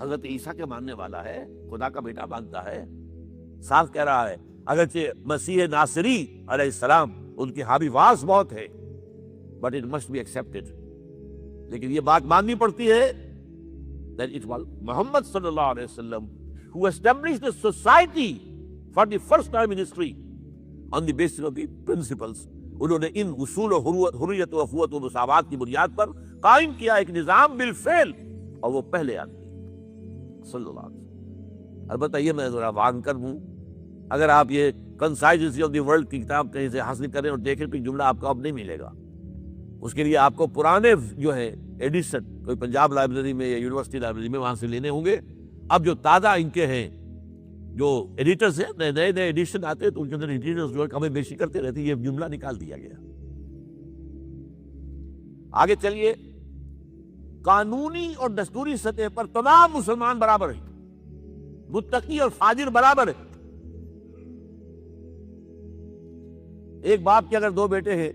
حضرت عیسیٰ کے ماننے والا ہے، خدا کا بیٹا مانتا ہے، صاف کہہ رہا ہے، اگرچہ مسیح ناصری علیہ السلام ان کی حاوی واعظ بہت ہے، but it must be accepted، لیکن یہ بات ماننی پڑتی ہے that it was محمد صلی اللہ علیہ وسلم who established a society for the first time in history on the basis of the principles۔ انہوں نے ان اصول و حریت و اخوت و مساوات کی بنیاد پر قائم کیا ایک نظام بالفعل، اور وہ پہلے آدمی صلی اللہ علیہ وسلم۔ البتہ یہ میں ذرا وارن کر دوں، اگر آپ یہ کنسائزنسی آف دی ورلڈ کی کتاب کہیں سے حاصل کریں اور دیکھیں کوئی جملہ آپ کو اب نہیں ملے گا، اس کے لیے آپ کو پرانے جو ہے ایڈیشن کوئی پنجاب لائبریری میں یا یونیورسٹی لائبریری میں وہاں سے لینے ہوں گے۔ اب جو تازہ ان کے ہیں جو ایڈیٹرز ہیں، نئے نئے ایڈیشن آتے ہیں تو ان کے اندر ایڈیٹرز جو ہے کمی بیشی کرتے رہتے ہیں، یہ جملہ نکال دیا گیا۔ آگے چلیے، قانونی اور دستوری سطح پر تمام مسلمان برابر ہیں، متقی اور فاجر برابر ہیں۔ ایک باپ کے اگر دو بیٹے ہیں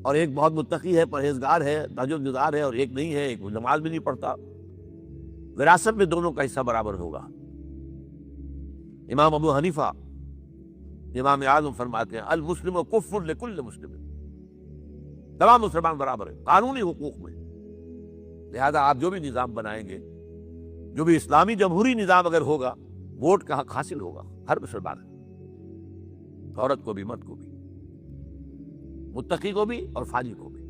اور ایک بہت متقی ہے، پرہیزگار ہے، تہجد گزار ہے، اور ایک نہیں ہے، ایک نماز بھی نہیں پڑھتا، وراثت میں دونوں کا حصہ برابر ہوگا۔ امام ابو حنیفہ امام اعظم فرماتے ہیں المسلم کفر لکل مسلم، تمام مسلمان برابر ہیں قانونی حقوق میں، لہذا آپ جو بھی نظام بنائیں گے، جو بھی اسلامی جمہوری نظام اگر ہوگا، ووٹ کا حق حاصل ہوگا ہر مسلمان، عورت کو بھی، مرد کو بھی، متقی کو بھی اور فاجر کو بھی۔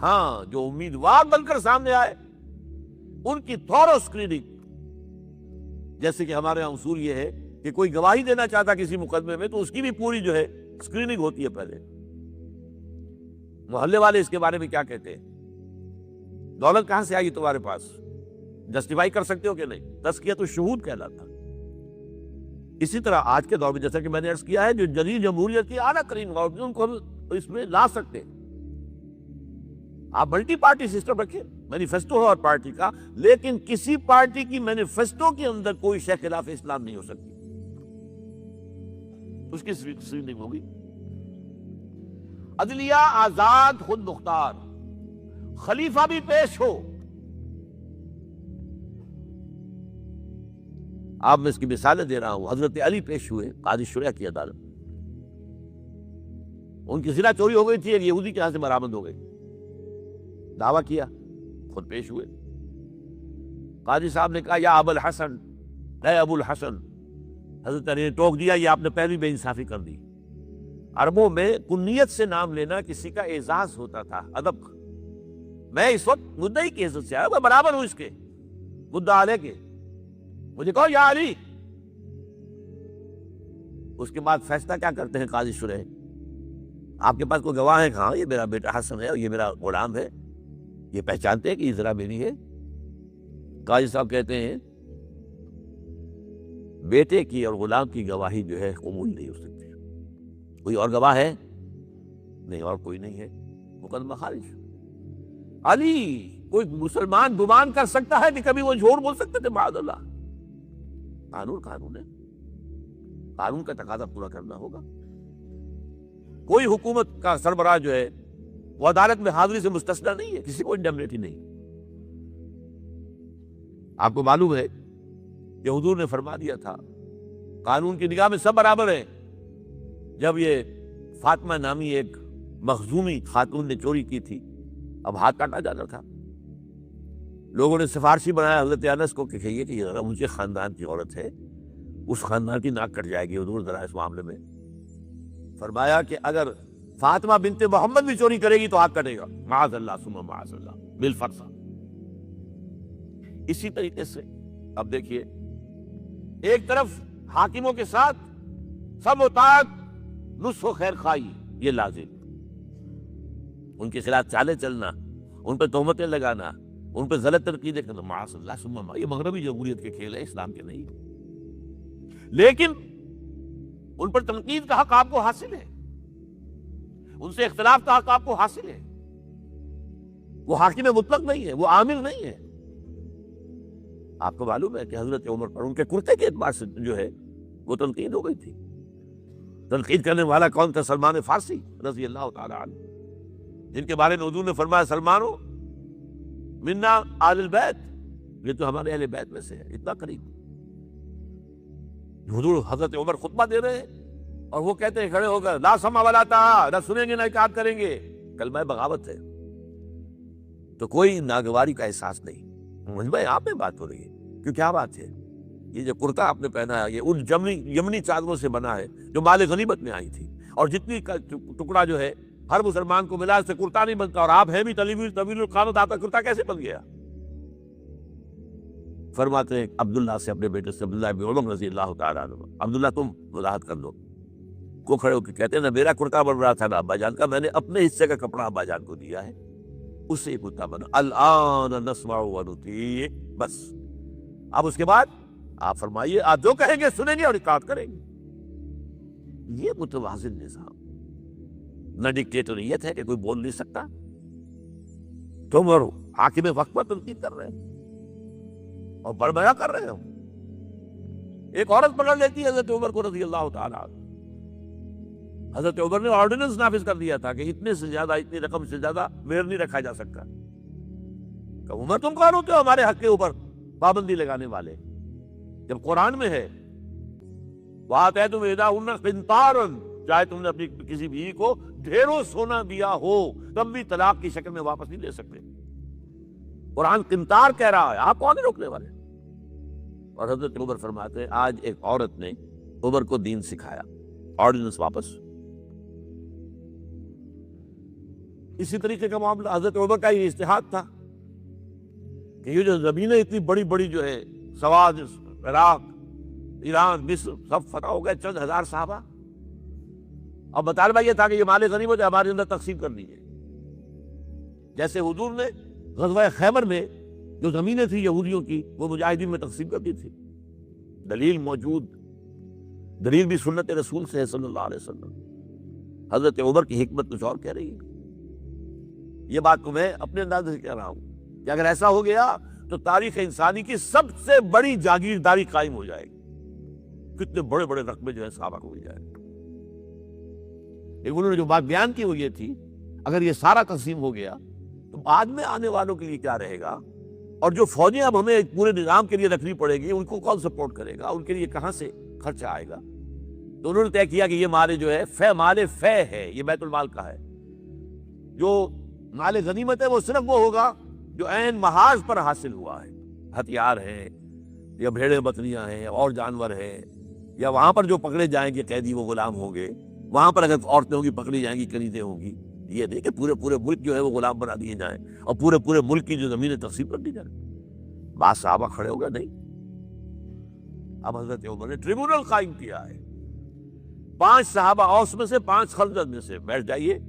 ہاں جو امیدوار بن کر سامنے آئے ان کی تھورو اسکریننگ، جیسے کہ ہمارے یہاں اصول یہ ہے کہ کوئی گواہی دینا چاہتا کسی مقدمے میں تو اس کی بھی پوری جو ہے اسکریننگ ہوتی ہے پہلے۔ محلے والے اس کے بارے میں کیا کہتے ہیں، دولت کہاں سے آئی تمہارے پاس، جسٹیفائی کر سکتے ہو کہ نہیں، تزکیۃ الشہود کہلاتا۔ اسی طرح آج کے دور میں جیسا کہ میں نے عرض کیا ہے، جو جدید جمہوریت کی اعلیٰ ترین غور ان کو ہم اس میں لا سکتے ہیں۔ آپ ملٹی پارٹی سسٹم رکھیں، مینیفیسٹو ہو اور پارٹی کا، لیکن کسی پارٹی کی مینیفیسٹو کے اندر کوئی شے خلاف اسلام نہیں ہو سکتی، اس کی اسکریننگ ہوگی۔ عدلیہ آزاد خود مختار، خلیفہ بھی پیش ہو۔ آپ میں اس کی مثالیں دے رہا ہوں، حضرت علی پیش ہوئے قاضی شریعہ کی عدالت، ان کی زنا چوری ہو گئی تھی، ایک یہودی کے ہاں سے برآمد ہو گئی، دعویٰ کیا، خود پیش ہوئے، قاضی صاحب نے کہا یا ابو الحسن، اے ابو الحسن، حضرت علی نے ٹوک دیا یہ آپ نے پہلی بے انصافی کر دی۔ عربوں میں کنیت سے نام لینا کسی کا اعزاز ہوتا تھا، ادب کا۔ میں اس وقت مدعی کی حیثیت سے آیا، میں برابر ہوں اس کے، مدعا علیہ کے، مجھے کہو یا علی۔ اس کے بعد فیصلہ کیا کرتے ہیں قاضی شریعہ، آپ کے پاس کوئی گواہ ہے؟ ہاں یہ میرا بیٹا حسن ہے اور یہ میرا غلام ہے، یہ پہچانتے ہیں کہ یہ ذرا میری ہے؟ قاضی صاحب کہتے ہیں بیٹے کی اور غلام کی گواہی جو ہے قبول نہیں ہو سکتی، کوئی اور گواہ ہے؟ نہیں، اور کوئی نہیں ہے، مقدمہ خارج۔ علی، کوئی مسلمان گمان کر سکتا ہے کہ کبھی وہ جھوٹ بول سکتے تھے؟ معاذ اللہ، قانون ہے، قانون کا تقاضا پورا کرنا ہوگا۔ کوئی حکومت کا سربراہ جو ہے وہ عدالت میں حاضری سے مستثنیٰ نہیں ہے، کسی کو انڈیمنیٹی نہیں۔ آپ کو معلوم ہے کہ حضور نے فرما دیا تھا قانون کی نگاہ میں سب برابر ہیں، جب یہ فاطمہ نامی ایک مخزومی خاتون نے چوری کی تھی، اب ہاتھ کاٹا جانا تھا. لوگوں نے سفارشی بنایا حضرت انس کو کہ کہیے کہ یہ ذرا اونچے خاندان کی عورت ہے، اس خاندان کی ناک کٹ جائے گی، حضور ذرا اس معاملے میں. فرمایا کہ اگر فاطمہ بنت محمد بھی چوری کرے گی تو ہاتھ کٹے گا، معاذ اللہ ثم معاذ اللہ بالفرض. اسی طریقے سے اب دیکھیے، ایک طرف حاکموں کے ساتھ سب اطاعت، نصح و خیر خواہی، یہ لازم، ان کے خلاف چالیں چلنا، ان پہ تہمتیں لگانا، ان پہ غلط تنقیدیں کرنا، معاذ اللہ ثم معاذ، یہ مغربی جمہوریت کے کھیل ہے، اسلام کے نہیں. لیکن ان پر تنقید کا حق آپ کو حاصل ہے، ان سے اختلاف کا حق آپ کو حاصل ہے. وہ حاکم مطلق نہیں ہے، وہ عامل نہیں ہے. آپ کو معلوم ہے کہ حضرت عمر پر ان کے کرتے کے اعتبار سے جو ہے وہ تنقید ہو گئی تھی. تنقید کرنے والا کون تھا؟ سلمان فارسی رضی اللہ تعالی عنہ، جن کے بارے میں حضور نے فرمایا سلمانو منا آل البیت، یہ تو ہمارے اہل بیت میں سے ہے، اتنا قریب. حضور حضرت عمر خطبہ دے رہے ہیں اور وہ کہتے ہیں کھڑے ہو کر لا سمع ولا طاعہ، نہ سنیں گے نہ اطاعت کریں گے، کلمہ بغاوت ہے. تو کوئی ناگواری کا احساس نہیں. مجمع آپ میں بات ہو رہی ہے کہ کیا بات ہے، یہ جو کرتا آپ نے پہنا ہے یہ ان یمنی چادروں سے بنا ہے جو مال غنیمت میں آئی تھی، اور جتنی ٹکڑا جو ہے ہر مسلمان کو ملا، اس سے کرتا نہیں بنتا، اور آپ ہیں بھی طویل القامت، آپ کا کرتا کیسے بن گیا؟ فرماتے ہیں عبداللہ سے، اپنے بیٹے سے، عبداللہ بن عمر رضی اللہ تعالیٰ عنہ، عبداللہ تم وضاحت کر دو. کو کھڑے ہو کے کہتے ہیں نہ میرا کرتا بن رہا تھا نہ ابا جان کا، میں نے اپنے حصے کا کپڑا ابا جان کو دیا ہے، اس سے یہ کرتا بنا. الآن نسمع ونطیع، بس اب اس کے بعد آپ فرمائیے، آپ جو کہیں گے سنیں گے اور اطاعت کریں گے. یہ متوازن نظام، نہ ڈکٹیٹوریت ہے کہ کوئی بول نہیں سکتا. تم اور حاکم وقت پر تنقید کر رہے ہیں اور بڑبڑا کر رہے ہو. ایک عورت پکڑ لیتی ہے حضرت عمر کو رضی اللہ تعالیٰ عنہ. حضرت عمر نے آرڈیننس نافذ کر دیا تھا کہ اتنے سے زیادہ، اتنی رقم سے زیادہ مہر نہیں رکھا جا سکتا. کہ عمر تم کون ہوتے ہو ہمارے حق کے اوپر پابندی لگانے والے، جب قرآن میں ہے وَآتَيْتُمْ إِحْدَاهُنَّ قِنْطَارًا، چاہے تم نے اپنی کسی بیوی کو ڈھیروں سونا دیا ہو تب بھی طلاق کی شکل میں واپس نہیں لے سکتے. قرآن قنطار کہہ رہا ہے، آپ کون روکنے والے؟ اور حضرت عمر فرماتے ہیں آج ایک عورت نے عمر کو دین سکھایا، آرڈیننس واپس. اسی طریقے کا معاملہ حضرت عمر کا یہ اجتہاد تھا کہ یہ جو زمینیں اتنی بڑی بڑی جو ہے، سواد، عراق، ایران، مصر، سب فتح ہو گئے، چند ہزار صحابہ. اب مطالبہ یہ تھا کہ یہ مال غنیمت ہمارے اندر تقسیم کر دیجیے. جیسے حضور نے غزوہ خیبر میں جو زمینیں تھیں یہودیوں کی وہ مجاہدین میں تقسیم کر دی تھی. دلیل موجود، دلیل بھی سنت رسول سے ہے صلی اللہ علیہ وسلم. حضرت عمر کی حکمت کچھ اور کہہ رہی ہے. یہ بات کو میں اپنے انداز سے کہہ رہا ہوں کہ اگر ایسا ہو گیا تو تاریخ انسانی کی سب سے بڑی جاگیرداری قائم ہو جائے گی. کتنے بڑے بڑے رقبے جو ہے صحابہ کو مل جائے گا. لیکن انہوں نے جو بات بیان کی وہ یہ تھی اگر یہ سارا تقسیم ہو گیا تو بعد میں آنے والوں کے لیے کیا رہے گا، اور جو فوجیں اب ہمیں پورے نظام کے لیے رکھنی پڑے گی ان کو کون سپورٹ کرے گا، ان کے لیے کہاں سے خرچہ آئے گا. تو انہوں نے طے کیا کہ یہ مال جو ہے مال فے ہے، یہ بیت المال کا ہے. جو مال غنیمت ہے وہ صرف وہ ہوگا جو عین محاذ پر حاصل ہوا ہے، ہتھیار ہیں یا بھیڑیں بکریاں ہیں اور جانور ہیں، یا وہاں پر جو پکڑے جائیں گے قیدی وہ غلام ہوں گے، وہاں پر اگر عورتیں ہوں گی پکڑی جائیں گی، کنیزیں ہوں گی. یہ نہیں کہ پورے ملک جو ہے وہ غلام بنا دیے جائیں اور پورے ملک کی جو زمینیں تقسیم کر دی جائیں. بعض صحابہ کھڑے ہو گئے نہیں. اب حضرت عمر نے ٹریبونل قائم کیا ہے. 5 صحابہ اوس میں سے، 5 خزرج میں سے، بیٹھ جائیے.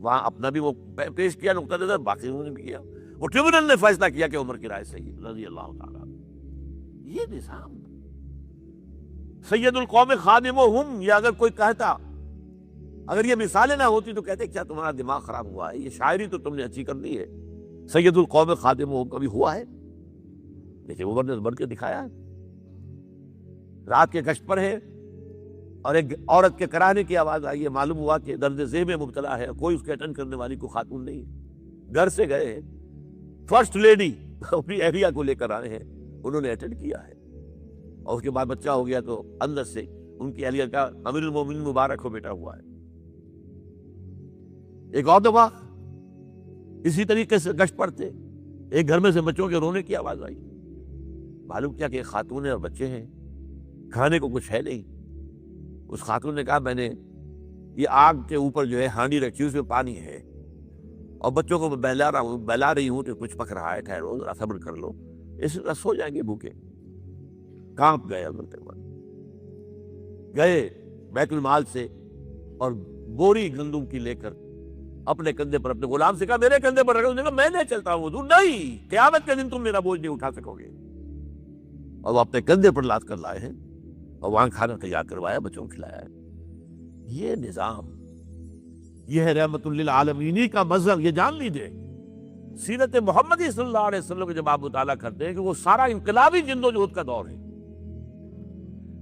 وہاں اپنا بھی وہ پیش کیا نقطہ نظر، باقی انہوں نے بھی کیا. وہ ٹریبونل نے فیصلہ کیا کہ عمر کی رائے صحیح ہے رضی اللہ تعالیٰ. یہ نظام سید القوم خادمہم، یا اگر کوئی کہتا، اگر یہ مثالیں نہ ہوتی تو کہتے کیا تمہارا دماغ خراب ہوا ہے، یہ شاعری تو تم نے اچھی کر دی ہے، سید القوم خادمہم کبھی ہوا ہے؟ لیکن عمر نے بڑھ کے دکھایا ہے. رات کے گشت پر ہے اور ایک عورت کے کرانے کی آواز آئی ہے، معلوم ہوا کہ درد ذیل میں مبتلا ہے، کوئی اس کے اٹینڈ کرنے والی کو خاتون نہیں ہے. گھر سے گئے ہیں، فرسٹ لیڈی اپنی اہلیہ کو لے کر آئے ہیں، انہوں نے اٹینڈ کیا ہے، اور اس کے بعد بچہ ہو گیا تو اندر سے ان کی اہلیہ کا امیر المومنین مبارک ہو بیٹا ہوا ہے. ایک اور دفعہ اسی طریقے سے گشت پر تھے، ایک گھر میں سے بچوں کے رونے کی آواز آئی، معلوم کیا کہ ایک خاتون ہے اور بچے ہیں، کھانے کو کچھ ہے نہیں۔ اس خاتون نے کہا میں نے یہ آگ کے اوپر جو ہے ہانڈی رکھی اس میں پانی ہے اور بچوں کو میں بہلا رہی ہوں تو کچھ پک رہا ہے، ٹھہرو ذرا صبر کر لو، اس طرح سو جائیں گے بھوکے۔ کانپ گئے حضرت عمر، گئے بیت المال سے اور بوری گندم کی لے کر اپنے کندھے پر، اپنے غلام سے کہا میرے کندھے پر رکھو، اس نے کہا میں نہیں چلتا ہوں حضور، نہیں، قیامت کے دن تم میرا بوجھ نہیں اٹھا سکو گے۔ اور وہ اپنے کندھے پر لاد کر لائے ہیں اور وہاں کھانا تیار کروایا، بچوں کو کھلایا ہے۔ یہ نظام، یہ ہے رحمت للعالمینی کا مظہر۔ یہ جان لیجیے سیرت محمدی صلی اللہ علیہ وسلم کے جب آپ مطالعہ کرتے ہیں کہ وہ سارا انقلابی جدوجہد کا دور ہے،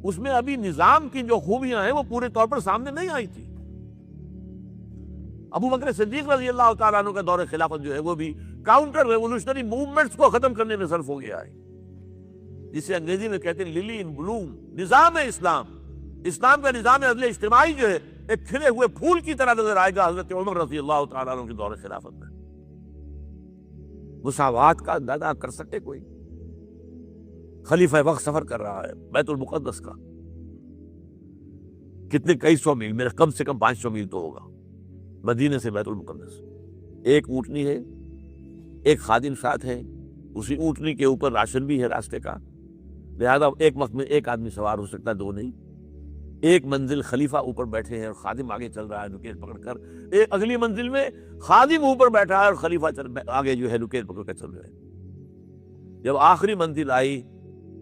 اس میں ابھی نظام کی جو خوبیاں ہیں وہ پورے طور پر سامنے نہیں آئی تھی۔ ابو بکر صدیق رضی اللہ تعالیٰ عنہ کا دور خلافت جو ہے وہ بھی کاؤنٹر ریولوشنری موومنٹس کو ختم کرنے میں صرف ہو گیا ہے، جسے انگریزی میں کہتے ہیں للی ان بلوم، نظام اسلام۔ اسلام کا نظام عدل اجتماعی جو ہے ایک کھلے ہوئے پھول کی طرح نظر آئے گا حضرت عمر رضی اللہ تعالیٰ عنہ کے دور خلافت میں۔ مساوات کا اندازہ کر سکتے کوئی؟ خلیفہ وقت سفر کر رہا ہے بیت المقدس کا، کتنے کئی سو میل، میرے کم سے کم 500 میل تو ہوگا مدینے سے بیت المقدس۔ ایک اونٹنی ہے، ایک خادم ساتھ ہے، اسی اونٹنی کے اوپر راشن بھی ہے راستے کا، لہذا ایک وقت میں ایک آدمی سوار ہو سکتا ہے، دو نہیں۔ ایک منزل خلیفہ اوپر بیٹھے ہیں اور خادم آگے چل رہا ہے نکیل پکڑ کر، ایک اگلی منزل میں خادم اوپر بیٹھا ہے اور خلیفہ آگے جو ہے نکیل پکڑ کر چل رہے ہیں۔ جب آخری منزل آئی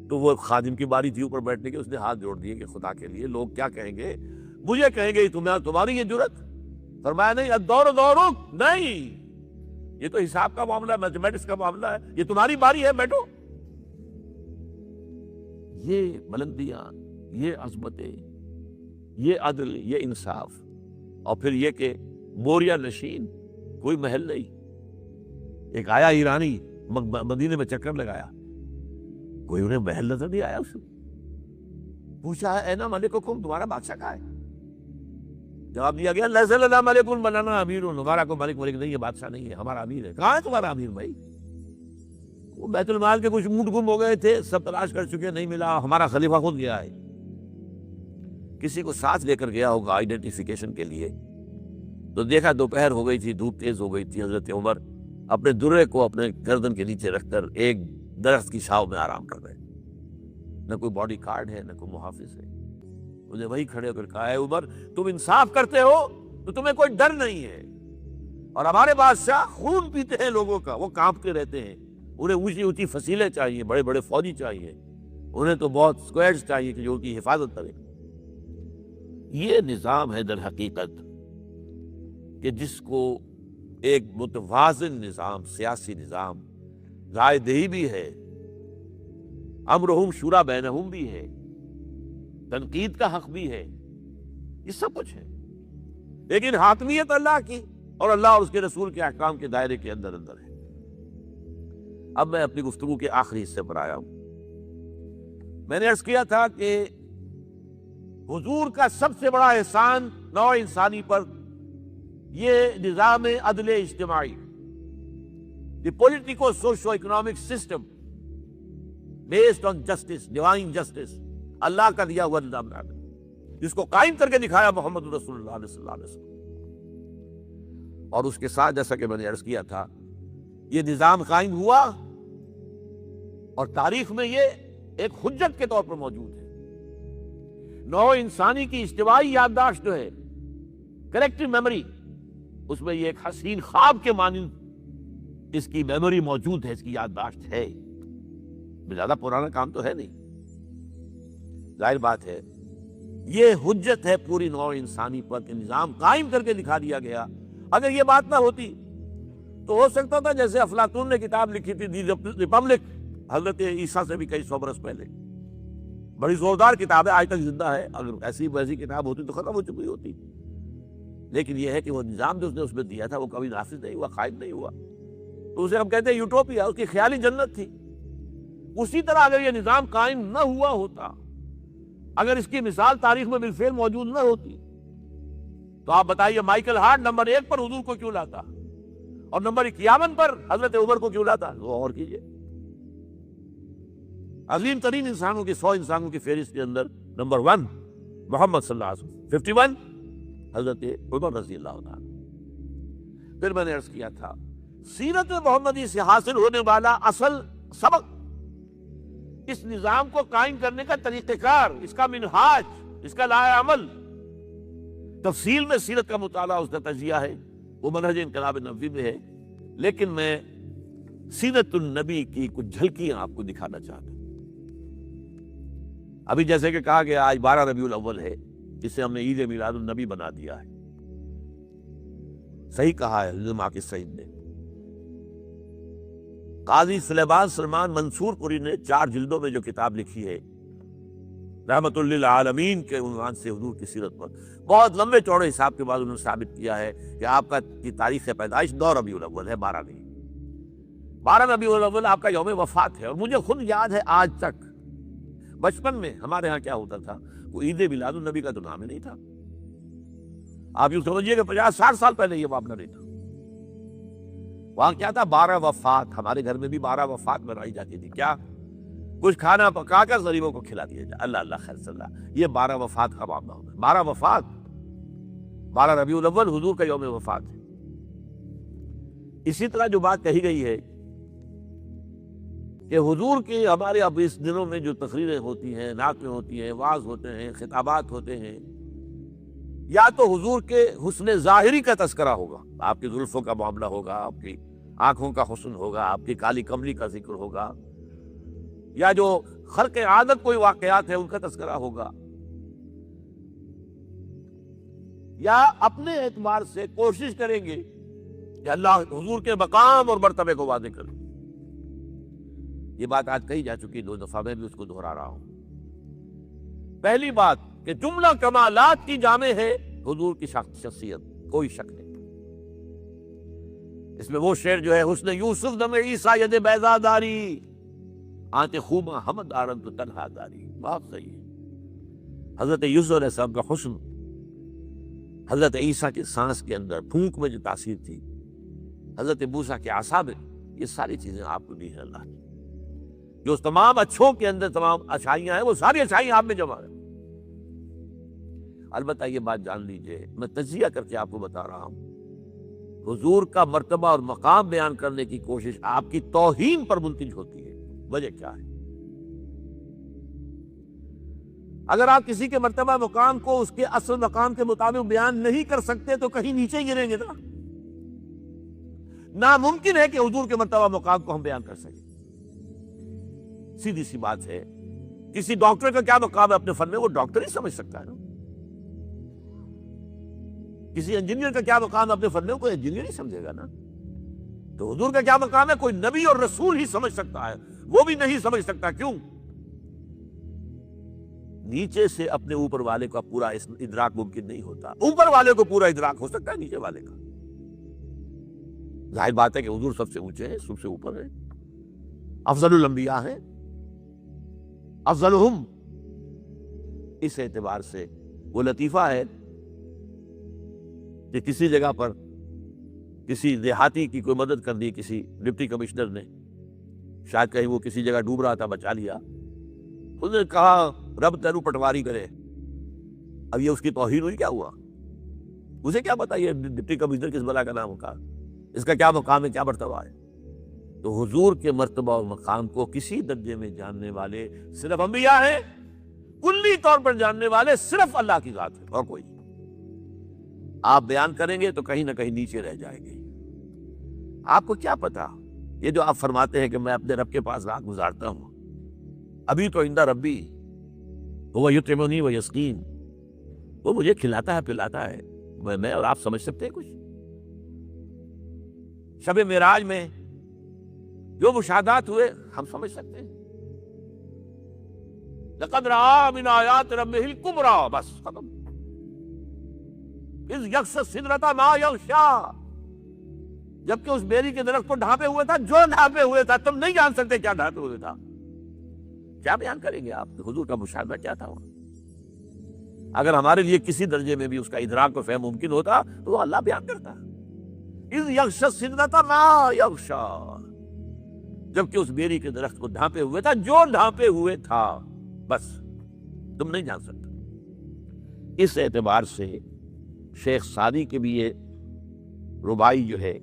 تو وہ خادم کی باری تھی اوپر بیٹھنے کی، اس نے ہاتھ جوڑ دیے کہ خدا کے لیے لوگ کیا کہیں گے، مجھے کہیں گے تمہاری یہ جرت؟ فرمایا نہیں، الدور دورک، نہیں، یہ تو حساب کا معاملہ ہے، میتھمیٹکس کا معاملہ ہے، یہ تمہاری باری ہے، بیٹھو۔ یہ بلندیاں، یہ عظمتیں، یہ عدل، یہ انصاف، اور پھر یہ کہ بوریا نشین، کوئی محل نہیں۔ ایک آیا ایرانی مدینے میں چکر لگایا، کوئی انہیں محل نظر نہیں آیا، اسے پوچھا اینا ملککم، تمہارا بادشاہ کہاں ہے؟ جواب دیا گیا لیس لنا ملک ولنا امیر، ہمارا کوئی ملک نہیں ہے، بادشاہ نہیں ہے، ہمارا امیر ہے۔ کہاں ہے تمہارا امیر بھائی؟ وہ بیت المال کے کچھ اونٹ گم ہو گئے تھے، سب تلاش کر چکے، نہیں ملا، ہمارا خلیفہ خود گیا ہے۔ کسی کو ساتھ لے کر گیا ہوگا آئیڈینٹیفیکیشن کے لیے، تو دیکھا دوپہر ہو گئی تھی، دھوپ تیز ہو گئی تھی، حضرت عمر اپنے درے کو اپنے گردن کے نیچے رکھ کر ایک درخت کی چھاؤں میں آرام کر رہے، نہ کوئی باڈی کارڈ ہے، نہ کوئی محافظ ہے۔ انہیں وہی کھڑے ہو کر کہا، اے عمر، تم انصاف کرتے ہو تو تمہیں کوئی ڈر نہیں ہے، اور ہمارے بادشاہ خون پیتے ہیں لوگوں کا، وہ کانپتے رہتے ہیں، انہیں اونچی اونچی فصیلیں چاہیے، بڑے بڑے فوجی چاہیے، انہیں تو بہت اسکواڈز چاہیے کہ جو ان کی حفاظت کرے۔ یہ نظام ہے در حقیقت کہ جس کو ایک متوازن نظام، سیاسی نظام، رائے دہی بھی ہے، امرہم شورا بینہم بھی ہے، تنقید کا حق بھی ہے، یہ سب کچھ ہے، لیکن حاکمیت اللہ کی اور اللہ اور اس کے رسول کے احکام کے دائرے کے اندر ہے۔ اب میں اپنی گفتگو کے آخری حصے پر آیا ہوں۔ میں نے عرض کیا تھا کہ حضور کا سب سے بڑا احسان نوع انسانی پر یہ نظام عدل اجتماعی، the politico socio economic system based on justice, divine justice, اللہ کا دیا ہوا نظام ہے، جس کو قائم کر کے دکھایا محمد رسول اللہ صلی اللہ علیہ وسلم۔ اور اس کے ساتھ جیسا کہ میں نے عرض کیا تھا، یہ نظام قائم ہوا اور تاریخ میں یہ ایک حجت کے طور پر موجود ہے۔ نوع انسانی کی اجتماعی یادداشت جو ہے، کلیکٹیو میموری، اس میں یہ ایک حسین خواب کے مانند اس کی میموری موجود ہے، اس کی یادداشت ہے، زیادہ پرانا کام تو ہے نہیں۔ ظاہر بات ہے یہ حجت ہے پوری نوع انسانی پر کہ نظام قائم کر کے دکھا دیا گیا۔ اگر یہ بات نہ ہوتی تو ہو سکتا تھا جیسے افلاطون نے کتاب لکھی تھی دی ریپبلک، حضرت عیسیٰ سے بھی کئی سو برس پہلے، بڑی زوردار کتاب ہے، آج تک زندہ ہے، اگر ایسی ویسی کتاب ہوتی تو ختم ہو چکی ہوتی، لیکن یہ ہے کہ وہ نظام جو اس نے اس میں دیا تھا وہ کبھی نافذ نہیں ہوا، قائم نہیں ہوا، تو اسے ہم کہتے ہیں یوٹوپیا، اس کی خیالی جنت تھی۔ اسی طرح اگر یہ نظام قائم نہ ہوا ہوتا، اگر اس کی مثال تاریخ میں بالفعل موجود نہ ہوتی، تو آپ بتائیے مائیکل ہارٹ نمبر 1 پر حضور کو کیوں لاتا اور نمبر 51 پر حضرت عمر کو کیوں لاتا؟ وہ اور کیجئے. عظیم ترین انسانوں کی 100 انسانوں کی فہرست کے اندر نمبر 1 محمد صلی اللہ علیہ وسلم، 51 حضرت عمر رضی اللہ عنہ. پھر میں نے عرض کیا تھا سیرت محمدی سے حاصل ہونے والا اصل سبق، اس نظام کو قائم کرنے کا طریقہ کار، اس کا منہاج، اس کا لائحہ عمل، تفصیل میں سیرت کا مطالعہ اس کا تجزیہ ہے، وہ منہج انقلاب نبوی میں ہے. لیکن میں سیرت النبی کی کچھ جھلکیاں آپ کو دکھانا چاہتا ہوں. ابھی جیسے کہ کہا گیا آج 12 ربیع الاول ہے، جسے ہم نے عید میلاد النبی بنا دیا ہے. صحیح کہا ہے حضرت ماکر سعید نے. قاضی سلیمان سلمان منصور پوری نے 4 جلدوں میں جو کتاب لکھی ہے رحمت للعالمین کے عنوان سے حضور کی سیرت پر، بہت لمبے چوڑے حساب کے بعد انہوں نے ثابت کیا ہے کہ آپ کی تاریخ پیدائش 2 ربیع الاول ہے، 12 نہیں. 12 ربیع الاول آپ کا یوم وفات ہے. اور مجھے خود یاد ہے آج تک، بچپن میں ہمارے ہاں کیا ہوتا تھا، وہ عید میلاد النبی کا تو نام ہی نہیں تھا. آپ یوں سمجھیے کہ 50-60 سال پہلے یہ معاملہ نہیں تھا. وہاں کیا تھا؟ 12 وفات. ہمارے گھر میں بھی 12 وفات منائی جاتی تھی. کیا؟ کچھ کھانا پکا کر غریبوں کو کھلا دیا جائے. اللہ اللہ خیر صلی اللہ. یہ 12 وفات کا معاملہ ہوتا ہے. 12 وفات، 12 ربیع الاول حضور کا یوم وفات ہے. اسی طرح جو بات کہی گئی ہے کہ حضور کی ہمارے اب اس دنوں میں جو تقریریں ہوتی ہیں، نعتیں ہوتی ہیں، وعظ ہوتے ہیں، خطابات ہوتے ہیں، یا تو حضور کے حسن ظاہری کا تذکرہ ہوگا، آپ کی زلفوں کا معاملہ ہوگا، آپ کی آنکھوں کا حسن ہوگا، آپ کی کالی کملی کا ذکر ہوگا، یا جو خلق عادت کوئی واقعات ہیں ان کا تذکرہ ہوگا، یا اپنے اعتبار سے کوشش کریں گے کہ اللہ حضور کے مقام اور مرتبے کو واضح کرے. یہ بات آج کہی جا چکی 2 دفعہ، میں بھی اس کو دہرا رہا ہوں. پہلی بات کہ جملہ کمالات کی جامع ہے حضور کی شخصیت، کوئی شک نہیں. اس میں وہ شعر جو ہے حسن یوسف دم عیسیٰ ید بیضا داری، آنت خوما حمد آرن تو تنہا داری. بات صحیح ہے. حضرت یوسف علیہ السلام کا حسن، حضرت عیسیٰ کے سانس کے اندر پھونک میں جو تاثیر تھی، حضرت موسیٰ کے عصا میں، یہ ساری چیزیں آپ کو دی ہیں اللہ نے. جو تمام اچھوں کے اندر تمام اچھائیاں ہیں، وہ ساری اچھائیاں آپ میں جمع ہیں. البتہ یہ بات جان لیجئے، میں تجزیہ کر کے آپ کو بتا رہا ہوں، حضور کا مرتبہ اور مقام بیان کرنے کی کوشش آپ کی توہین پر منتج ہوتی ہے. وجہ کیا ہے؟ اگر آپ کسی کے مرتبہ مقام کو اس کے اصل مقام کے مطابق بیان نہیں کر سکتے تو کہیں نیچے گریں گے نا. ناممکن ہے کہ حضور کے مرتبہ مقام کو ہم بیان کر سکیں. سیدھی سی بات ہے. کسی ڈاکٹر کا کیا مقام ہے اپنے فن میں، وہ ڈاکٹر ہی سمجھ سکتا ہے نا. کسی انجینئر کا کیا مقام ہے اپنے فن میں، کوئی انجینئر ہی سمجھے گا نا. تو حضور کا کیا مقام ہے، کوئی نبی اور رسول ہی سمجھ سکتا ہے، وہ بھی نہیں سمجھ سکتا. کیوں؟ نیچے سے اپنے اوپر والے کا پورا ادراک ممکن نہیں ہوتا. اوپر والے کو پورا ادراک ہو سکتا ہے، نیچے والے کا. ظاہر بات ہے کہ حضور سب سے اونچے ہیں، سب سے اوپر ہیں، افضل الانبیاء ہیں، افضلہم. اس اعتبار سے وہ لطیفہ ہے کہ کسی جگہ پر کسی دیہاتی کی کوئی مدد کر دی کسی ڈپٹی کمشنر نے، شاید کہیں وہ کسی جگہ ڈوب رہا تھا، بچا لیا. اس نے کہا رب تینو پٹواری کرے. اب یہ اس کی توہین ہوئی؟ کیا ہوا؟ اسے کیا پتا یہ ڈپٹی کمشنر کس بلا کا نام ہوگا، اس کا کیا مقام ہے، کیا مرتبہ ہے. تو حضور کے مرتبہ اور مقام کو کسی درجے میں جاننے والے صرف انبیاء ہیں، کلی طور پر جاننے والے صرف اللہ کی ذات ہے اور کوئی. آپ بیان کریں گے تو کہیں نہ کہیں نیچے رہ جائیں گے. آپ کو کیا پتا، یہ جو آپ فرماتے ہیں کہ میں اپنے رب کے پاس رات گزارتا ہوں، ابھی تو عند ربی وہ یطعمنی و یسقین، وہ مجھے کھلاتا ہے پلاتا ہے. میں اور آپ سمجھ سکتے ہیں کچھ؟ شب معراج میں جو مشاہدات ہوئے ہم سمجھ سکتے ہیں. لقد رأى من آیات ربہ الکبریٰ، بس ختم. اذ یغشی السدرۃ ما یغشی، جبکہ اس بیری کے درخت کو ڈھانپے ہوئے تھا جو ڈھانپے ہوئے تھا. تم نہیں جان سکتے کیا ڈھانپے ہوئے تھا. کیا بیان کریں گے آپ؟ حضور کا مشاہدہ کیا تھا وہاں؟ اگر ہمارے لیے کسی درجے میں بھی اس کا ادراک و فہم ممکن ہوتا تو وہ اللہ بیان کرتا، اذ یغشی السدرۃ ما یغشی، جبکہ اس بیری کے درخت کو ڈھانپے ہوئے تھا جو ڈھانپے ہوئے تھا، بس تم نہیں جان سکتے۔ اس اعتبار سے شیخ سعدی کے بھی یہ ربائی جو ہے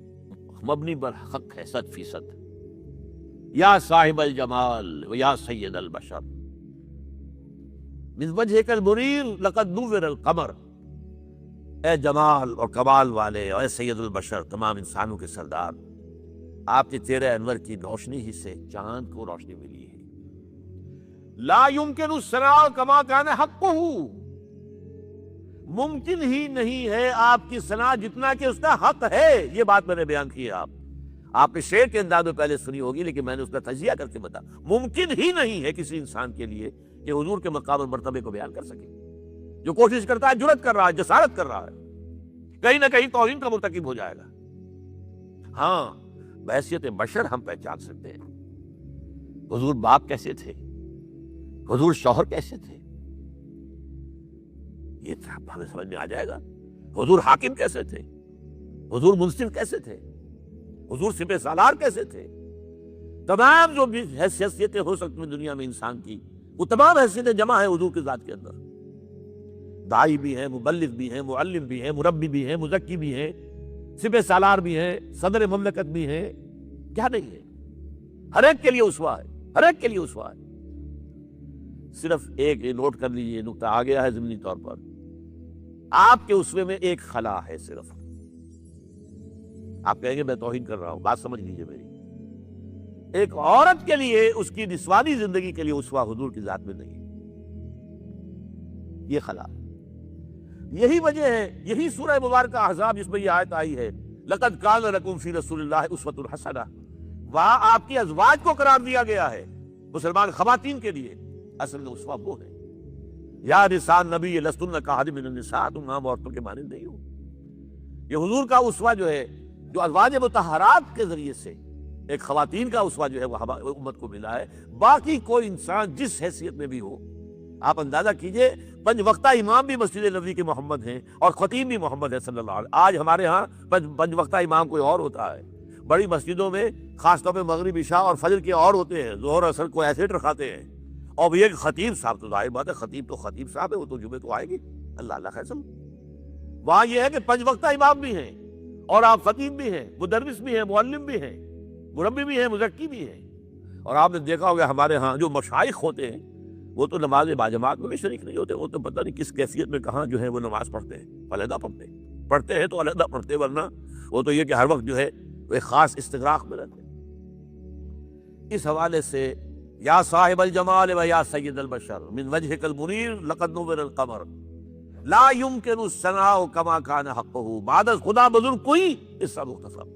مبنی بر حق ہے 100%۔ یا صاحب الجمال و یا سید البشر من وجہک المنیر لقد نور القمر، اے جمال اور کمال والے اور اے سید البشر، تمام انسانوں کے سردار، آپ کے چہرے انور کی روشنی ہی سے چاند کو روشنی ملی ہے۔ لا یمکن الثناء کما کان حقہ، ممکن ہی نہیں ہے آپ کی ثنا جتنا کہ اس کا حق ہے۔ یہ بات میں نے بیان کی ہے، آپ نے شعر کے انداز میں پہلے سنی ہوگی، لیکن میں نے اس کا تجزیہ کر کے بتا، ممکن ہی نہیں ہے کسی انسان کے لیے کہ حضور کے مقام اور مرتبے کو بیان کر سکے۔ جو کوشش کرتا ہے جرأت کر رہا ہے، جسارت کر رہا ہے، کہیں نہ کہیں توہین کا مرتکب ہو جائے گا۔ ہاں، بحیثیت بشر ہم پہچان سکتے ہیں حضور باپ کیسے تھے، حضور شوہر کیسے تھے، یہ ہمیں سمجھ میں آ جائے گا۔ حضور حاکم کیسے تھے، حضور منصف کیسے تھے، حضور سپہ سالار کیسے تھے۔ تمام جو بھی حیثیتیں ہو سکتی ہیں دنیا میں انسان کی، وہ تمام حیثیتیں جمع ہیں حضور کی ذات کے اندر۔ داعی بھی ہیں، مبلغ بھی ہیں، معلم بھی ہیں، مربی بھی ہیں، مزکی بھی ہیں، سپہ سالار بھی ہیں، صدر مملکت بھی ہیں، کیا نہیں ہے؟ ہر ایک کے لیے اسوہ ہے، ہر ایک کے لیے اسوہ ہے۔ صرف ایک نوٹ کر لیجیے، نقطہ آ گیا ہے ضمنی طور پر، آپ کے اسوے میں ایک خلا ہے صرف۔ آپ کہیں گے میں توہین کر رہا ہوں، بات سمجھ لیجیے میری۔ ایک عورت کے لیے اس کی نسوانی زندگی کے لیے اسوہ حضور کی ذات میں نہیں، یہ خلا۔ یہی وجہ ہے، یہی سورہ مبارکہ احزاب جس میں یہ آیت آئی ہے، لقد کان لکم فی رسول اللہ اسوۃ حسنہ، وہاں آپ کی ازواج کو قرار دیا گیا ہے، مسلمان خواتین کے لیے۔ اصل میں اسوہ وہ ہے، یا نساء نبی لستن کاحد من النساء، تم عام عورتوں کے مانند نہیں ہو۔ یہ حضور کا اسوہ جو ہے، جو ازواج مطہرات کے ذریعے سے ایک خواتین کا اسوہ جو ہے وہ امت کو ملا ہے۔ باقی کوئی انسان جس حیثیت میں بھی ہو، آپ اندازہ کیجئے، 5 وقتہ امام بھی مسجد نبوی کے محمد ہیں اور خطیب بھی محمد ہے صلی اللہ علیہ وسلم۔ آج ہمارے ہاں 5 وقتہ امام کوئی اور ہوتا ہے، بڑی مسجدوں میں خاص طور پہ مغرب عشاء اور فجر کے اور ہوتے ہیں، ظہر اثر کو ایسے رکھاتے ہیں، اور یہ خطیب صاحب تو ظاہر بات ہے، خطیب تو خطیب صاحب ہے، وہ تو جمعے کو آئے گی، اللہ اللہ خیر سمجھ۔ وہاں یہ ہے کہ 5 وقتہ امام بھی ہیں اور آپ خطیب بھی ہیں، مدرس بھی ہیں، معلم بھی ہیں، مربی بھی ہیں، مزکی بھی ہیں۔ اور آپ نے دیکھا ہوگا ہمارے ہاں جو مشائخ ہوتے ہیں وہ تو نماز باجماعت میں بھی شریک نہیں ہوتے، وہ تو پتہ نہیں کس کیفیت میں کہاں جو ہے وہ نماز پڑھتے ہیں، علیحدہ پڑھتے ہیں تو علیحدہ پڑھتے، ورنہ وہ تو یہ کہ ہر وقت جو ہے وہ ایک خاص استغراق میں رہتے ہیں۔ اس حوالے سے یا صاحب الجمال و یا سید البشر من وجہک المنیر لقد نور القمر لا یمکن الثناء کما کان حقہ، بعد از خدا بزرگ کوئی اس سے مختصر۔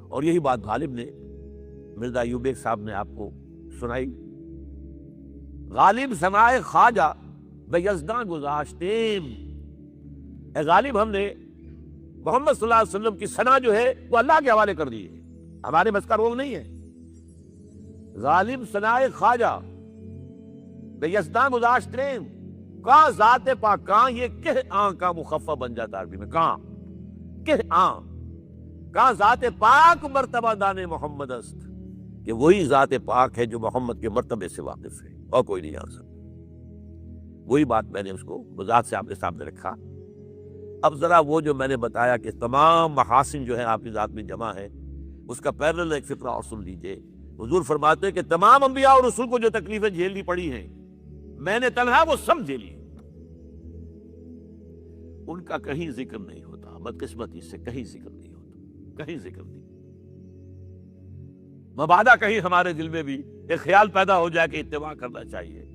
اور یہی بات غالب نے، مرزا ایوب بیگ صاحب نے آپ کو سنائی، غالب ثنائے خواجہ بے یزداں گذاشتیم، اے غالب ہم نے محمد صلی اللہ علیہ وسلم کی ثنا جو ہے وہ اللہ کے حوالے کر دی ہے، ہمارے بس کا روگ نہیں ہے۔ غالب ثنائے خواجہ بے یزداں گذاشتیم، کہاں ذات پاک، کہاں یہ کہ آن کا مخفف بن جاتا ہے عربی میں، کہاں کہ آن، کہاں ذات پاک مرتبہ دان محمد است، کہ وہی ذات پاک ہے جو محمد کے مرتبے سے واقف ہے اور کوئی نہیں جان سکتا۔ وہی بات میں نے اس کو بذات سے آپ کے سامنے رکھا۔ اب ذرا وہ جو میں نے بتایا کہ تمام محاسن جو ہے آپ کی ذات میں جمع ہے، اس کا پیرل ایک فقرہ اور سن لیجئے۔ حضور فرماتے ہیں کہ تمام انبیاء اور رسول کو جو تکلیفیں جھیلنی پڑی ہیں، میں نے تنہا وہ سب جھیلی، ان کا کہیں ذکر نہیں ہوتا، بدقسمتی سے کہیں ذکر نہیں ہوتا، کہیں ذکر نہیں۔ مبادہ کہیں ہمارے دل میں بھی ایک خیال پیدا ہو جائے کہ اتباع کرنا چاہیے،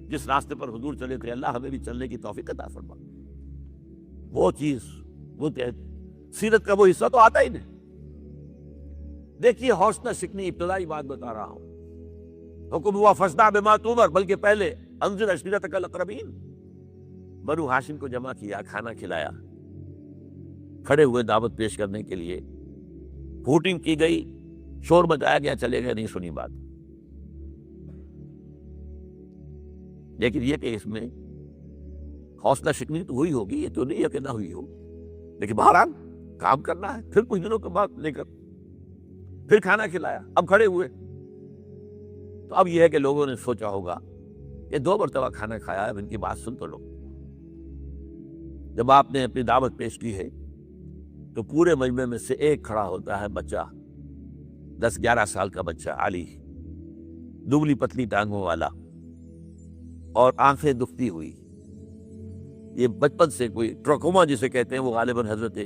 جس راستے پر حضور چلے تھے، اللہ ہمیں بھی چلنے کی توفیق عطا فرما۔ وہ چیز، وہ سیرت کا وہ حصہ تو آتا ہی نہیں۔ دیکھیے حوصلہ شکنی ابتدائی بات بتا رہا ہوں، حکم ہوا فاصدع بما تؤمر، بلکہ پہلے انذر عشیرتک الاقربین، بنو ہاشم کو جمع کیا، کھانا کھلایا، کھڑے ہوئے دعوت پیش کرنے کے لیے، ہوٹنگ کی گئی، شور مچایا گیا، چلے گئے، نہیں سنی بات۔ لیکن یہ کہ اس میں حوصلہ شکنی تو ہوئی ہوگی، یہ تو نہیں ہے کہ نہ ہوئی ہو، لیکن بہرحال کام کرنا ہے۔ پھر کچھ دنوں کے بعد لے کر پھر کھانا کھلایا، اب کھڑے ہوئے تو اب یہ ہے کہ لوگوں نے سوچا ہوگا کہ 2 مرتبہ کھانا کھایا، اب ان کی بات سن تو لو۔ جب آپ نے اپنی دعوت پیش کی ہے تو پورے مجمع میں سے ایک کھڑا ہوتا ہے، بچہ 10-11 سال کا بچہ علی، دبلی پتلی ٹانگوں والا اور آنکھیں دکھتی ہوئی، یہ بچپن سے کوئی ٹراکوما جسے کہتے ہیں وہ غالباً حضرت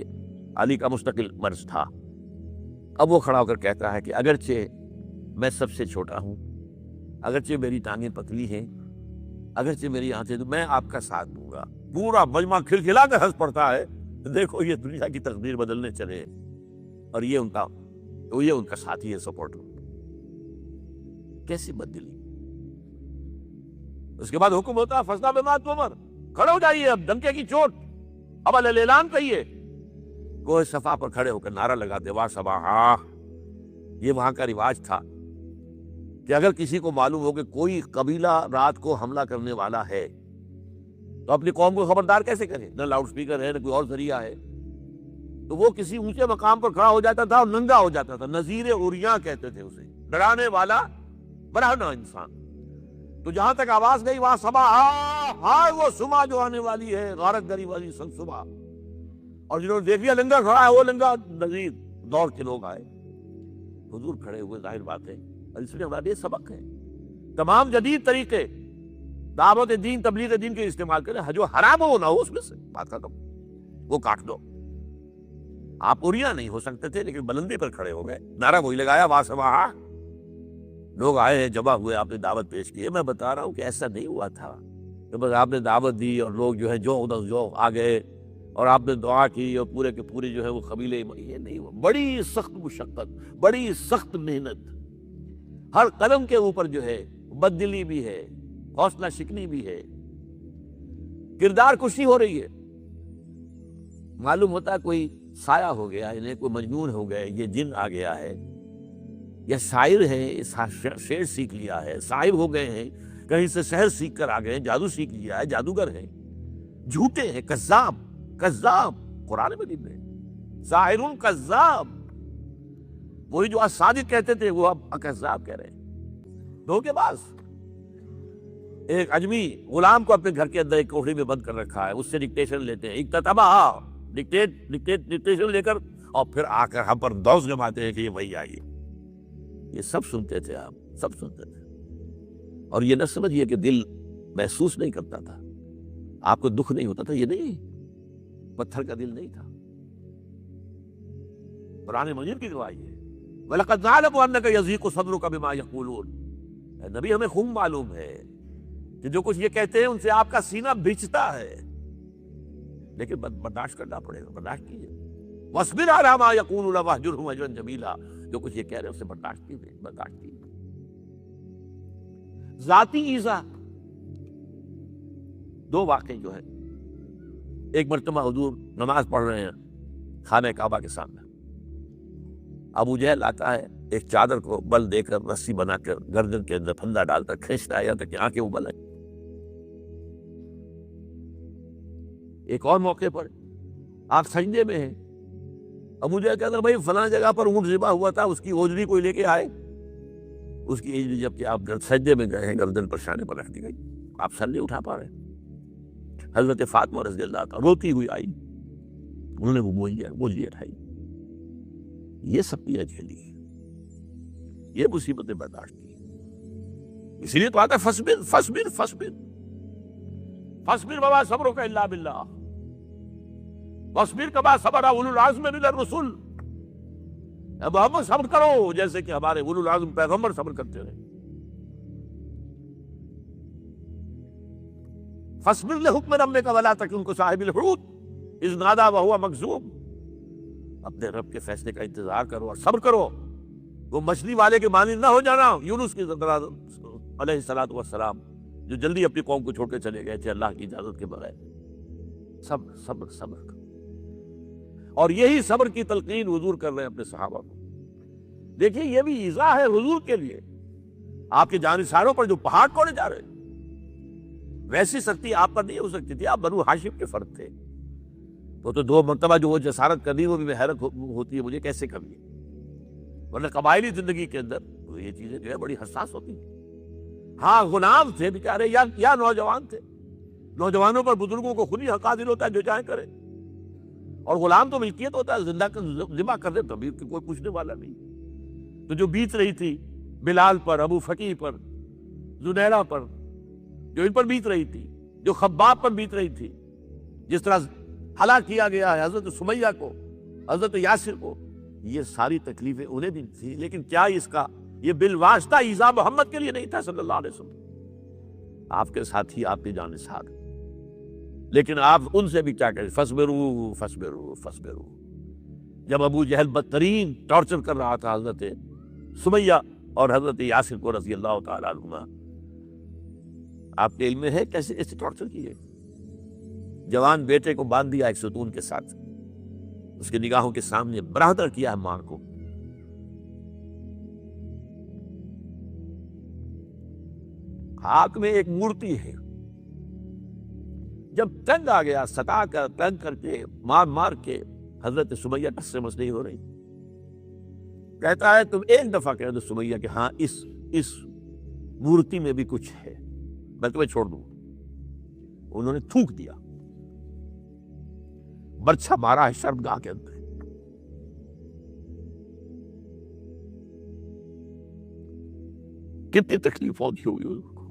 علی کا مستقل مرض تھا۔ اب وہ کھڑا ہو کر کہتا ہے کہ اگرچہ میں سب سے چھوٹا ہوں، اگرچہ میری ٹانگیں پتلی ہیں، اگرچہ میری آنکھیں، تو میں آپ کا ساتھ دوں گا۔ پورا مجمع کھلکھلا کر ہنس پڑتا ہے، دیکھو یہ دنیا کی تقدیر بدلنے چلے اور یہ ان کا ساتھی ہے، سپورٹر۔ کیسی بدلی! اس کے بعد حکم ہوتا ہے فَاصْدَعْ بِمَا تُؤْمَرْ، کھڑے ہو جائیے، اب ڈنکے کی چوٹ، اب اعلان کہیے۔ کوہ صفا پر کھڑے ہو کر نعرہ لگاتے وا صباحا۔ یہ وہاں کا رواج تھا کہ اگر کسی کو معلوم ہو کہ کوئی قبیلہ رات کو حملہ کرنے والا ہے تو اپنی قوم کو خبردار کیسے کرے؟ نہ لاؤڈ سپیکر ہے، نہ کوئی اور ذریعہ ہے، تو وہ کسی اونچے مقام پر کھڑا ہو جاتا تھا اور ننگا ہو جاتا تھا، نذیر عریاں کہتے تھے اسے، ڈرانے والا برہنہ انسان۔ تو جہاں تک آواز گئی وہاں صباحا، ہائے وہ صبح جو آنے والی ہے، غارت گری والی سن صبح۔ اور جنہوں نے دیکھ لیا لنگا کھڑا ہے، وہ لنگا نذیر، دوڑ کے لوگ آئے، حضور کھڑے ہوئے، ظاہر بات ہے اس لیے ہمارے لیے سبق ہے، تمام جدید طریقے دعوت دین، تبلیغ دین کے استعمال کریں، جو حرام ہو نہ ہو اس میں سے، بات ختم، وہ کاٹ دو۔ آپ اوریا نہیں ہو سکتے تھے لیکن بلندی پر کھڑے ہو گئے، نعرہ وہی لگایا وا صباحا۔ لوگ آئے ہیں، جمع ہوئے، آپ نے دعوت پیش کی ہے۔ میں بتا رہا ہوں کہ ایسا نہیں ہوا تھا کہ بس آپ نے دعوت دی اور لوگ جو ہے جو آ گئے اور آپ نے دعا کی اور پورے کے پورے جو ہے وہ قبیلے، یہ نہیں ہوا۔ بڑی سخت مشقت، بڑی سخت محنت، ہر قدم کے اوپر جو ہے بددلی بھی ہے، حوصلہ شکنی بھی ہے، کردار کشی ہو رہی ہے۔ معلوم ہوتا ہے کوئی سایہ ہو گیا، انہیں کوئی مجنون ہو گئے، یہ جن آ گیا ہے، یا شاعر ہے، شعر سیکھ لیا ہے، صاحب ہو گئے ہیں، کہیں سے سحر سیکھ کر آ گئے ہیں، جادو سیکھ لیا ہے، جادوگر ہیں، جھوٹے ہیں، کذاب قرآن مجید میں ساحر کذاب، وہی جو صادق کہتے تھے وہ اب کذاب کہہ رہے ہیں، دھوکے باز۔ ایک اجمی غلام کو اپنے گھر کے اندر ایک کوٹری میں بند کر رکھا ہے، اس سے ڈکٹیشن لیتے ہیں، ڈکٹیشن لے کر اور پھر آ کر ہم پر دوس جماتے ہیں کہ یہ وہی آئیے۔ یہ سب سنتے تھے، آپ سب سنتے تھے، اور یہ نہ سمجھیے کہ دل محسوس نہیں کرتا تھا، آپ کو دکھ نہیں ہوتا تھا، یہ نہیں، پتھر کا دل نہیں تھا۔ قرآن مجید کی گواہی ہے وَلَقَدْ نَعْلَمُ أَنَّكَ يَضِيقُ صَدْرُكَ بِمَا يَقُولُونَ۔ اے نبی، ہمیں خوب معلوم ہے کہ جو کچھ یہ کہتے ہیں ان سے آپ کا سینہ بھیجتا ہے، لیکن برداشت کرنا پڑے گا، برداشت کیجیے۔ وَاصْبِرْ عَلَىٰ مَا يَقُولُونَ وَاهْجُرْهُمْ هَجْرًا جَمِيلًا۔ جو کچھ یہ کہہ رہے ہیں اسے برداشت کیجیے۔ ذاتی ایذا، 2 واقعے جو ہے، ایک مرتبہ حضور نماز پڑھ رہے ہیں خانہ کعبہ کے سامنے، ابو جہل آتا ہے، ایک چادر کو بل دے کر رسی بنا کر گردن کے اندر پھندا ڈال کر کھینچتا ہے یہاں تک کہ آنکھیں ابل آئیں۔ ایک اور موقع پر آپ سجدے میں ہیں، ابو جہل کہتا ہے بھائی فلاں جگہ پر اونٹ ذبح ہوا تھا، اس کی اوجری کوئی لے کے آئے، اس کی اوجری جب کہ آپ سجدے میں گئے ہیں گردن پر شانے پر رکھ دی گئی، آپ سر نہیں اٹھا پا رہے۔ حضرت فاطمہ رضی اللہ عنہا روتی ہوئی آئی، انہوں نے وہ بوجھ اٹھائی، یہ سب کیا جھیلی، یہ مصیبتیں برداشت کی۔ اسی لیے تو آتا ہے فصبر فصبر فصبر فصبر وما صبرک الا باللہ واصبر کما صبر اولو العزم من الرسل۔ اب محمد صبر کرو جیسے کہ ہمارے اولو العزم پیغمبر صبر کرتے رہے۔ فاصبر لحکم ربک ولا تکن کصاحب الحوت اذ نادى وهو مکظوم۔ اپنے رب کے فیصلے کا انتظار کرو اور صبر کرو، وہ مچھلی والے کے مانند نہ ہو جانا، یونس کی علیہ الصلوۃ والسلام، جو جلدی اپنی قوم کو چھوڑ کے چلے گئے تھے اللہ کی اجازت کے بغیر۔ صبر صبر صبر کرو، اور یہی صبر کی تلقین حضور کر رہے ہیں اپنے صحابہ کو۔ دیکھیے یہ بھی ایذا ہے حضور کے لیے، آپ کے جانثاروں پر جو پہاڑ کوڑے جا رہے ہیں، ویسی سختی آپ پر نہیں ہو سکتی تھی، آپ بنو ہاشم کے فرد تھے. وہ تو 2 مرتبہ جو وہ جسارت کر دی وہ بھی حیرت ہوتی ہے مجھے کیسے کر لی، ورنہ قبائلی زندگی کے اندر تو یہ چیزیں جو ہے بڑی حساس ہوتی ہیں. ہاں غلام تھے بیچارے یا نوجوان تھے، نوجوانوں پر بزرگوں کو خود ہی حق حاصل ہوتا ہے جو چاہے کرے، اور غلام تو ملکیت ہوتا ہے، زندہ ذبح کر دے تبھی کوئی پوچھنے والا نہیں. تو جو بیت رہی تھی بلال پر، ابو فقیہ پر، زنیرہ پر، جو ان پر بیت رہی تھی، جو خباب پر بیت رہی تھی، جس طرح ہلاک کیا گیا ہے حضرت سمیہ کو، حضرت یاسر کو، یہ ساری تکلیفیں انہیں بھی تھی. لیکن کیا اس کا یہ بالواسطہ ایذا محمد کے لیے نہیں تھا صلی اللہ علیہ وسلم، آپ کے ساتھ ہی آپ کی جان نثار. لیکن آپ ان سے بھی کیا کہیں، فصبروا فصبروا فصبروا. جب ابو جہل بدترین ٹارچر کر رہا تھا حضرت سمیہ اور حضرت یاسر کو رضی اللہ تعالیٰ عنہما، آپ کے علم میں ہے کیسے ایسے ٹارچر کیے؟ جوان بیٹے کو باندھ دیا ایک ستون کے ساتھ، اس کے نگاہوں کے سامنے برہدر کیا ہے ماں کو. خاک میں ایک مورتی ہے، جب تنگ آ گیا ستا کر تنگ کر کے مار کے حضرت سمیہ ٹس سے مس نہیں ہو رہی، کہتا ہے تم ایک دفعہ کہہ دو سمیہ کہ ہاں اس مورتی میں بھی کچھ ہے، میں تمہیں چھوڑ دوں. انہوں نے تھوک دیا، برچھا مارا ہے شرمگاہ کے اندر. کتنی تکلیف ہوتی ہوگی ان کو،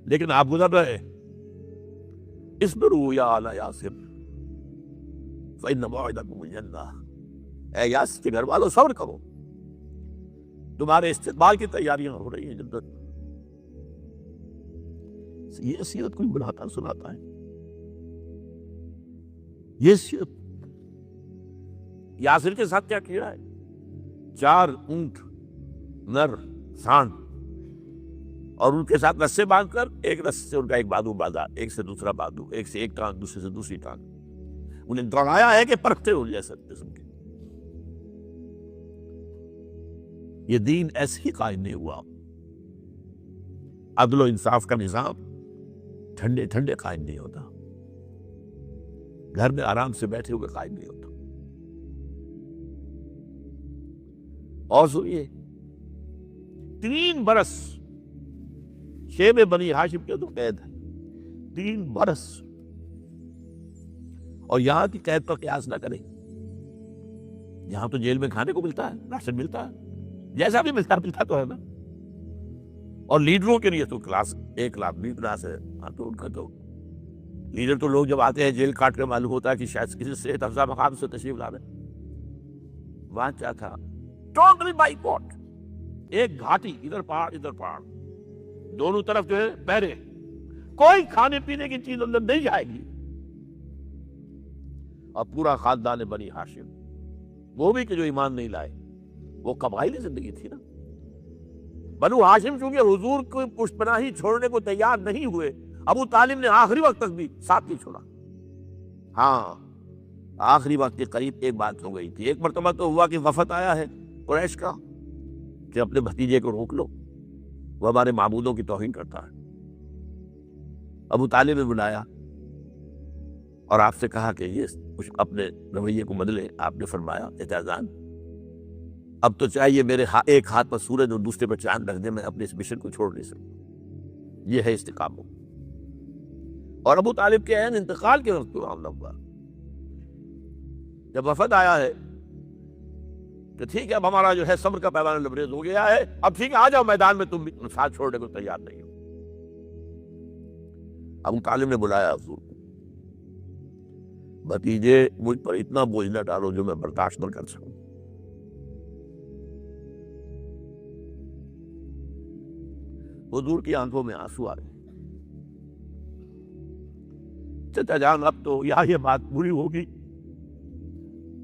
لیکن آپ گزر رہے. اصبروا یا آل یاسر فإن موعدکم الجنہ. اے یاسر کے گھر والوں صبر کرو، تمہارے استقبال کی تیاریاں ہو رہی ہیں جنت. یہ سیرت کوئی بلاتا سناتا ہے، یہ سیرت. یاسر کے ساتھ کیا کیا ہے؟ 4 اونٹ نر سانڈ، اور ان کے ساتھ رسے باندھ کر ایک رسے سے ان کا ایک بازو باندھا، ایک سے دوسرا بازو، ایک سے ایک ٹانگ، دوسرے سے دوسری ٹانگ. انہیں دوڑایا ہے کہ پرکھتے ہو جیسے قسم کے. یہ دین ایسے ہی قائم نہیں ہوا. عدل و انصاف کا نظام ٹھنڈے ٹھنڈے قائم نہیں ہوتا، گھر میں آرام سے بیٹھے ہوئے قائم نہیں ہوتا. اور سنیے، 3 برس شیب بنی ہاشم کے تو قید ہے، 3 برس. اور یہاں کی قید پر قیاس نہ کریں، یہاں تو جیل میں کھانے کو ملتا ہے، راشن ملتا ہے، جیسا بھی ملتا تو ہے نا. اور لیڈروں کے لیے تو کلاس 1 لاکھ بھی کلاس ہے. ہاں تو ان کا تو لیڈر تو لوگ جب آتے ہیں جیل کاٹ کے معلوم ہوتا ہے کہ شاید کسی صحت افزا مقام سے تشریف لا رہے. وہاں کیا تھا؟ Totally boycott. ایک گھاٹی، ادھر پہاڑ ادھر پہاڑ، دونوں طرف جو ہے پہرے، کوئی کھانے پینے کی چیز اندر نہیں جائے گی. اور پورا خاندان بنی ہاشم، وہ بھی کہ جو ایمان نہیں لائے، وہ قبائلی زندگی تھی نا. بنو ہاشم چونکہ حضور کو پشت پناہی چھوڑنے کو تیار نہیں ہوئے، ابو طالب نے آخری وقت تک بھی ساتھ نہیں چھوڑا. ہاں آخری وقت کے قریب ایک بات ہو گئی تھی. ایک مرتبہ تو ہوا کہ وفد آیا ہے قریش کا کہ اپنے بھتیجے کو روک لو، وہ ہمارے معبودوں کی توہین کرتا ہے. ابو طالب نے بلایا اور آپ سے کہا کہ یہ کچھ اپنے رویے کو بدلے. آپ نے فرمایا اعتزان، اب تو چاہیے میرے ایک ہاتھ پر سورج اور دوسرے پر چاند رکھ دے، میں اپنے اس مشن کو چھوڑ نہیں سکتا. یہ ہے استقامت. اور ابو طالب کے عین انتقال کے وقت معاملہ ہوا، جب وفد آیا ہے کہ ٹھیک ہے اب ہمارا جو ہے صبر کا پیمانہ لبریز ہو گیا ہے، اب ٹھیک ہے آ جاؤ میدان میں، تم بھی ساتھ چھوڑنے کو تیار نہیں ہو. ابو طالب نے بلایا حضور کو، بھتیجے مجھ پر اتنا بوجھ نہ ڈالو جو میں برداشت نہ کر سکوں. حضور کی آنکھوں میں آنسو آ گئے. چچا جان اب تو یا یہ بات بری ہوگی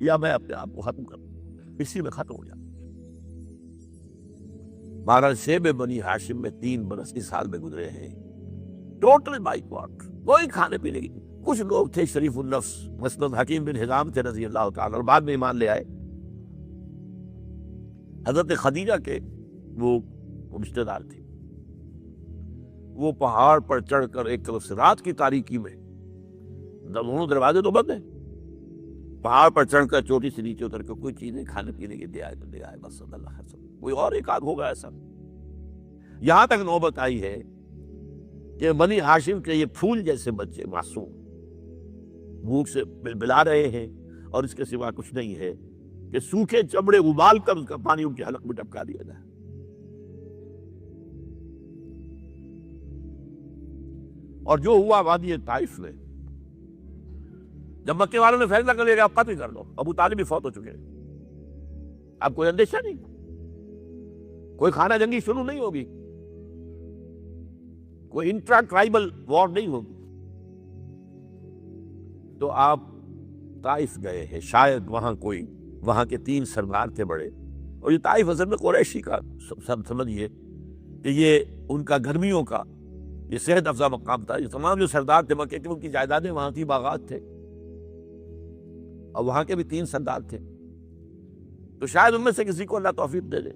یا میں اپنے آپ کو ختم کروں، اسی میں ختم ہو جاتا. مہاراج شیب بنی ہاشم میں 3 برس اس حال میں گزرے ہیں، ٹوٹل بائیکاٹ، کوئی کھانے پینے کی. کچھ لوگ تھے شریف النفس، مثلاً حکیم بن حزام تھے رضی اللہ تعالیٰ، اور بعد میں ایمان لے آئے. حضرت خدیجہ کے وہ رشتے دار تھے. وہ پہاڑ پر چڑھ کر ایک طرف سے رات کی تاریکی میں، دونوں دروازے تو بند ہیں، پہاڑ پر چڑھ کر چوٹی سے نیچے اتر کے کوئی چیزیں کھانے پینے کی دے آئے تو دے آئے، بس اللہ خیر، کوئی اور ایک آدھ ہوگا ایسا۔ یہاں تک نوبت آئی ہے کہ بنی ہاشم کے یہ پھول جیسے بچے معصوم بھوک سے بلبلا رہے ہیں، اور اس کے سوا کچھ نہیں ہے کہ سوکھے چمڑے ابال کر اس کا پانی ان کے حلق میں ٹپکا دیا جائے۔ اور جو ہوا وادی طائف میں، جب مکے والوں نے فیصلہ کر لیا کہ آپ قتل کر دو، ابو طالب بھی فوت ہو چکے ہیں، اب کوئی اندیشہ نہیں، کوئی خانہ جنگی شروع نہیں ہوگی، کوئی انٹرا ٹرائبل وار نہیں ہوگی، تو آپ طائف گئے ہیں۔ شاید وہاں کے 3 سردار تھے بڑے، اور یہ طائف اصل میں قریشی کا سمجھیے کہ یہ ان کا گرمیوں کا یہ صحت افزا مقام تھا۔ یہ تمام جو سردار تھے مکے کے، ان کی جائیدادیں وہاں تھی، باغات تھے، اور وہاں کے بھی 3 سردار تھے، تو شاید ان میں سے کسی کو اللہ توفیق دے دے۔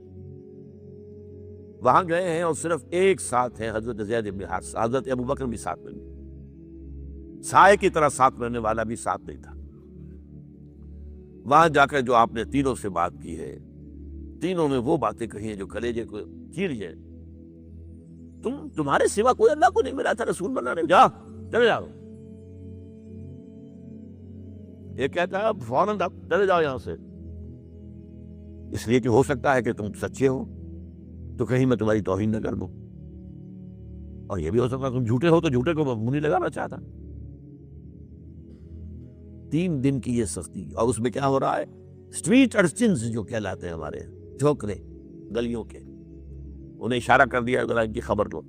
وہاں گئے ہیں اور صرف ایک ساتھ ہیں، حضرت زید بن حارثہ، حضرت ابوبکر بھی ساتھ میں نہیں، سائے کی طرح ساتھ رہنے والا بھی ساتھ نہیں تھا۔ وہاں جا کر جو آپ نے تینوں سے بات کی ہے، تینوں نے وہ باتیں کہی ہیں جو کلیجے کو چیر جائے۔ تمہارے سوا کوئی اللہ کو نہیں ملا تھا رسول بنانے، جا چلے جاؤ۔ یہ کہتا ہے فوراً آپ چلے جاؤ یہاں سے، اس لیے کہ ہو سکتا ہے کہ تم سچے ہو تو کہیں میں تمہاری توہین نہ کر دوں، اور یہ بھی ہو سکتا ہے تم جھوٹے ہو تو جھوٹے کو منہ نہیں لگانا چاہتا۔ 3 دن کی یہ سختی، اور اس میں کیا ہو رہا ہے، اسٹریٹ ارچنز جو کہلاتے ہیں ہمارے جھوکرے گلیوں کے، انہیں اشارہ کر دیا ذرا ان کی خبر لو،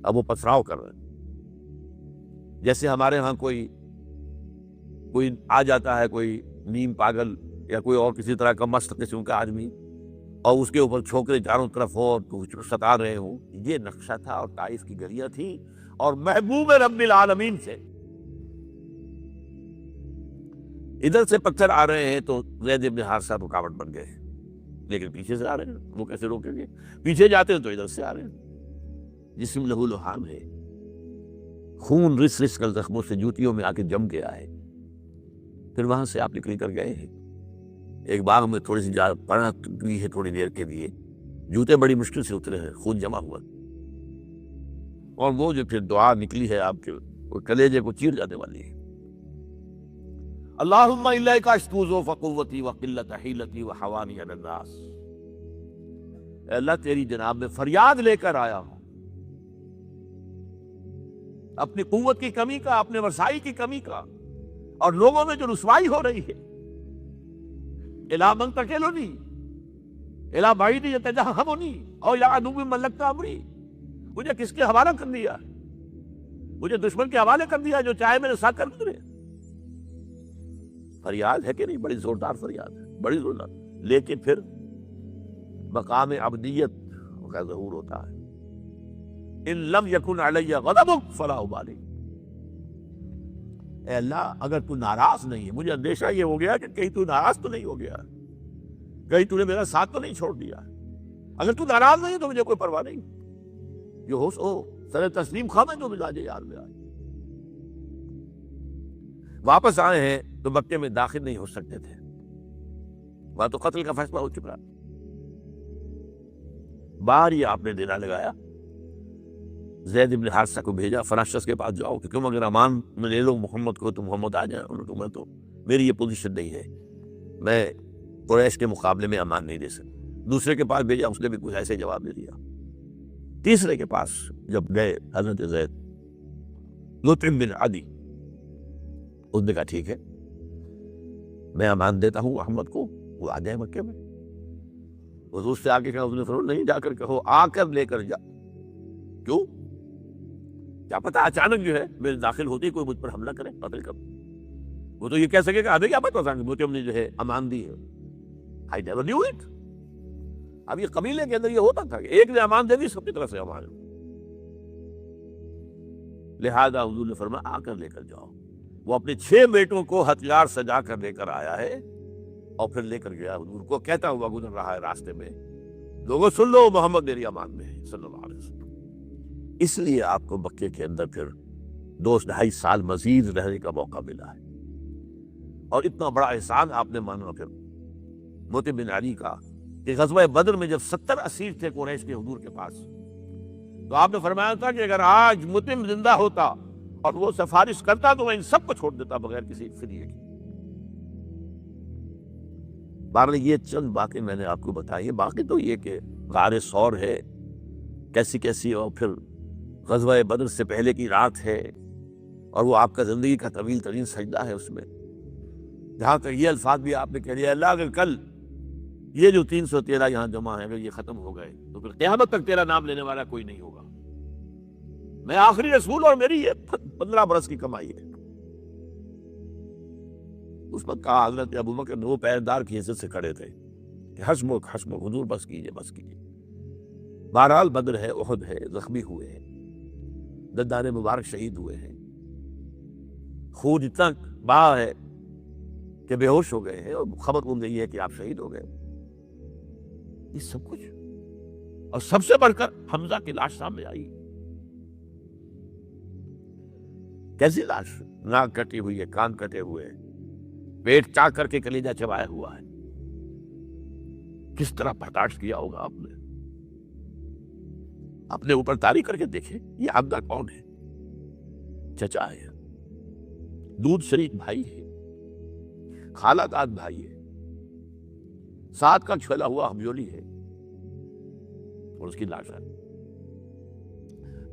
اب وہ پتھراؤ کر رہے ہیں۔ جیسے ہمارے ہاں کوئی آ جاتا ہے، کوئی نیم پاگل یا کوئی اور کسی طرح کا مست قسم کا آدمی، اور اس کے اوپر چھوکرے چاروں طرف ہو اور ستا رہے ہوں، یہ نقشہ تھا، اور طائف کی گلیاں تھیں، اور محبوب رب العالمین سے ادھر سے پتھر آ رہے ہیں تو زید بن حارثہ رکاوٹ بن گئے، لیکن پیچھے سے آ رہے ہیں، وہ کیسے روکیں گے؟ پیچھے جاتے ہیں تو ادھر سے آ رہے ہیں۔ جسم لہو لہام ہے، خون رس رس کر زخموں سے جوتیوں میں آ کے جم گیا ہے۔ پھر وہاں سے آپ نکل کر گئے ہیں، ایک باغ میں تھوڑی سی پناہ کی ہے تھوڑی دیر کے لیے، جوتے بڑی مشکل سے اترے ہیں، خون جمع ہوا، اور وہ جو پھر دعا نکلی ہے آپ کے، وہ کلیجے کو چیر جانے والی ہے۔ اللہم الیک اشکو ضعف قوتی وقلت حیلتی وحوانی علی الناس، اے اللہ تیری جناب میں فریاد لے کر آیا ہوں، اپنی قوت کی کمی کا، اپنے وسائی کی کمی کا، اور لوگوں میں جو رسوائی ہو رہی ہے۔ الا من تکلنی الا بعید یتجہمنی او الی عدو ملکت امری، مجھے کس کے حوالہ کر دیا؟ مجھے دشمن کے حوالے کر دیا جو چاہے میرے ساتھ کر گزرے۔ فریاد ہے کہ نہیں؟ بڑی زوردار فریاد ہے، بڑی زوردار، لیکن پھر مقام عبدیت کا ظہور ہوتا ہے۔ ان لم یکن علی غضبک فلا ابالی، اے اللہ اگر تو ناراض نہیں ہے، مجھے اندیشہ یہ ہو گیا کہ کہیں تو ناراض تو نہیں ہو گیا، کہیں تو نے میرا ساتھ تو نہیں چھوڑ دیا۔ اگر تو ناراض نہیں تو مجھے کوئی پرواہ نہیں، جو ہو سو سر تسلیم خامہ جو مزاج یار میں آئے۔ واپس آئے ہیں تو مکے میں داخل نہیں ہو سکتے تھے، وہاں تو قتل کا فیصلہ ہو چکا۔ باہر ہی آپ نے دینا لگایا، زید بن حارثہ کو بھیجا، فلاں شخص کے پاس جاؤ کہ تم اگر امان میں لے لو محمد کو تو محمد آ جائے، انہوں نے تو میری یہ پوزیشن نہیں ہے، میں قریش کے مقابلے میں امان نہیں دے سکتا۔ دوسرے کے پاس بھیجا، اس نے بھی کچھ ایسے جواب دے دیا۔ تیسرے کے پاس جب گئے حضرت زید، مطعم بن عدی، اس نے کہا ٹھیک ہے میں امان دیتا ہوں محمد کو، وہ آ جائے مکے میں۔ حضور سے آگے کہا، اس نے فرمایا نہیں، جا کر کہو آ کر لے کر جا۔ کیوں؟ کیا پتا اچانک جو ہے میرے داخل ہوتے ہی کوئی مجھ پر حملہ کرے، قتل کر۔ وہ تو یہ کہہ سکے کہ ابھی کیا پتا مطعم نے جو ہے امان دی ہے، I never knew it۔ اب یہ قبیلے کے اندر یہ ہوتا تھا کہ ایک نے امان دے دی، سب کی طرف سے امان۔ لہذا حضور نے فرمایا آ کر لے کر جاؤ۔ وہ اپنے 6 بیٹوں کو ہتھیار سجا کر لے کر آیا ہے، اور پھر لے کر گیا حضور کو، کہتا ہوا گزر رہا ہے راستے میں، لوگوں سن لو محمد میری امان میں ہے صلی اللہ علیہ وسلم۔ اس لیے آپ کو مکے کے اندر پھر 2-2.5 سال مزید رہنے کا موقع ملا ہے، اور اتنا بڑا احسان آپ نے مانا پھر مطعم بن عدی کا کہ غزوہ بدر میں جب 70 اسیر تھے قریش کے حضور کے پاس، تو آپ نے فرمایا تھا کہ اگر آج مطعم زندہ ہوتا اور وہ سفارش کرتا تو میں ان سب کو چھوڑ دیتا بغیر کسی فدیے کے۔ بہرحال یہ چند باتیں میں نے آپ کو بتائی ہیں، باقی تو یہ کہ غار ثور ہے کیسی کیسی، اور پھر غزوہ بدر سے پہلے کی رات ہے، اور وہ آپ کا زندگی کا طویل ترین سجدہ ہے اس میں، جہاں تک یہ الفاظ بھی آپ نے کہہ لیا، اللہ اگر کل یہ جو 313 یہاں جمع ہیں اگر یہ ختم ہو گئے تو پھر قیامت تک تیرا نام لینے والا کوئی نہیں ہوگا، میں آخری رسول اور میری یہ 15 برس کی کمائی ہے۔ اس وقت کہا حضرت ابوبکر نے، وہ پیردار کی حیثیت سے کھڑے تھے کہ حسبک حسبک، حضور بس کیجئے بس کیجئے۔ بہرحال بدر ہے، احد ہے، زخمی ہوئے ہیں، دندان مبارک شہید ہوئے ہیں، خون اتنا بہا ہے کہ بے ہوش ہو گئے ہیں، اور خبر مل گئی ہے کہ آپ شہید ہو گئے۔ یہ سب کچھ، اور سب سے بڑھ کر حمزہ کی لاش سامنے آئی۔ کیسی لاش؟ ناک کٹی ہوئی ہے، کان کٹے ہوئے ہیں، پیٹ چاک کر کے کلیجہ چبایا ہوا ہے، کس طرح برداشت کیا ہوگا آپ نے؟ اپنے اوپر تاری کر کے دیکھیں، یہ حمزہ کون ہے؟ چچا ہے، دودھ شریک بھائی ہے، خالہ داد بھائی ہے، ساتھ کا چھلا ہوا ہمجولی ہے، اور اس کی لاش ہے۔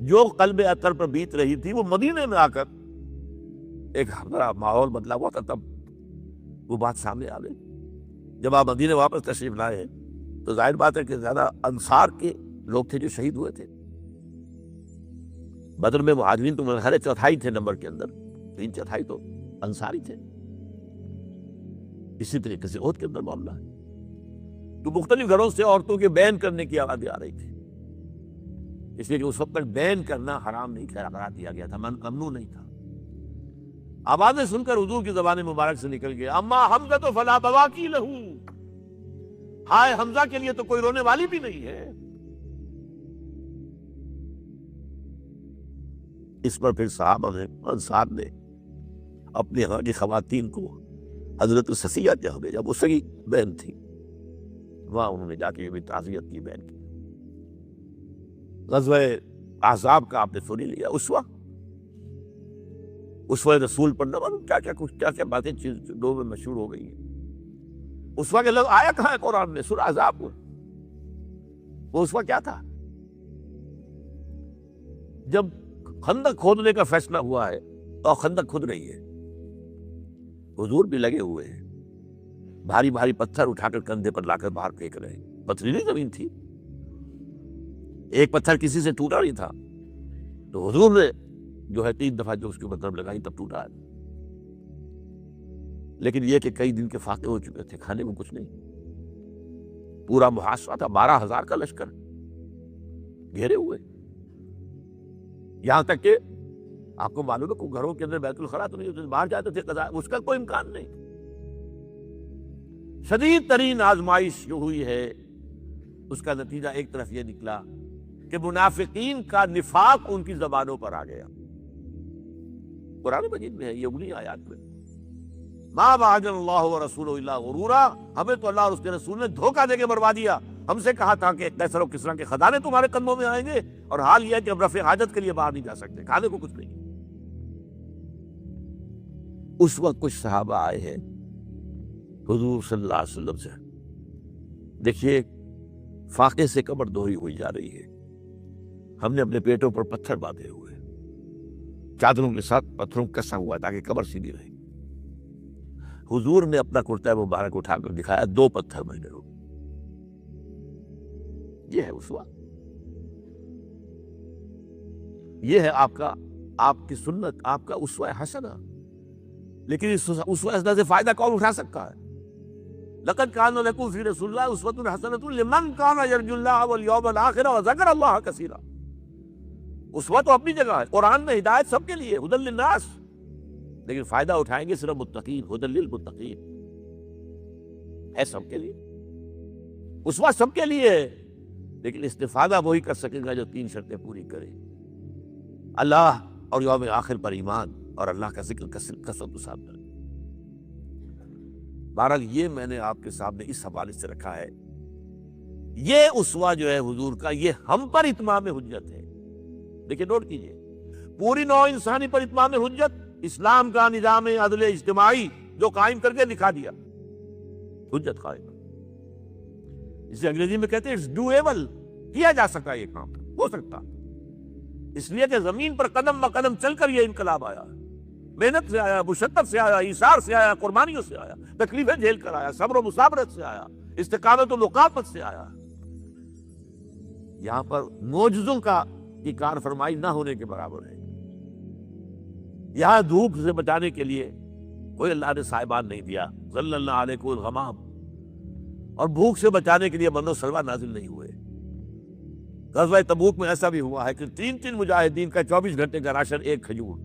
جو قلب اطہر پر بیت رہی تھی وہ مدینے میں آ کر ایک بڑا ماحول بدلا ہوا تھا، تب وہ بات سامنے آ گئی۔ جب آپ مدینے واپس تشریف لائے ہیں تو ظاہر بات ہے کہ زیادہ انصار کے لوگ تھے جو شہید ہوئے تھے۔ بدر میں مہاجرین تو ہر 1/4 تھے نمبر کے اندر، 3/4 تو انصاری تھے۔ اسی طریقے سے احد کے اندر معاملہ ہے، تو مختلف گھروں سے عورتوں کے بین کرنے کی آوازیں آ رہی تھی، اس لیے کہ اس وقت تک بین کرنا حرام نہیں قرار دیا گیا تھا، ممنوع نہیں تھا۔ آوازیں سن کر حضور کی زبان مبارک سے نکل گیا، اما حمزہ تو فلا بواکی لہو، ہائے حمزہ کے لیے تو کوئی رونے والی بھی نہیں ہے۔ اس پر پھر صحابہ نے، انصار نے اپنے ہاں کی خواتین کو حضرت صفیہ جہاں بھیجا، وہ سگی بہن تھی، وہاں انہوں نے جا کے بھی تعزیت کی بہن کی۔ غزوہ احزاب کا آپ نے سن لیا، اسوہ رسول پر نہ معلوم کیا باتیں لوگوں میں مشہور ہو گئی ہیں۔ اسوہ کے لفظ آیا کہاں ہے قرآن میں؟ سورہ احزاب میں۔ وہ اسوہ کیا تھا؟ جب خندق کھودنے کا فیصلہ ہوا ہے تو خندق کھود رہی ہے، حضور بھی لگے ہوئے ہیں، بھاری بھاری پتھر اٹھا کر کندھے پر لا کر باہر پھینک رہے ہیں، پتھریلی زمین تھی، ایک پتھر کسی سے ٹوٹا نہیں تھا، تو حضور نے جو ہے 3 دفعہ جو اس کے مطلب لگائی تب ٹوٹا ہے۔ لیکن یہ کہ کئی دن کے فاقے ہو چکے تھے، کھانے کو کچھ نہیں، پورا محاصرہ تھا، 12,000 کا لشکر گھیرے ہوئے، یہاں تک کہ آپ کو معلوم ہے کہ گھروں کے اندر بیت الخلا تو نہیں ہوتے، باہر جاتے تھے قضاء، اس کا کوئی امکان نہیں۔ شدید ترین آزمائش جو ہوئی ہے اس کا نتیجہ ایک طرف یہ نکلا کہ منافقین کا نفاق ان کی زبانوں پر آ گیا۔ قرآن مجید میں ہے یہ انہی آیات میں، ما وعدنا اللہ ورسولہ الا غرورا، ہمیں تو اللہ اور اس کے رسول نے دھوکہ دے کے بروا دیا۔ ہم سے کہا تھا کہ کیسر و کسرا کے خزانے تمہارے قدموں میں آئیں گے، اور حال یہ ہے کہ اب رفع حاجت کے لیے باہر نہیں جا سکتے، کھانے کو کچھ نہیں۔ اس وقت کچھ صحابہ آئے ہیں حضور صلی اللہ علیہ وسلم سے، دیکھیے فاقے سے کمر دوہری ہوئی جا رہی ہے، ہم نے اپنے پیٹوں پر پتھر باندھے ہوئے، چادروں کے ساتھ پتھروں کسا ہوا تاکہ کمر سیدھی رہے۔ حضور نے اپنا کرتا مبارک اٹھا کر دکھایا، 2 پتھر میں نے روکے۔ یہ ہے اسوہ، یہ ہے آپ کی سنت، آپ کا اسوہ حسنہ۔ لیکن اس اسوہ حسنہ سے فائدہ کون اٹھا سکتا ہے؟ لقد کان لکم فی رسول اللہ اسوۃ حسنۃ لمن کان یرجو اللہ والیوم الآخر وذکر اللہ کثیرا۔ اسوہ تو اپنی جگہ ہے، قرآن میں ہدایت سب کے لیے، ھدی للناس، لیکن فائدہ اٹھائیں گے صرف متقین، ھدی للمتقین ہے سب کے لیے، اسوہ سب کے لیے ہے، لیکن استفادہ وہی کر سکے گا جو 3 شرطیں پوری کرے۔ اللہ اور یوم آخر پر ایمان اور اللہ کا ذکر کثرت کے ساتھ کریں۔ بہرحال یہ میں نے آپ کے سامنے اس حوالے سے رکھا ہے، یہ اسوہ جو ہے حضور کا، یہ ہم پر اتمام حجت ہے۔ دیکھیں نوٹ کیجئے، پوری نوع انسانی پر اتمام حجت، اسلام کا نظام عدل اجتماعی جو قائم کر کے دکھا دیا، حجت قائم۔ اسے انگریزی میں کہتے ہیں اٹس ڈویبل، کیا جا سکتا ہے، یہ کام ہو سکتا، اس لیے کہ زمین پر قدم بہ قدم چل کر یہ انقلاب آیا، محنت سے آیا، مشقت سے آیا، ایثار سے آیا، قربانیوں سے آیا، تکلیفیں جھیل کر آیا، صبر و مصابرت سے آیا، استقامت و مقامت سے آیا۔ یہاں پر معجزوں کی کار فرمائی نہ ہونے کے برابر ہے۔ یہاں دھوپ سے بچانے کے لیے کوئی اللہ نے صاحبان نہیں دیا، صلی اللہ علیہ الغمام، اور بھوک سے بچانے کے لیے من و سلوہ نازل نہیں ہوئے۔ غزوہ تبوک میں ایسا بھی ہوا ہے کہ 3 مجاہدین کا 24 گھنٹے کا راشن ایک کھجور،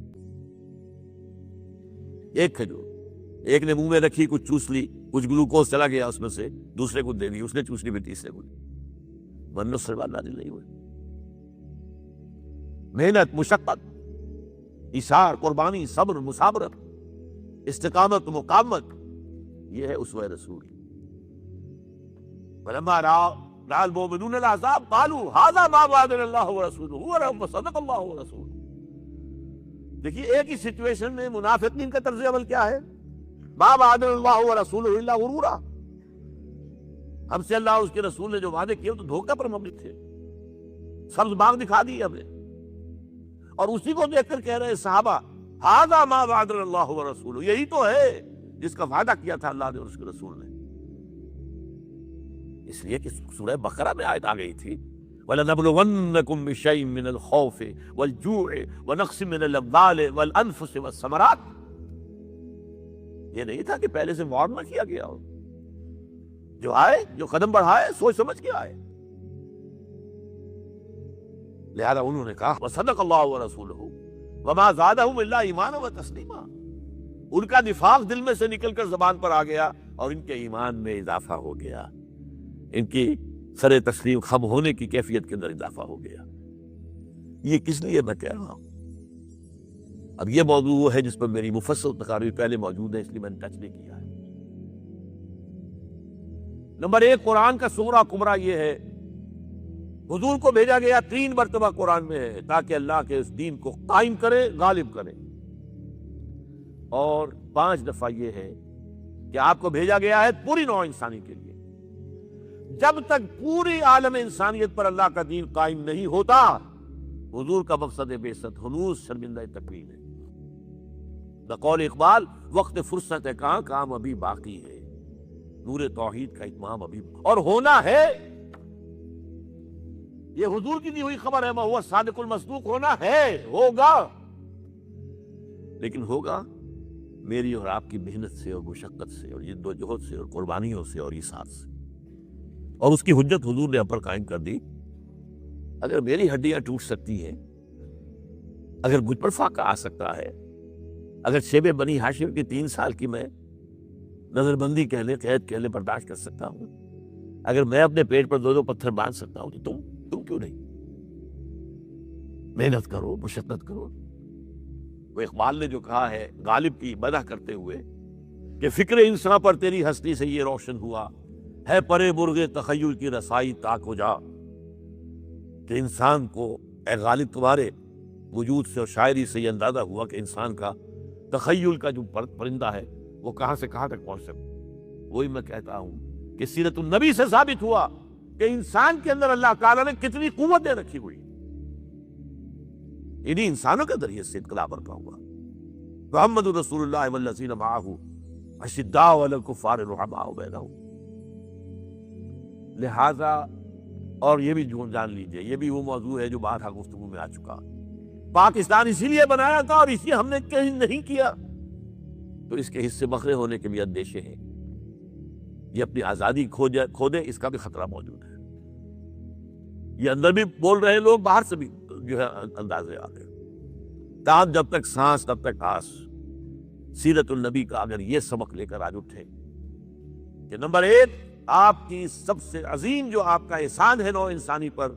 ایک نے منہ میں رکھی، کچھ چوس لی، کچھ گلوکوز چلا گیا اس میں سے، دوسرے کو دے دی، اس نے چوس لی، پھر تیسرے کو دی، من و سلوہ نازل نہیں ہوئے۔ محنت، مشقت، ایثار، قربانی، صبر، مصابرت، استقامت، مقامت، یہ ہے اسوہ رسول۔ فلما رأى المؤمنون الأحزاب قالوا هذا ما وعدنا الله ورسوله وصدق الله ورسوله۔ دیکھیے ایک ہی سچویشن میں منافقین کا طرز عمل کیا ہے، ما وعدنا الله ورسوله الا غرورا، ہم سے اللہ اور اس کے رسول نے جو وعدے کیے تو دھوکہ پر مبنی تھے، سبز باغ دکھا دی ہمیں، اور اسی کو دیکھ کر کہہ رہے صحابہ هذا ما وعدنا الله ورسوله، یہی تو ہے جس کا وعدہ کیا تھا اللہ نے اور اس کے رسول نے۔ اس لیے کہ سورہ بقرہ میں آیت آ گئی تھی وَلَنَبْلُوَنَّكُمْ بِشَيْءٍ مِّنَ الْخَوْفِ وَالْجُوعِ وَنَقْصٍ مِّنَ الْأَمْوَالِ وَالْأَنفُسِ وَالثَّمَرَاتِ۔ یہ نہیں تھا کہ پہلے سے وارن نہ کیا گیا ہو، جو آئے، جو قدم بڑھائے، سوچ سمجھ کے آئے۔ لہذا انہوں نے کہا وَصَدَقَ اللَّهُ وَرَسُولُهُ وَمَا زَادَهُمْ إِلَّا إِيمَانًا وَتَسْلِيمًا۔ ان کا نفاق دل میں سے نکل کر زبان پر آ گیا اور ان کے ایمان میں اضافہ ہو گیا، ان کی سر تسلیم خم ہونے کی کیفیت کے اندر اضافہ ہو گیا۔ یہ کس لیے میں کہہ رہا ہوں؟ اب یہ موضوع وہ ہے جس پر میری مفصل تقاریر پہلے موجود ہے، اس لیے میں نے ٹچ نہیں کیا ہے۔ نمبر 1، قرآن کا سورہ کبریٰ یہ ہے، حضور کو بھیجا گیا 3 مرتبہ قرآن میں ہے تاکہ اللہ کے اس دین کو قائم کرے، غالب کرے، اور 5 دفعہ یہ ہے کہ آپ کو بھیجا گیا ہے پوری نوع انسانی کے لیے۔ جب تک پوری عالم انسانیت پر اللہ کا دین قائم نہیں ہوتا، حضور کا مقصد بعثت ہنوز شرمندہ تکوین ہے۔ بقول اقبال، وقت فرصت ہے کہاں، کام ابھی باقی ہے، نور توحید کا اتمام ابھی اور ہونا ہے۔ یہ حضور کی دی ہوئی خبر ہے، وہ صادق المصدوق، ہونا ہے، ہوگا، لیکن ہوگا میری اور آپ کی محنت سے اور مشقت سے اور جد و جہد سے اور قربانیوں سے اور ایثار سے، اور اس کی حجت حضور نے ہم پر قائم کر دی۔ اگر میری ہڈیاں ٹوٹ سکتی ہیں، اگر مجھ پر فاقہ آ سکتا ہے، اگر شیب بنی ہاشم کی 3 سال کی میں نظر بندی کہلے، قید کہلے برداشت کر سکتا ہوں، اگر میں اپنے پیٹ پر 2 پتھر باندھ سکتا ہوں، تو تم کیوں نہیں؟ محنت کرو، مشقت کرو۔ وہ اقبال نے جو کہا ہے غالب کی مدح کرتے ہوئے کہ فکر انسان پر تیری ہستی سے یہ روشن ہوا ہے، پرے مرغ تخیل کی رسائی تاک ہو جا، کہ انسان کو اے غالب تمہارے وجود سے اور شاعری سے یہ اندازہ ہوا کہ انسان کا تخیل کا جو پرندہ ہے وہ کہاں سے کہاں تک پہنچ سکتا۔ وہی میں کہتا ہوں کہ سیرت النبی سے ثابت ہوا کہ انسان کے اندر اللہ تعالیٰ نے کتنی قوتیں رکھی ہوئی، انہی انسانوں کے ذریعے سے انقلاب برپا ہوا۔ محمد رسول اللہ والذین معہ اشداء علی الکفار رحماء بینہم۔ لہذا اور یہ بھی جان لیجئے، یہ بھی وہ موضوع ہے جو بارہا گفتگو میں آ چکا، پاکستان اسی لیے بنایا تھا اور اسی ہم نے کہیں نہیں کیا تو اس کے حصے بکھرے ہونے کے بھی اندیشے ہیں، یہ اپنی آزادی کھو دے، اس کا بھی خطرہ موجود ہے۔ یہ اندر بھی بول رہے ہیں لوگ، باہر سے بھی جو ہے اندازے آ گئے۔ تاہم جب تک سانس تب تک آس، سیرت النبی کا اگر یہ سبق لے کر آج اٹھے کہ نمبر 1، آپ کی سب سے عظیم جو آپ کا احسان ہے نوع انسانی پر،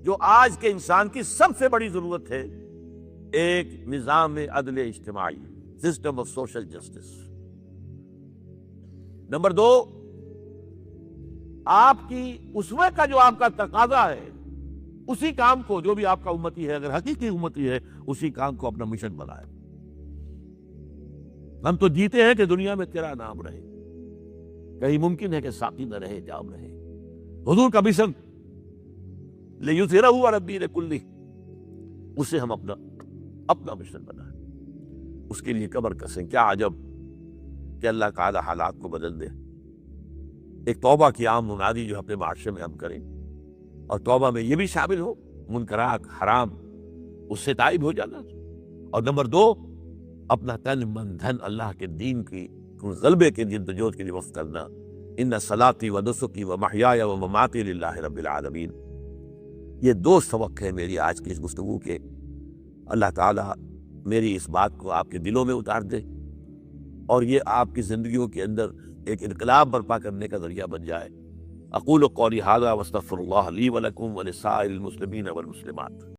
جو آج کے انسان کی سب سے بڑی ضرورت ہے، ایک نظام عدل اجتماعی، system of social justice. Number دو، آپ کی اسوے کا جو آپ کا تقاضا ہے، اسی کام کو، جو بھی آپ کا امتی ہے، اگر حقیقی امتی ہے، اسی کام کو اپنا مشن بنائے۔ ہم تو جیتے ہیں کہ دنیا میں تیرا نام رہے، کہیں ممکن ہے کہ ساقی نہ رہے، جام رہے۔ حضور کا مشن لِیُظْہِرَہُ عَلَى الدِّینِ کُلِّہ، اسے ہم اپنا مشن بنائیں، اس کے لیے کمر کسیں۔ کیا عجب کہ اللہ تعالی حالات کو بدل دے۔ ایک توبہ کی عام منادی جو اپنے معاشرے میں ہم کریں، اور توبہ میں یہ بھی شامل ہو منکرات حرام اس سے تائب ہو جانا، اور نمبر دو، اپنا تن من دھن اللہ کے دین کی غلبے کے جدوجہد کے لیے وقف کرنا۔ ان صلاتی و نسکی و محیای و مماتی للہ رب العالمین۔ یہ دو سبق ہیں میری آج کی اس گفتگو کے۔ اللہ تعالیٰ میری اس بات کو آپ کے دلوں میں اتار دے، اور یہ آپ کی زندگیوں کے اندر ایک انقلاب برپا کرنے کا ذریعہ بن جائے۔ اقول قولی ھذا واستغفر اللہ لی ولکم ولسائر المسلمین والمسلمات۔